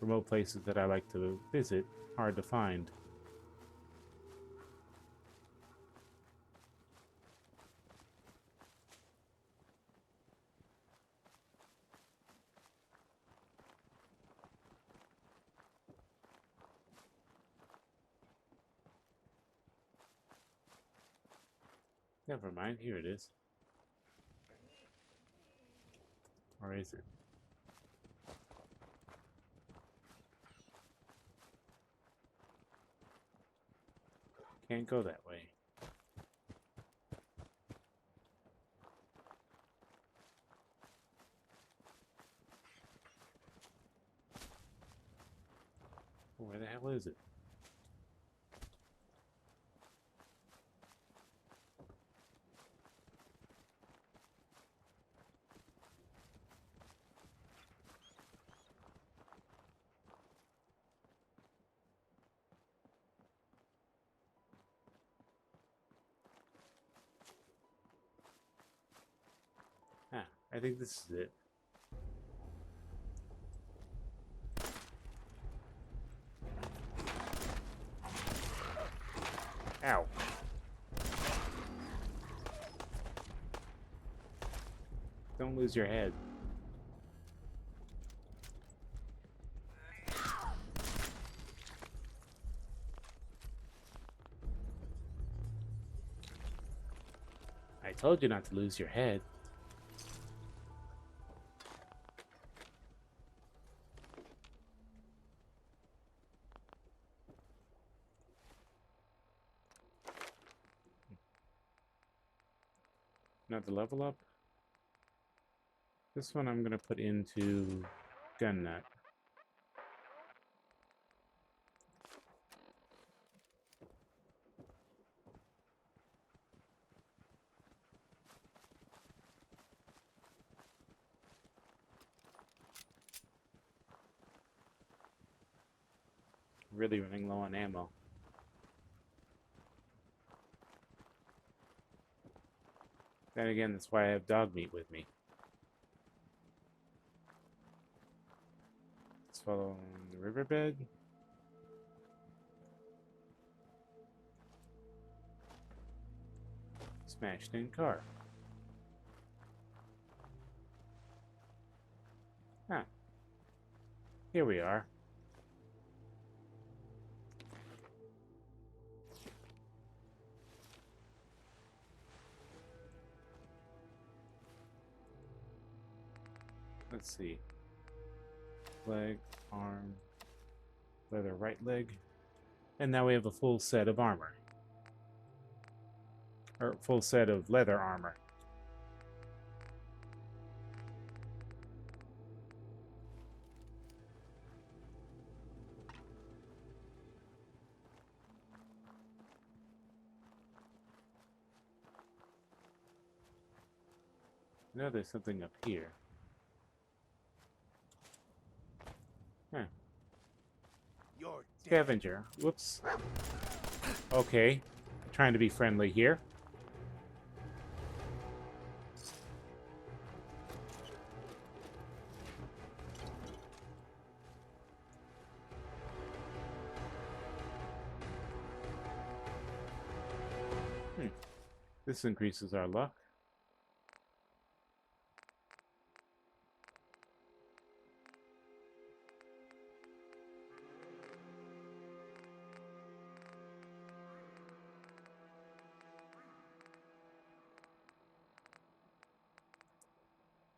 remote places that I like to visit hard to find. Never mind, here it is. Or is it? Can't go that way. Where the hell is it? Ah, I think this is it. Ow. Don't lose your head. I told you not to lose your head. Now to level up. This one I'm going to put into gun nut. Really running low on ammo. Then again, that's why I have dog meat with me. Let's follow the riverbed. Smashed in car. Ah. Here we are. Let's see. Leg, arm, leather right leg. And now we have a full set of armor. Or full set of leather armor. I know there's something up here. Huh. Scavenger. Whoops. Okay. Trying to be friendly here. This increases our luck.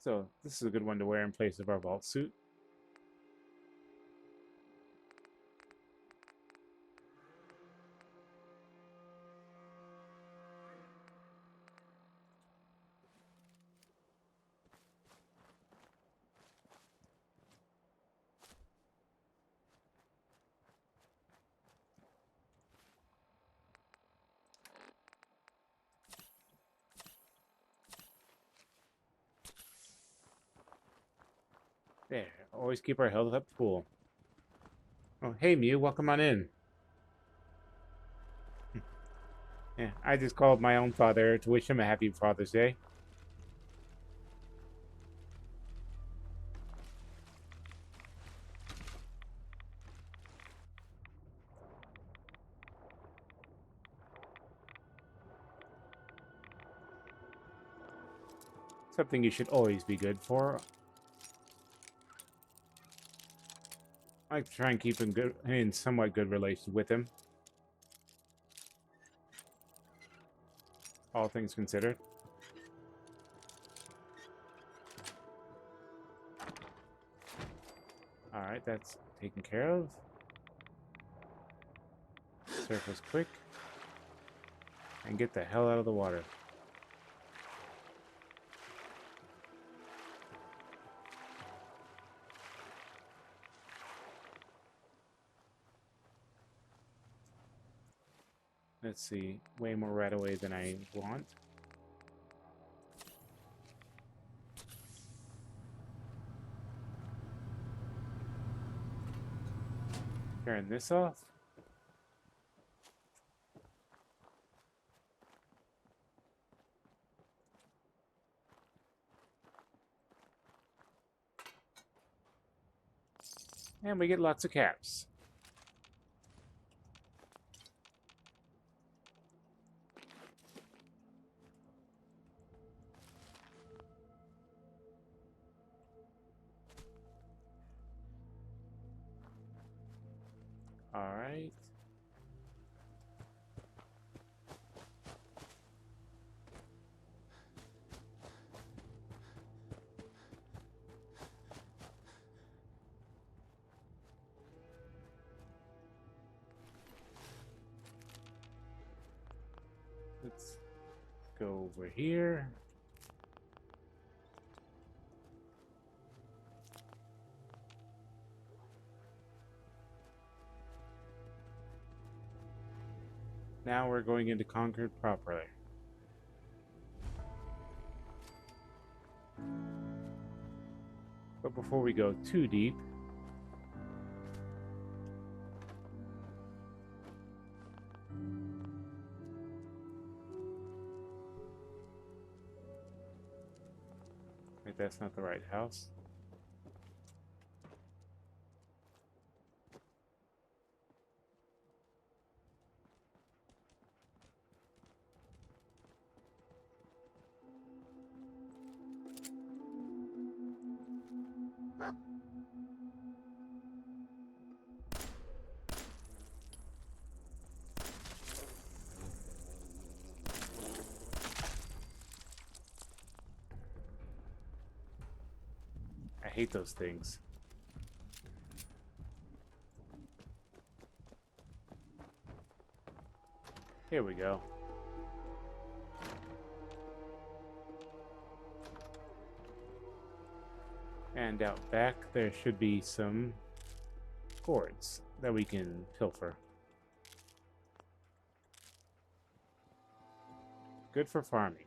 So, this is a good one to wear in place of our vault suit. There. Always keep our health up full. Oh, hey Mew, welcome on in. Yeah, I just called my own father to wish him a happy Father's Day. Something you should always be good for. I like to try and keep in somewhat good relations with him. All things considered. Alright, that's taken care of. Surface quick. And get the hell out of the water. Let's see. Way more right away than I want. Turn this off. And we get lots of caps. Alright. Let's go over here. Now we're going into Concord properly. But before we go too deep, wait, that's not the right house. I hate those things. Here we go. And out back there should be some gourds that we can pilfer. Good for farming.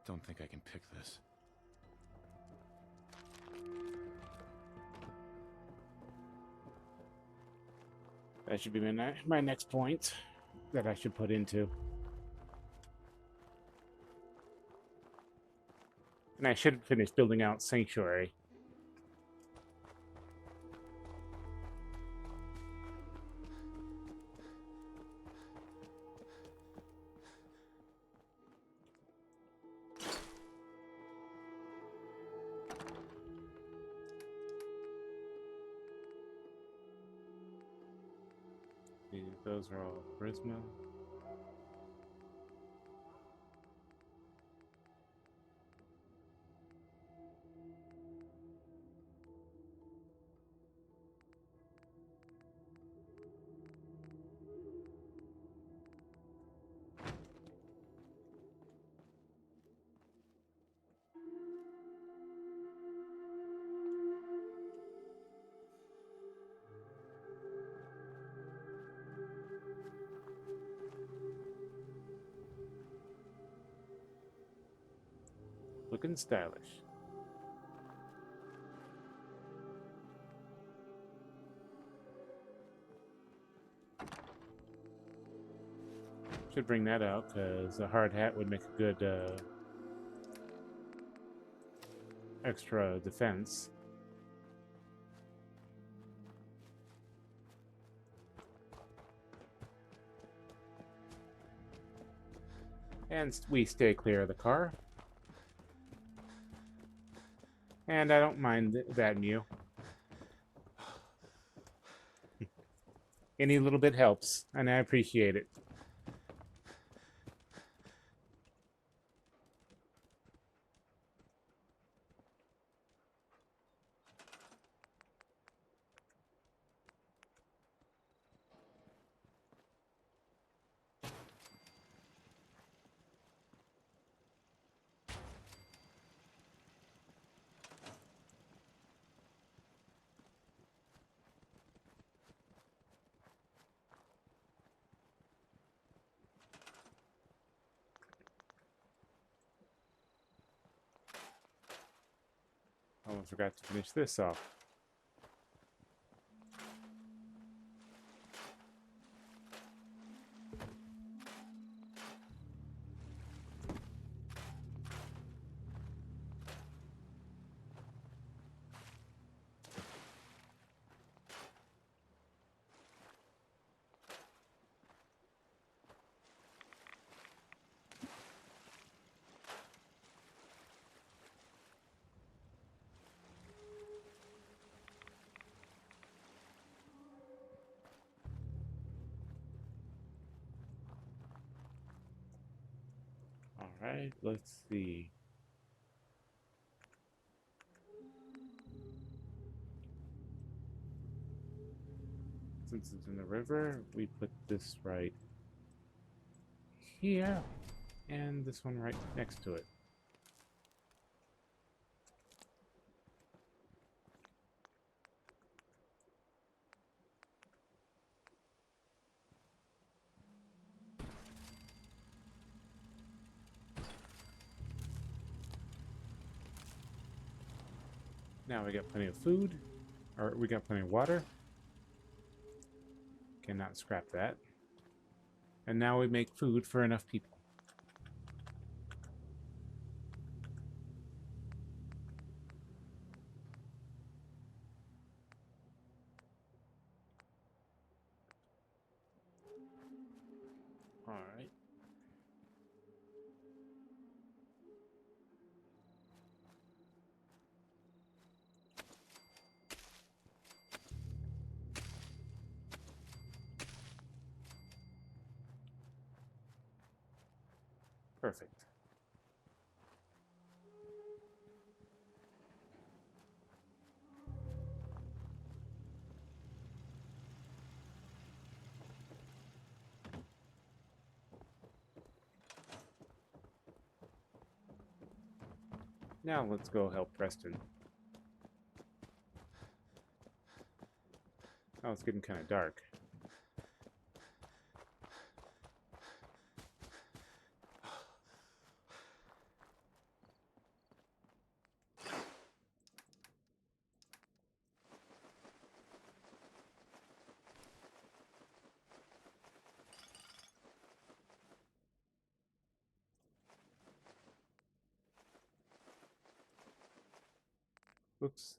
Don't think I can pick this. That should be my next point that I should put into. And I should finish building out Sanctuary. Those are all Prisma. looking stylish. Should bring that out because a hard hat would make a good extra defense. And we stay clear of the car. And I don't mind that Mew. Any little bit helps, and I appreciate it. Almost forgot to finish this off. Alright, let's see. Since it's in the river, we put this right here, and this one right next to it. Now we got plenty of food, or we got plenty of water. Cannot scrap that. And now we make food for enough people. All right. Perfect. Now let's go help Preston. Oh, it's getting kind of dark. Oops.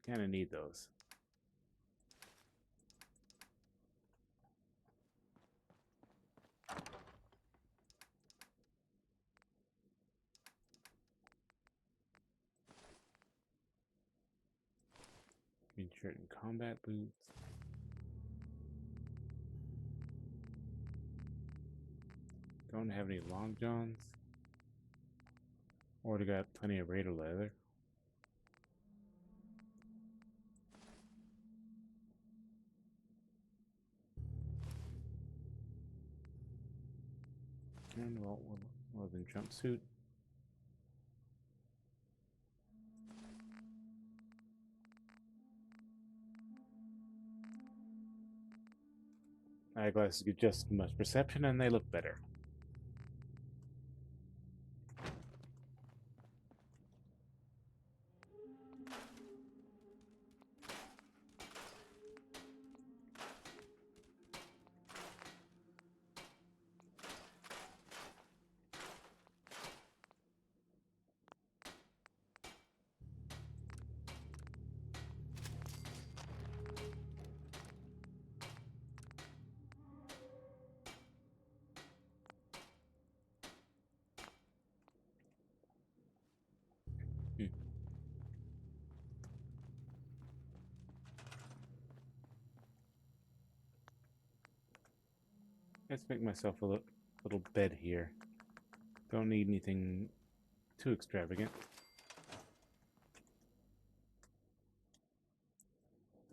Kind of need those. Green shirt and combat boots. Don't have any long johns. Already got plenty of Raider leather. And well then jumpsuit. Eyeglasses give just as much perception and they look better. Let's make myself a little bed here. Don't need anything too extravagant.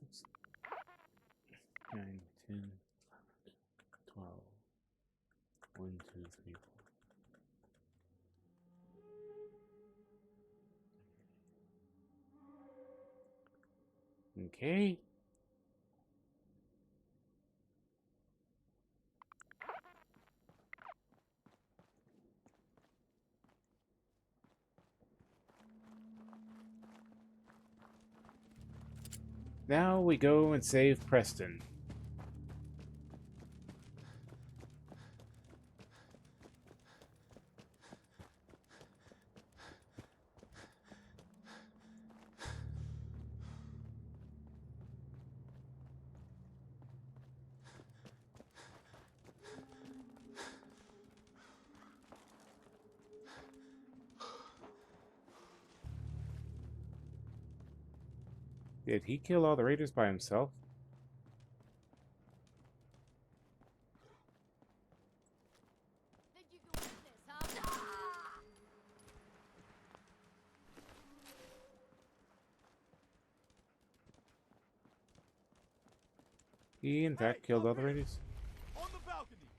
Oops. 9, 10, 11, 12. 1, 2, 3, 4. Okay. Now we go and save Preston. Did he kill all the raiders by himself? Think you can win this, huh? He, in fact, killed all the raiders? On the balcony!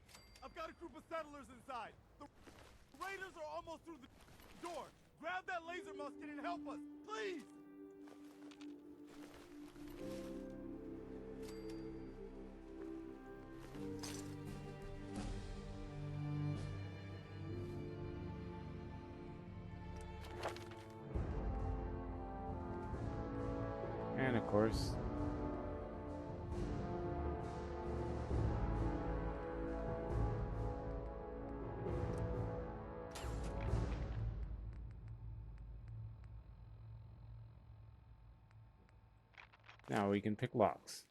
I've got a group of settlers inside. The raiders are almost through the door. Grab that laser musket and help us, please! And of course, now we can pick locks.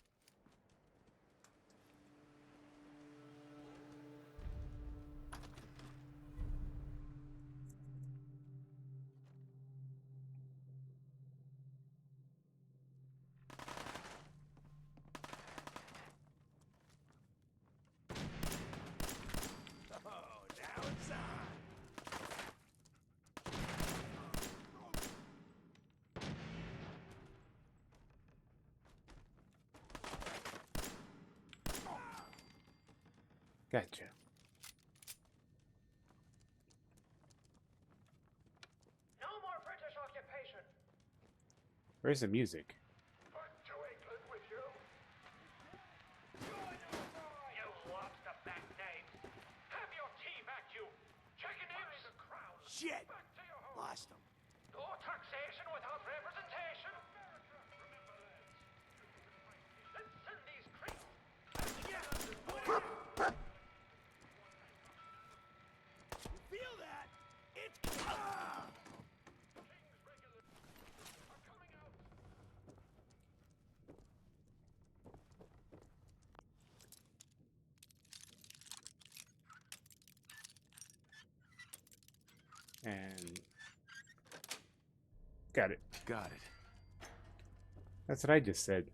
Gotcha. No more British occupation. Where's the music? Put to England with you. You lobster back names. Have your tea back, you. Chicken eggs. The crown. Shit! Back to your home. Lost him. No taxation without representation. Let's send these creeps. Feel that? It's King's regulars are coming out. And got it. Got it. That's what I just said.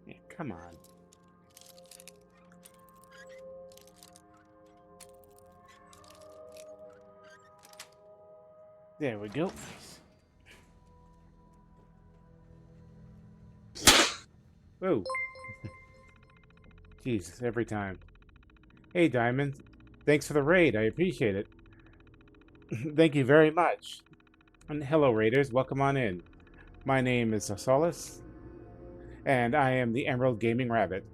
Yeah, come on. There we go. Whoa. Jesus, every time. Hey, Diamond. Thanks for the raid. I appreciate it. Thank you very much. And hello, raiders. Welcome on in. My name is Solace, and I am the Emerald Gaming Rabbit.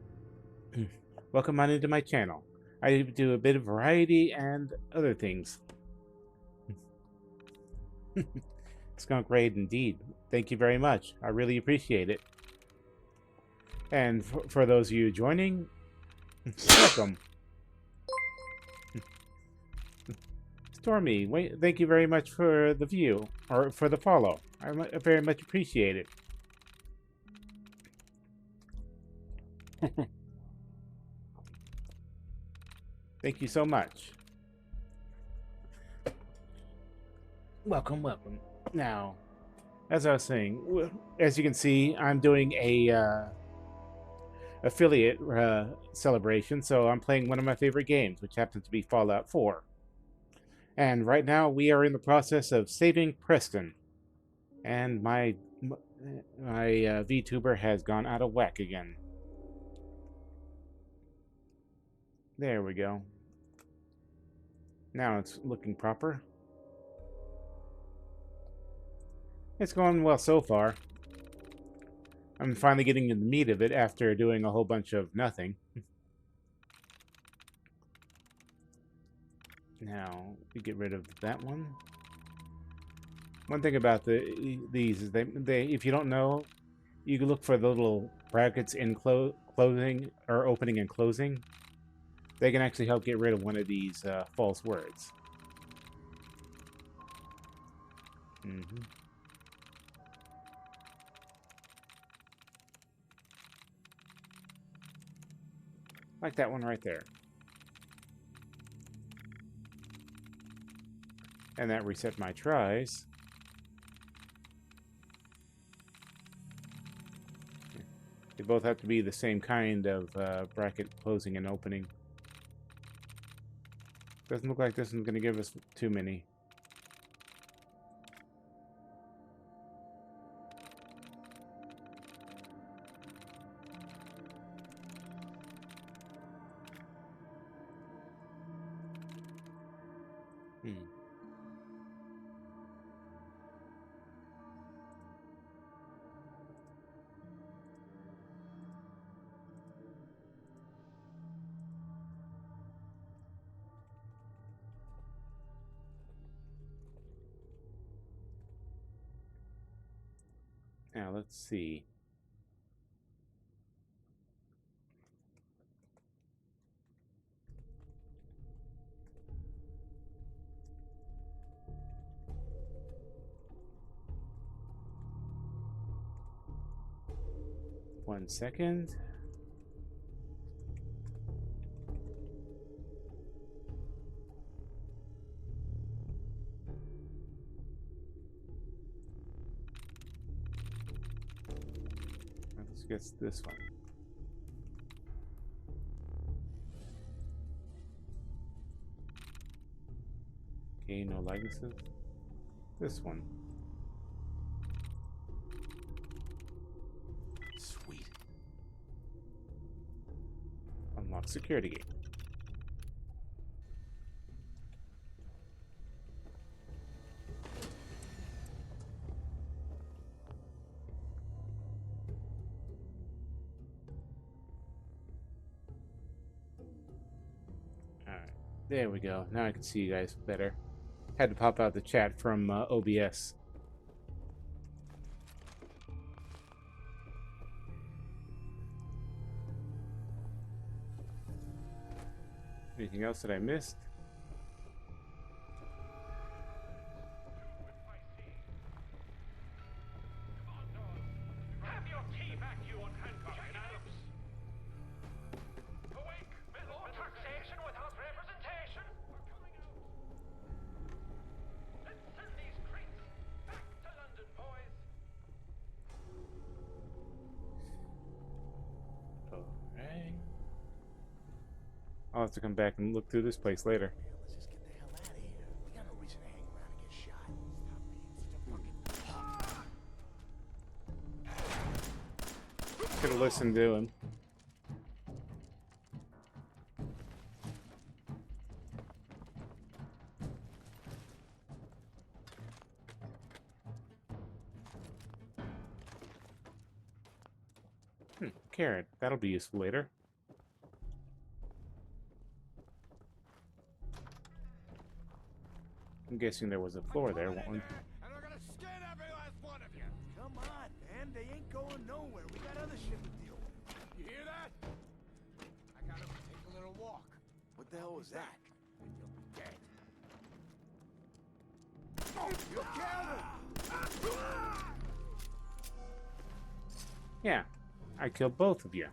Welcome on into my channel. I do a bit of variety and other things. Skunk raid indeed. Thank you very much. I really appreciate it. And for those of you joining, welcome. Stormy, thank you very much for the view, or for the follow. I very much appreciate it. Thank you so much. Welcome, welcome. Now, as I was saying, as you can see, I'm doing a affiliate celebration, so I'm playing one of my favorite games, which happens to be Fallout 4. And right now, we are in the process of saving Preston. And my VTuber has gone out of whack again. There we go. Now it's looking proper. It's going well so far. I'm finally getting to the meat of it after doing a whole bunch of nothing. Now, we get rid of that one. One thing about these is they if you don't know, you can look for the little brackets in closing or opening and closing. They can actually help get rid of one of these false words. Like that one right there. And that reset my tries. They both have to be the same kind of bracket closing and opening. Doesn't look like this one's going to give us too many. Now, let's see. One second. Let's get this one. Okay, no likenesses. This one. Sweet. Unlock security gate. Alright, there we go. Now I can see you guys better. Had to pop out the chat from OBS. Anything else that I missed? Have your tea back, you unhandcuffed Arabs! Awake! More taxation without representation! Let's send these creeps back to London, boys! Alright. I'll have to come back and look through this place later. Let's just get the hell out of here. We got no reason to hang around and get shot. Stop being such a fucking... Could have listened to him. Carrot. That'll be useful later. I'm guessing there was a floor there. One. And we're gonna skin every last one of you. Come on, man. They ain't going nowhere. We got other shit to deal with. You hear that? I gotta take a little walk. What the hell was that? And you'll be dead. You killed him! Yeah, I killed both of you.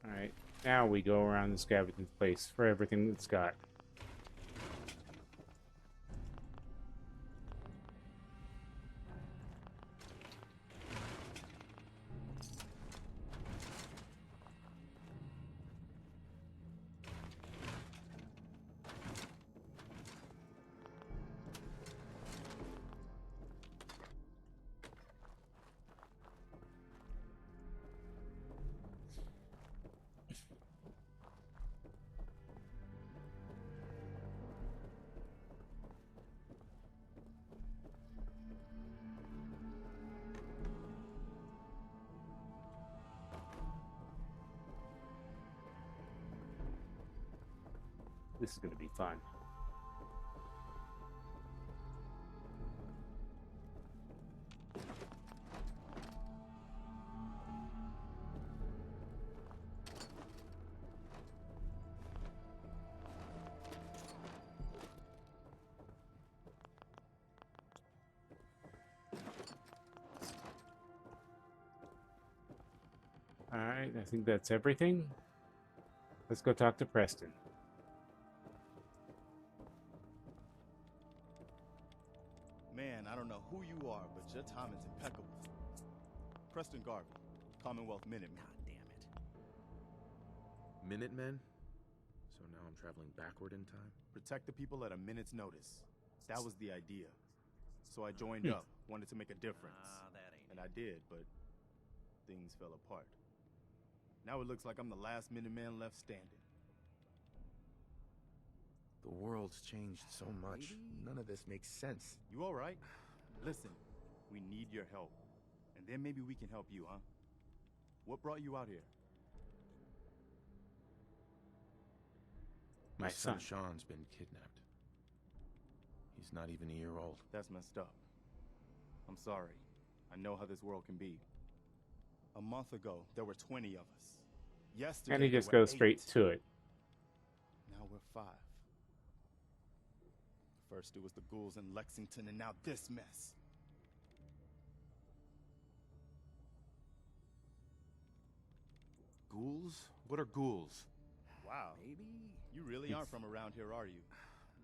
Alright, now we go around the scavenging place for everything it's got. This is going to be fun. Alright, I think that's everything. Let's go talk to Preston. Man, I don't know who you are, but your timing's impeccable. Preston Garvey, Commonwealth Minuteman. God damn it. Minutemen? So now I'm traveling backward in time? Protect the people at a minute's notice. That was the idea. So I joined up, wanted to make a difference. That ain't and I did, but things fell apart. Now it looks like I'm the last Minuteman left standing. The world's changed so much. None of this makes sense. You all right? Listen, we need your help. And then maybe we can help you, huh? What brought you out here? My son Sean's been kidnapped. He's not even a year old. That's messed up. I'm sorry. I know how this world can be. A month ago, there were 20 of us. Yesterday, And he just there were goes straight 8. to it. Now we're 5. First it was the ghouls in Lexington, and now this mess. Ghouls? What are ghouls? Wow. Maybe. You really aren't from around here, are you?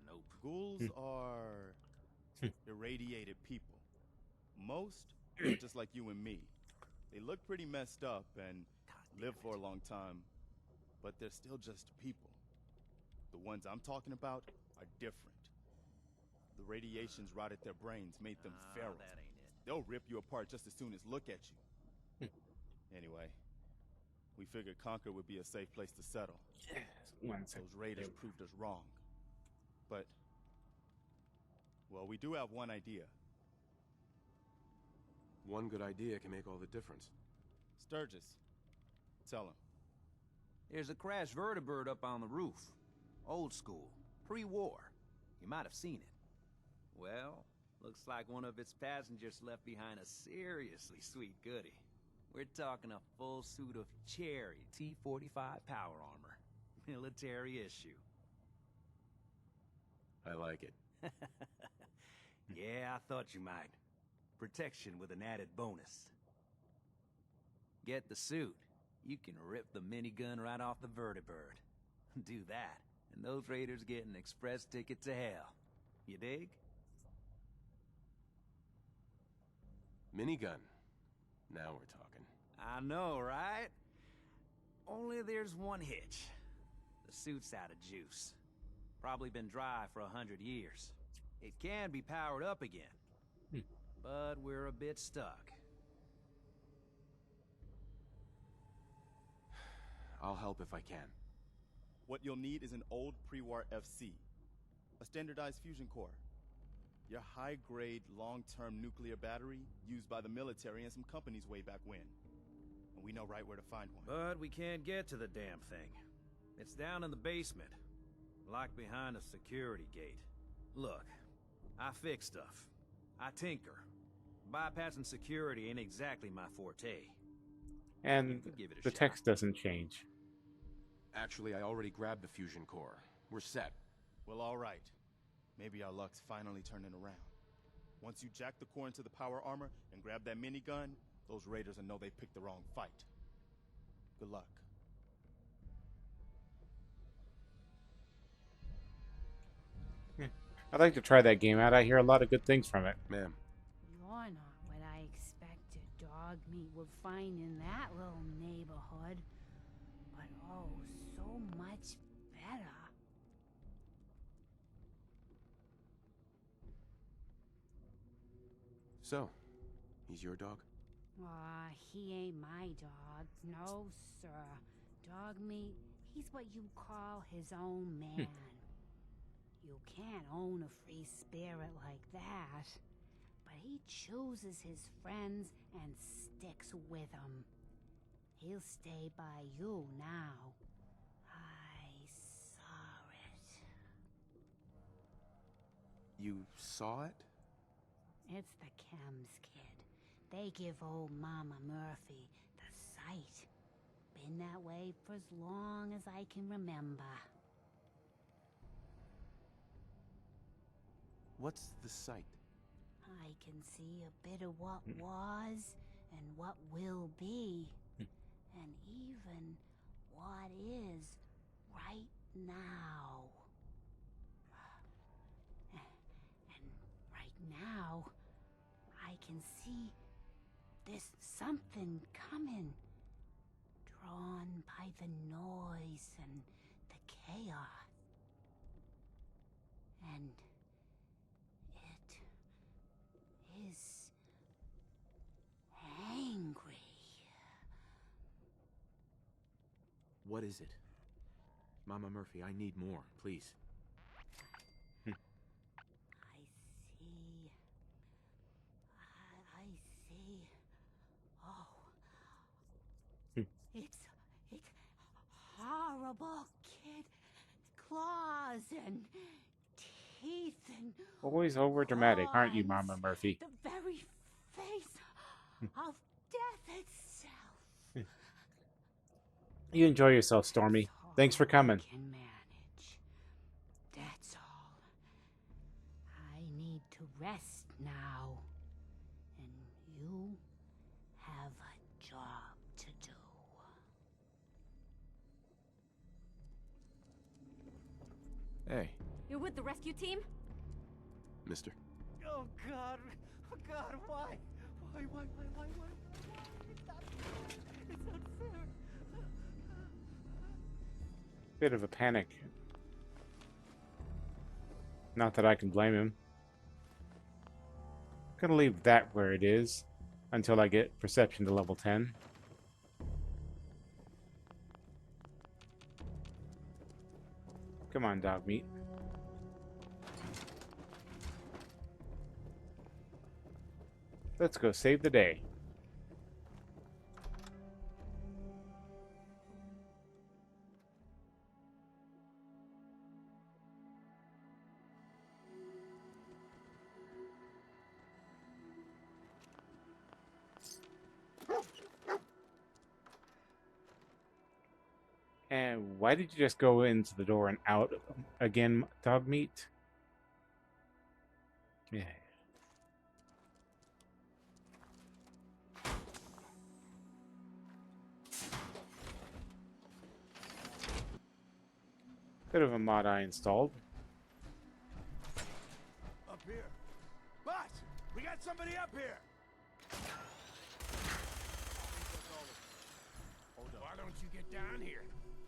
Nope. Ghouls are irradiated people. Most are just like you and me. They look pretty messed up and live for a long time, but they're still just people. The ones I'm talking about are different. The radiations rotted their brains, made them feral. That ain't it. They'll rip you apart just as soon as look at you. Anyway, we figured Concord would be a safe place to settle. Those raiders proved us wrong. But, well, we do have one idea. One good idea can make all the difference. Sturgis, tell him. There's a crashed vertibird up on the roof. Old school. Pre-war. You might have seen it. Well, looks like one of its passengers left behind a seriously sweet goodie. We're talking a full suit of cherry T-45 power armor. Military issue. I like it. Yeah, I thought you might. Protection with an added bonus. Get the suit. You can rip the minigun right off the vertibird. Do that, and those raiders get an express ticket to hell. You dig? Minigun. Now we're talking. I know, right? Only there's one hitch. The suit's out of juice. Probably been dry for 100 years. It can be powered up again. But we're a bit stuck. I'll help if I can. What you'll need is an old pre-war FC, a standardized fusion core, your high-grade, long-term nuclear battery used by the military and some companies way back when. And we know right where to find one. But we can't get to the damn thing. It's down in the basement, locked behind a security gate. Look, I fix stuff. I tinker. Bypassing security ain't exactly my forte. And the text doesn't change. Actually, I already grabbed the fusion core. We're set. Well, all right. Maybe our luck's finally turning around. Once you jack the core into the power armor and grab that minigun, those raiders will know they picked the wrong fight. Good luck. I'd like to try that game out. I hear a lot of good things from it. Ma'am. You're not what I expected dog meat would find in that little neighborhood. But oh, so much better. So, he's your dog? Aw, he ain't my dog. No, sir. Dog meat, he's what you call his own man. You can't own a free spirit like that. But he chooses his friends and sticks with them. He'll stay by you now. I saw it. You saw it? It's the chems, kid. They give old Mama Murphy the sight. Been that way for as long as I can remember. What's the sight? I can see a bit of what was and what will be. And even what is right now. And right now, I can see there's something coming. Drawn by the noise and the chaos. And it is angry. What is it? Mama Murphy, I need more, please. I see. I see. Oh. It's horrible, kid. Claws and teeth and Always over dramatic, aren't you, Mama Murphy? the very face of death itself. You enjoy yourself, Stormy. Thanks for coming. Can manage. That's all. I need to rest now. And you have a job to do. Hey, You're with the rescue team? mister. Oh God! Oh God! Why? Why? It's not fair. Bit of a panic. Not that I can blame him. Gonna leave that where it is until I get perception to level 10. Come on, dog meat. Let's go save the day. And why did you just go into the door and out again, dog meat? Yeah. Bit of a mod I installed. Up here. Boss, we got somebody up here. Why don't you get down here?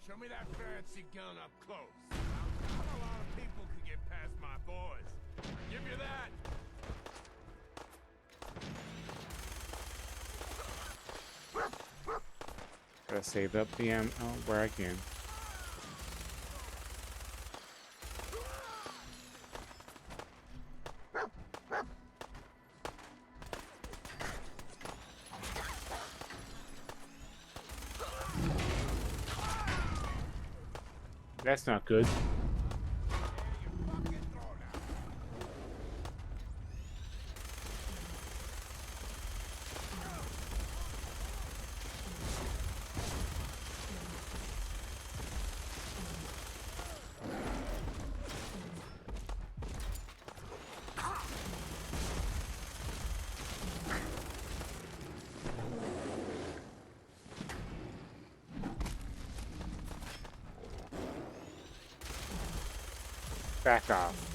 Show me that fancy gun up close. Not a lot of people can get past my boys. Give me that. Gotta save up the ammo where I can. That's not good. Back off.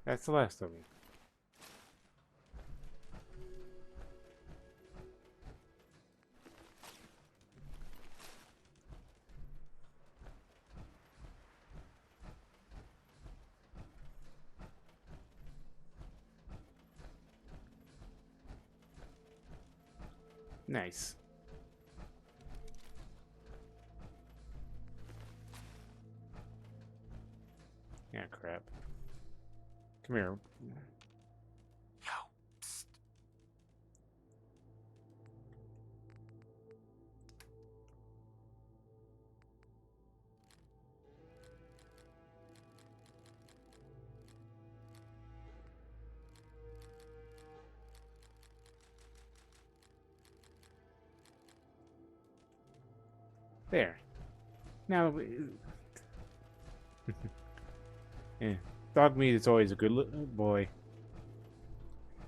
That's the last of them. Nice. Yeah, crap. Come here. Yo, psst. There. Now, yeah. Dog meat is always a good boy.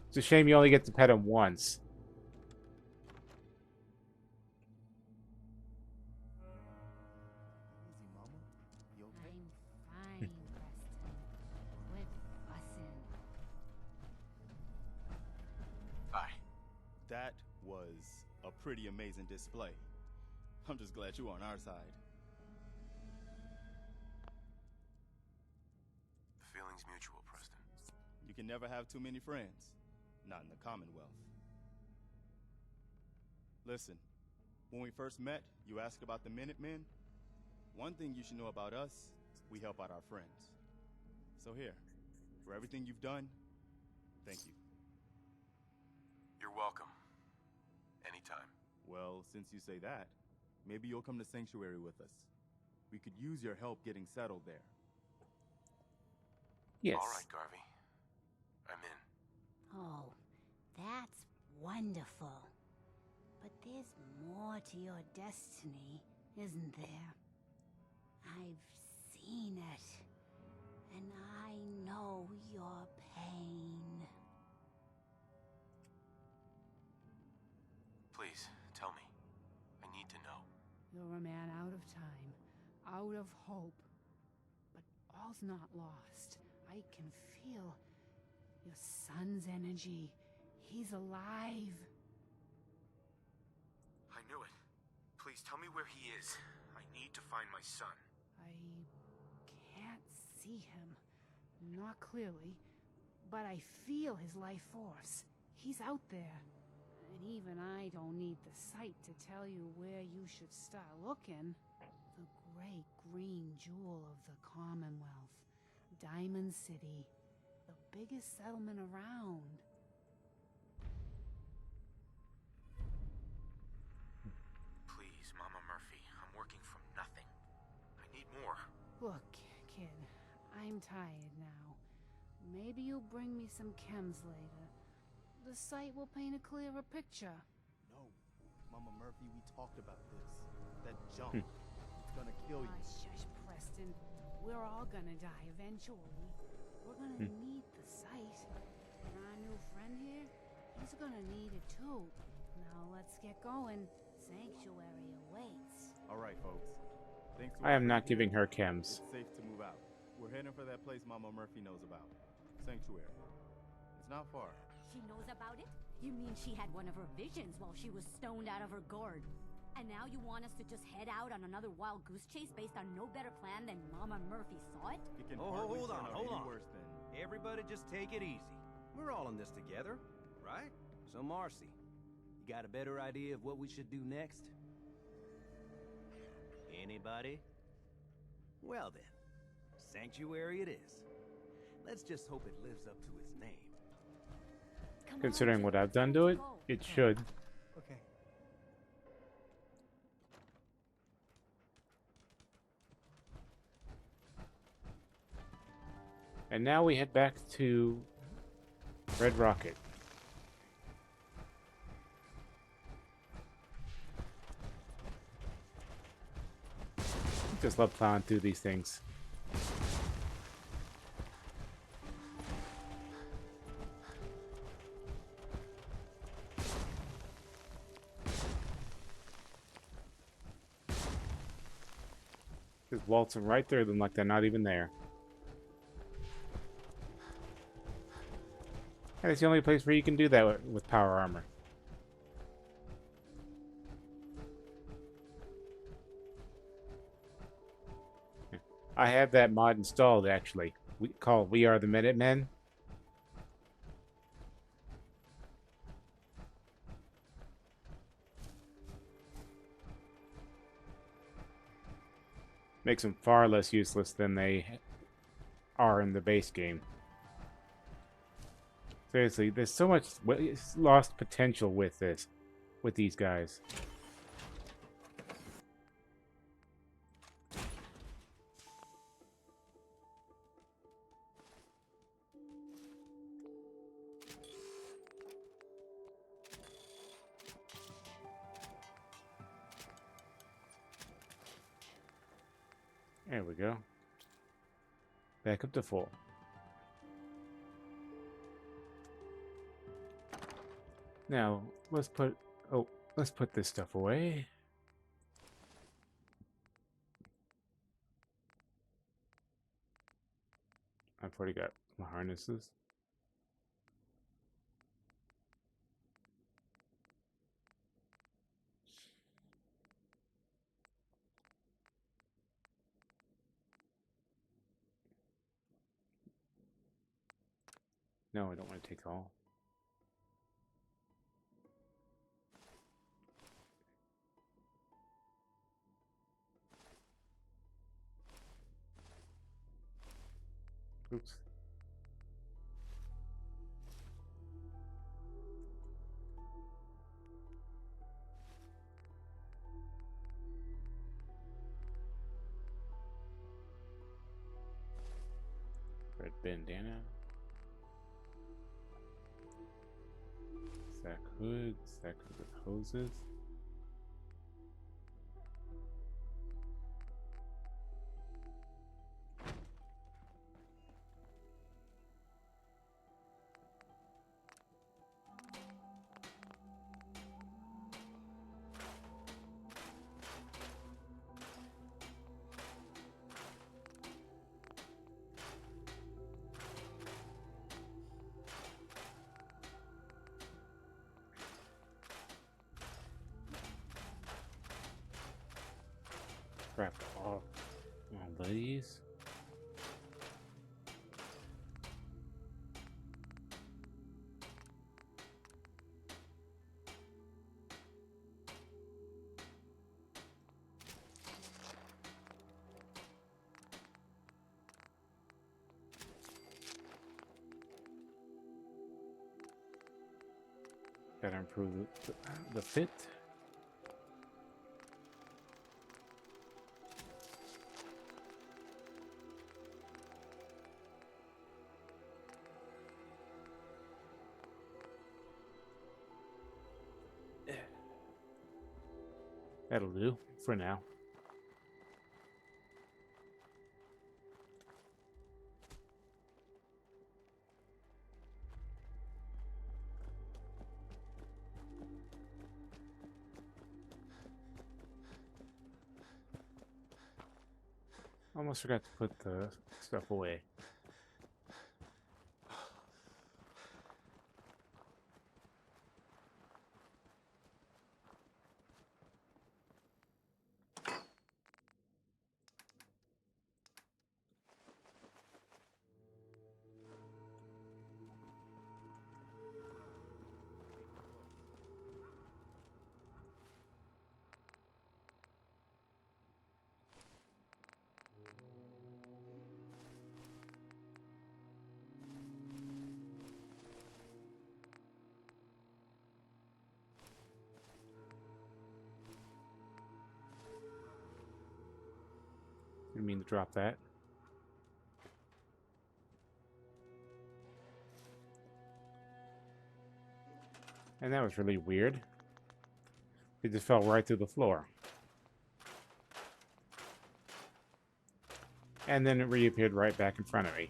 It's a shame you only get to pet him once. Easy, Mama. You okay? I'm fine, Preston. Quit fussing. Bye. That was a pretty amazing display. I'm just glad you're on our side. The feeling's mutual, Preston. You can never have too many friends. Not in the Commonwealth. Listen, when we first met, you asked about the Minutemen. One thing you should know about us, we help out our friends. So here, for everything you've done, thank you. You're welcome. Anytime. Well, since you say that, maybe you'll come to Sanctuary with us. We could use your help getting settled there. Yes. All right, Garvey. I'm in. Oh, that's wonderful. But there's more to your destiny, isn't there? I've seen it, and I know your pain. Please, tell me. I need to know. You're a man out of time, out of hope. But all's not lost. I can feel your son's energy. He's alive. I knew it. Please tell me where he is. I need to find my son. I can't see him. Not clearly. But I feel his life force. He's out there. And even I don't need the sight to tell you where you should start looking. The great green jewel of the Commonwealth. Diamond City. The biggest settlement around. Please, Mama Murphy. I'm working from nothing. I need more. Look, kid, I'm tired now. Maybe you'll bring me some chems later. The sight will paint a clearer picture. No, Mama Murphy, we talked about this. That junk, it's gonna kill you. Shush, Preston. We're all gonna die eventually. We're gonna need the sight. And our new friend here, he's gonna need it too. Now let's get going. Sanctuary awaits. All right, folks. Thanks to I am our not giving her chems. It's safe to move out. We're heading for that place Mama Murphy knows about. Sanctuary. It's not far. She knows about it? You mean she had one of her visions while she was stoned out of her gourd? And now you want us to just head out on another wild goose chase based on no better plan than Mama Murphy saw it? It can Oh, hardly hold turn on, out hold any on. worse than... Everybody just take it easy. We're all in this together, right? So Marcy, you got a better idea of what we should do next? Anybody? Well then, Sanctuary it is. Let's just hope it lives up to its name. Considering what I've done to it, it should. Okay. And now we head back to Red Rocket. Just love plowing through these things. Just waltzing right through them like they're not even there. And it's the only place where you can do that with power armor. I have that mod installed, actually. Called We Are the Minutemen. Makes them far less useless than they are in the base game. Seriously, there's so much lost potential with these guys. There we go. Back up to full. Now, let's put this stuff away. I've already got my harnesses. No, I don't want to take all. Oops. Red bandana. Sack hood with hoses. Crap all these. Gotta improve the fit. That'll do for now. Almost forgot to put the stuff away. mean to drop that. And that was really weird. It just fell right through the floor. And then it reappeared right back in front of me.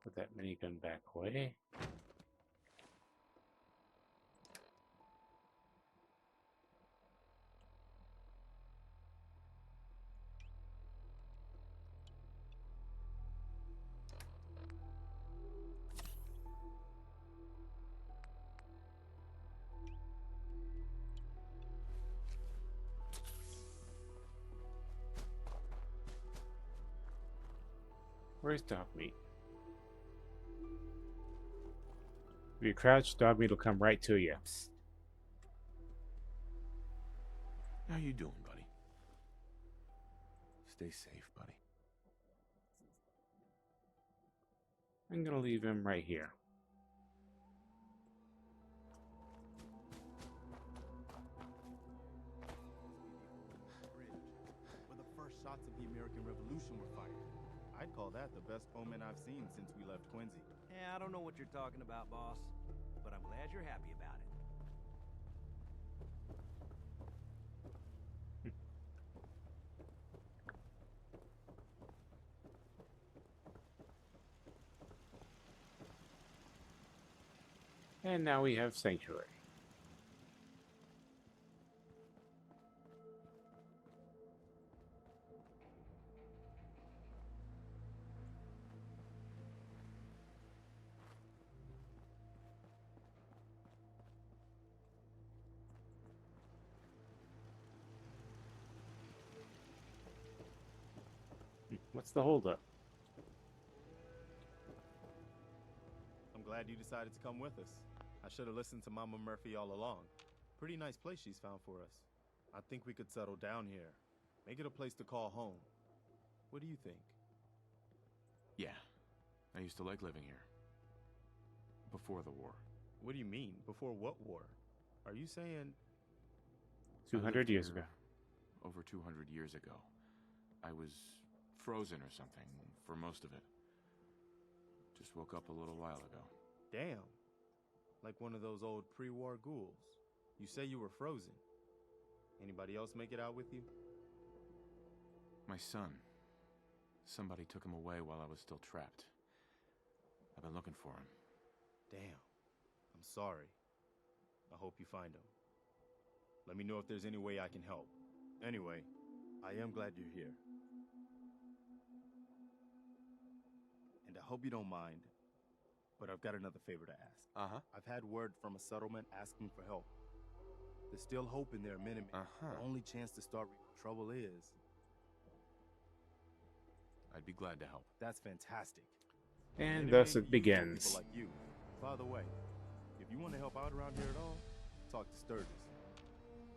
Put that minigun back away. Where's dog meat? If you crouch, dog meat will come right to you. Psst. How you doing, buddy? Stay safe, buddy. I'm gonna leave him right here. Where the first shots of the American Revolution were fired. I'd call that the best omen I've seen since we left Quincy. Yeah, I don't know what you're talking about, boss. But I'm glad you're happy about it. And now we have Sanctuary. What's the holdup? I'm glad you decided to come with us. I should have listened to Mama Murphy all along. Pretty nice place she's found for us. I think we could settle down here. Make it a place to call home. What do you think? Yeah, I used to like living here. Before the war. What do you mean? Before what war? Are you saying... 200 years ago. Over 200 years ago. I was frozen or something for most of it. Just woke up a little while ago. Damn. Like one of those old pre-war ghouls. You say you were frozen. Anybody else make it out with you? My son. Somebody took him away while I was still trapped. I've been looking for him. Damn. I'm sorry. I hope you find him. Let me know if there's any way I can help. Anyway, I am glad you're here. And I hope you don't mind, but I've got another favor to ask. Uh-huh. I've had word from a settlement asking for help. There's still hope in their Minutemen. Uh-huh. The only chance to start trouble is... I'd be glad to help. That's fantastic. And thus it begins. People like you. By the way, if you want to help out around here at all, talk to Sturgis.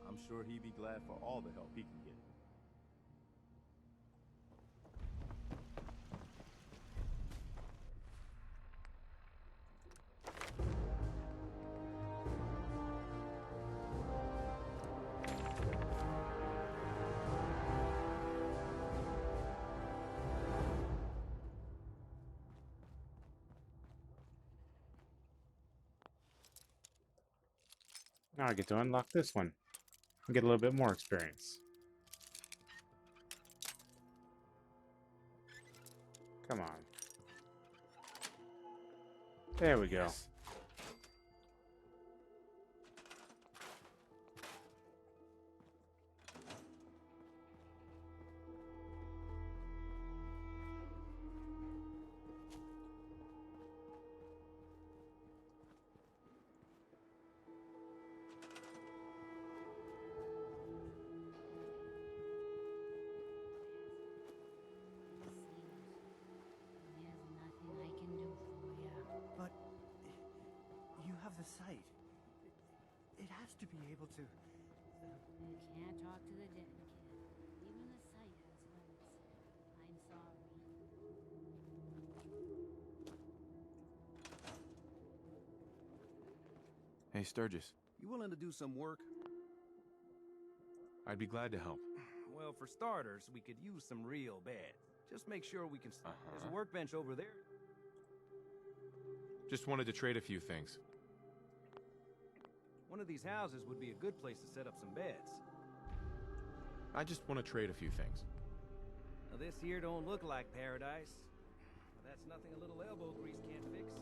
I'm sure he'd be glad for all the help he can get. Now I get to unlock this one and get a little bit more experience. Come on. There we go. the sight. It has to be able to... You can't talk to the dead, kid. Even the sight has limits. I'm sorry. Hey, Sturgis. You willing to do some work? I'd be glad to help. Well, for starters, we could use some real beds. Just make sure we can... There's a workbench over there. Just wanted to trade a few things. One of these houses would be a good place to set up some beds. I just want to trade a few things. Now, this here don't look like paradise. That's nothing a little elbow grease can't fix.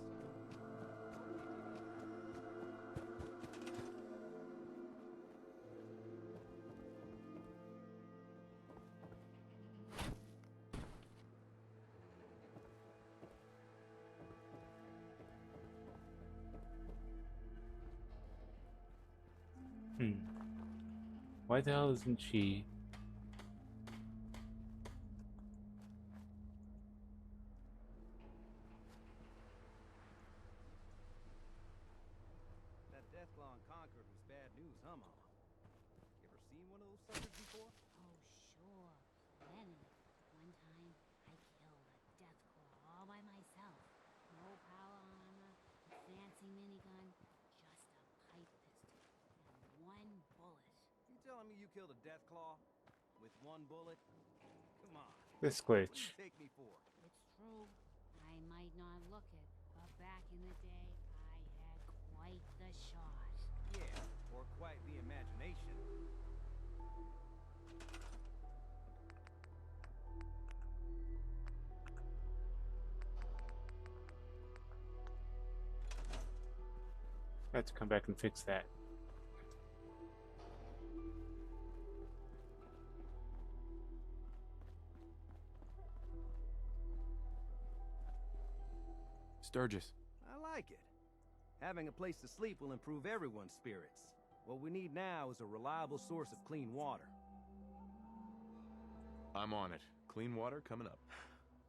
Why the hell isn't she? That Deathclaw in Concord was bad news, huh, Mama? You ever seen one of those suckers before? Oh, sure. Plenty. One time, I killed a Deathclaw all by myself. No power armor, a fancy minigun, just a pipe pistol, and one bullet. You telling me you killed a Deathclaw with one bullet? Come on. This What do glitch. you take me for? It's true. I might not look it, but back in the day, I had quite the shot. Yeah, or quite the imagination. I have to come back and fix that. Sturgis. I like it. Having a place to sleep will improve everyone's spirits. What we need now is a reliable source of clean water. I'm on it. Clean water coming up.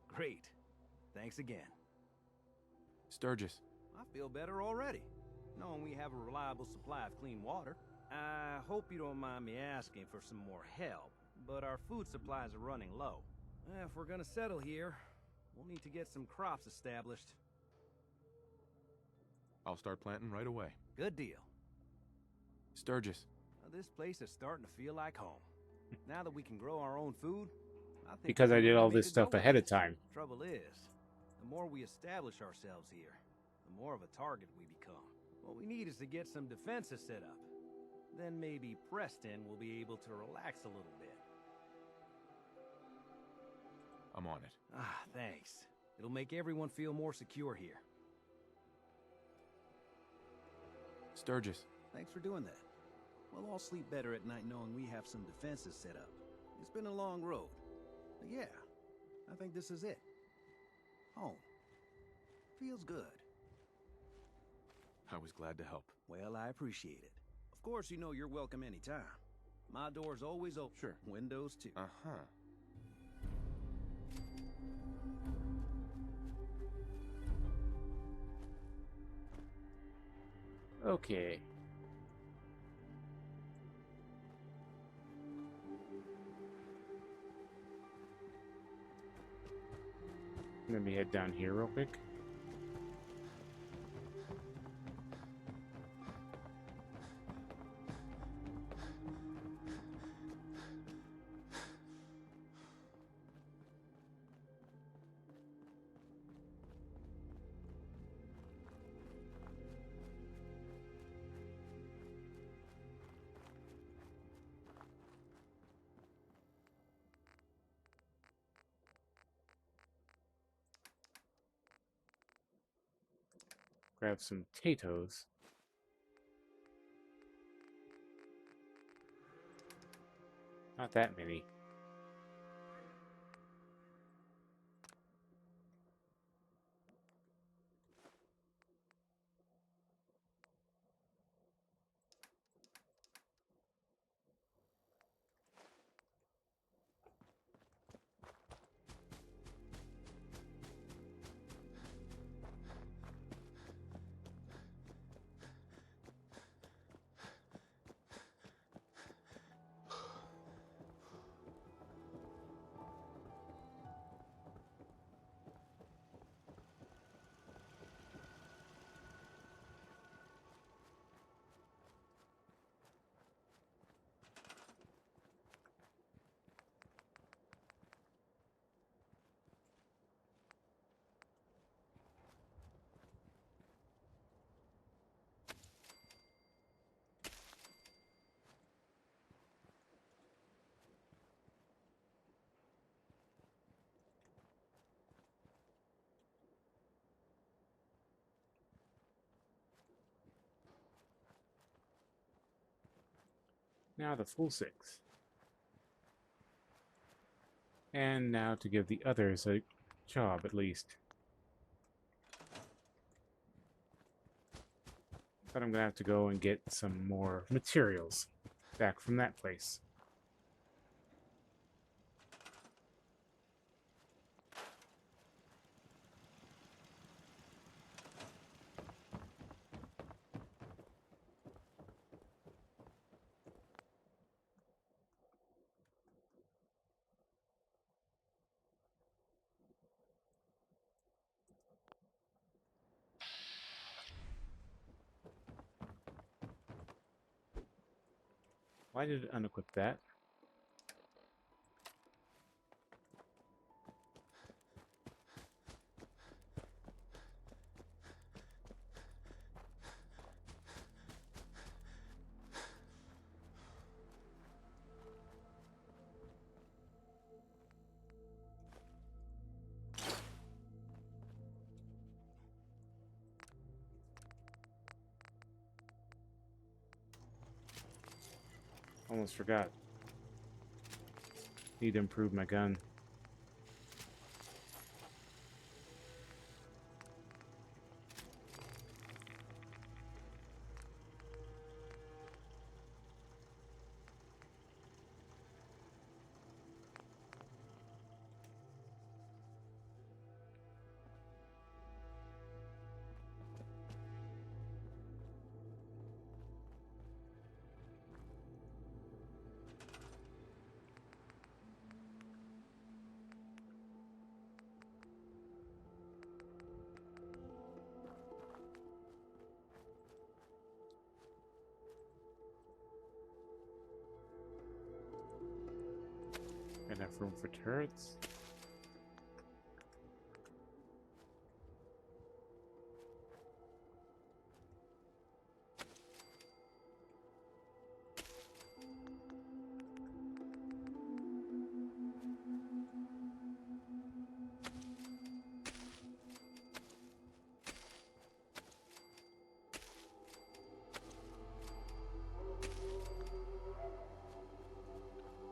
Great. Thanks again. Sturgis. I feel better already, knowing we have a reliable supply of clean water. I hope you don't mind me asking for some more help, but our food supplies are running low. If we're gonna settle here, we'll need to get some crops established. I'll start planting right away. Good deal. Sturgis. This place is starting to feel like home. Now that we can grow our own food, I think Because I we're did ready all to this go stuff with ahead of it. time. Trouble is, the more we establish ourselves here, the more of a target we become. What we need is to get some defenses set up. Then maybe Preston will be able to relax a little bit. I'm on it. Ah, thanks. It'll make everyone feel more secure here. Sturgis. Thanks for doing that. We'll all sleep better at night knowing we have some defenses set up. It's been a long road. But yeah, I think this is it. Home. Feels good. I was glad to help. Well, I appreciate it. Of course, you know you're welcome anytime. My door's always open. Sure. Windows too. Uh-huh. Okay. Let me head down here real quick. Grab some potatoes. Not that many. Now the full 6. And now to give the others a job, at least. But I'm going to have to go and get some more materials back from that place. Why did it unequip that? Almost forgot. Need to improve my gun. Enough room for turrets.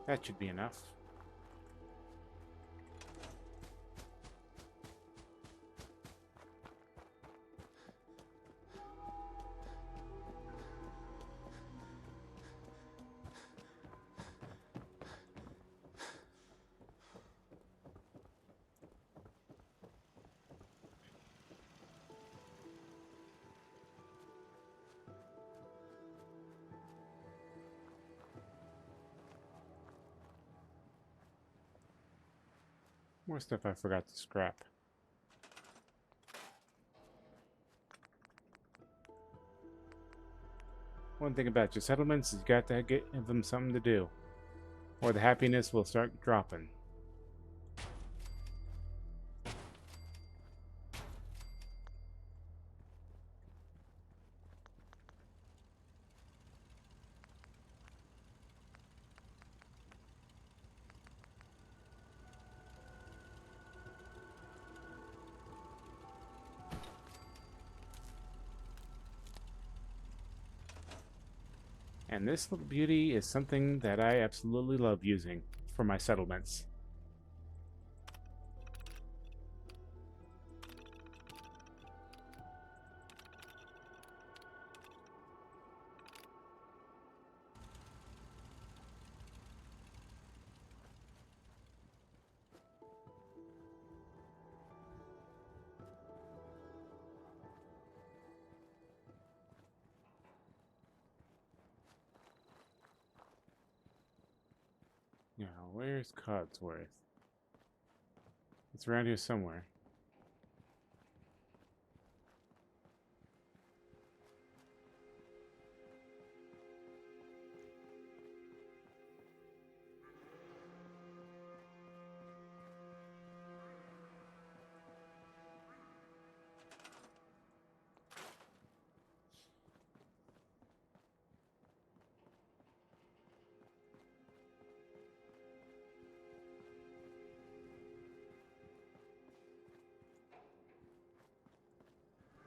That should be enough. More stuff I forgot to scrap. One thing about your settlements is you got to give them something to do, or the happiness will start dropping. And this little beauty is something that I absolutely love using for my settlements. Now, where's Codsworth? It's around here somewhere.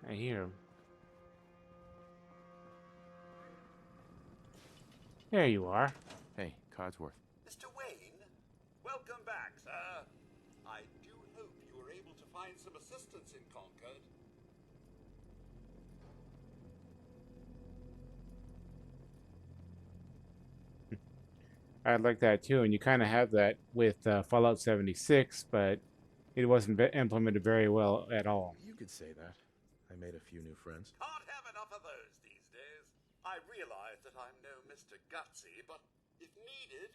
I hear him. There you are. Hey, Codsworth. Mr. Wayne, welcome back, sir. I do hope you were able to find some assistance in Concord. I'd like that too, and you kind of have that with Fallout 76, but it wasn't implemented very well at all. You could say that. I made a few new friends. Can't have enough of those these days. I realize that I'm no Mr. Gutsy, but if needed,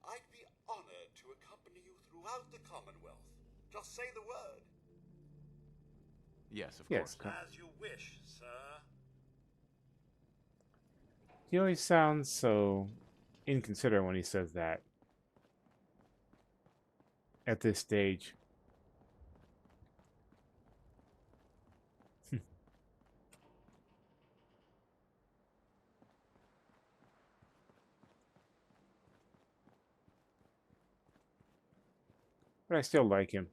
I'd be honored to accompany you throughout the Commonwealth. Just say the word. Yes, of Yes, course. As you wish, sir. He always sounds so inconsiderate when he says that at this stage. But I still like him.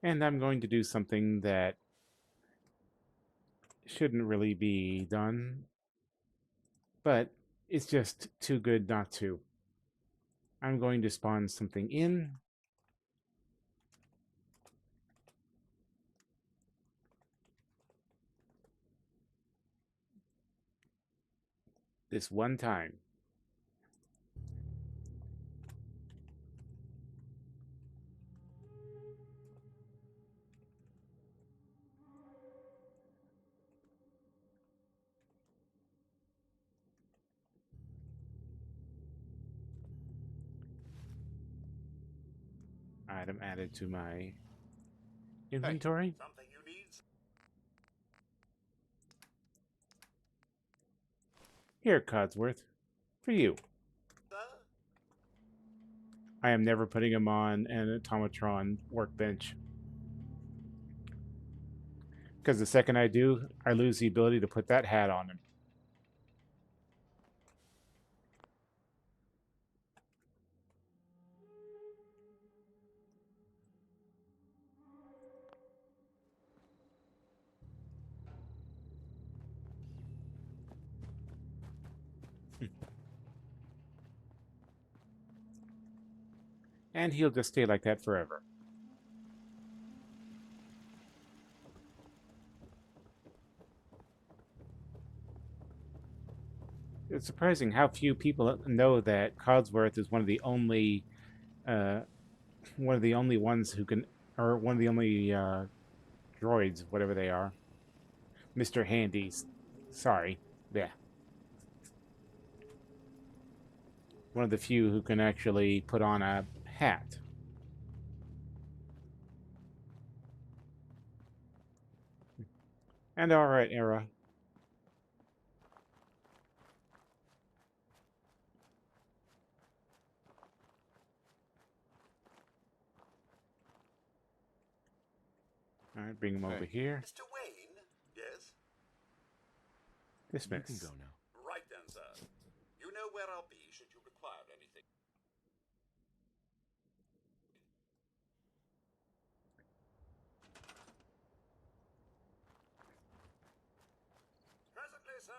And I'm going to do something that shouldn't really be done, but it's just too good not to. I'm going to spawn something in. This one time. Item added to my inventory. Something you need? Here, Codsworth. For you. Sir? I am never putting him on an automatron workbench. Because the second I do, I lose the ability to put that hat on him. And he'll just stay like that forever. It's surprising how few people know that Codsworth is one of the only ones who can, or one of the only droids, whatever they are. Mr. Handy's. Sorry. Yeah. One of the few who can actually put on a hat. And alright, Era. Alright, bring him over here. Mr. Wayne? Yes? Dismiss. You can go now. Right then, sir. You know where I'll be should you require anything. Presently, sir.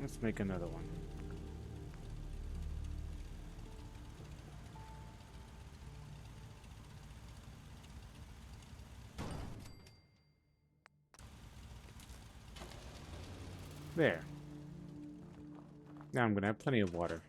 Let's make another one. There. Now I'm gonna have plenty of water.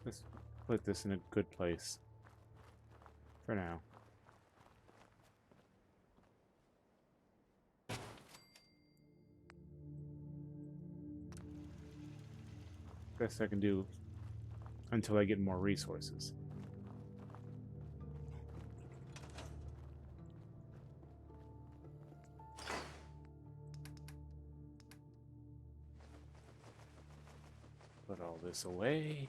Let's put this in a good place for now. Best I can do until I get more resources. Put all this away.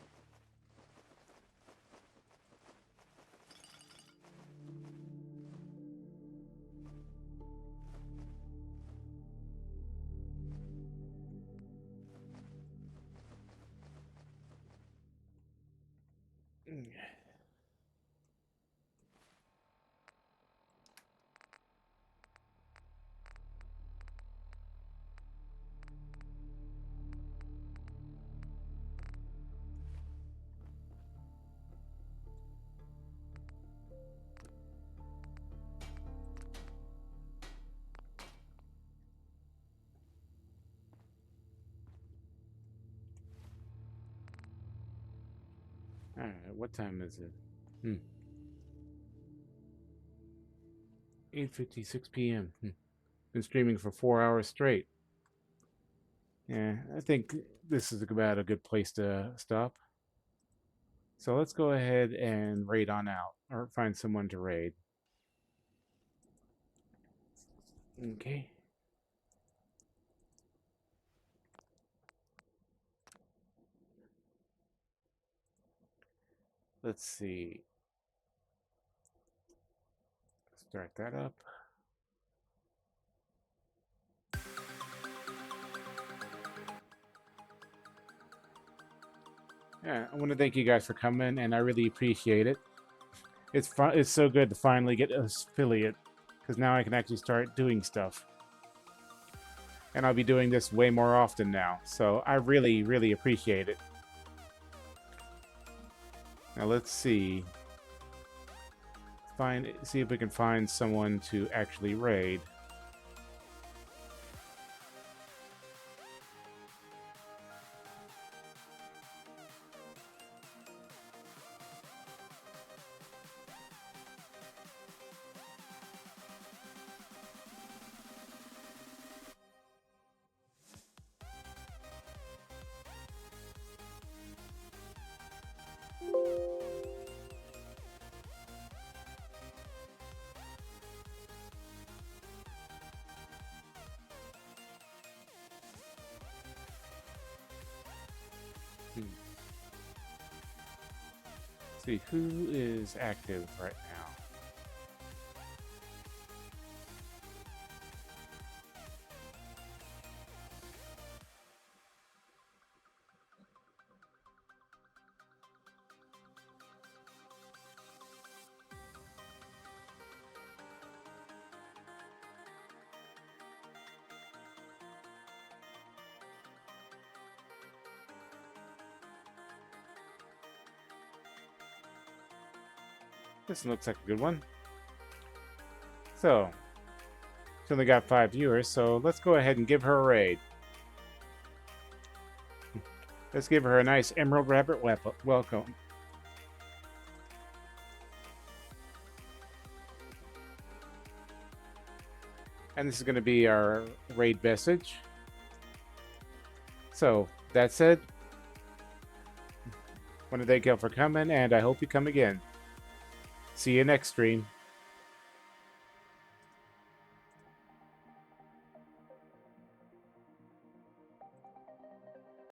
Alright, what time is it? 8:56 p.m. Been streaming for 4 hours straight. Yeah, I think this is about a good place to stop. So let's go ahead and raid on out, or find someone to raid. Okay. Let's see. Start that up. Yeah, I want to thank you guys for coming, and I really appreciate it. It's fun. It's so good to finally get an affiliate, because now I can actually start doing stuff. And I'll be doing this way more often now, so I really, really appreciate it. Now let's see. See if we can find someone to actually raid. See who is active right now. This looks like a good one. So, she only got 5 viewers, so let's go ahead and give her a raid. Let's give her a nice Emerald Rabbit welcome. And this is going to be our raid message. So, that said, Want to thank you all for coming, and I hope you come again. See you next stream.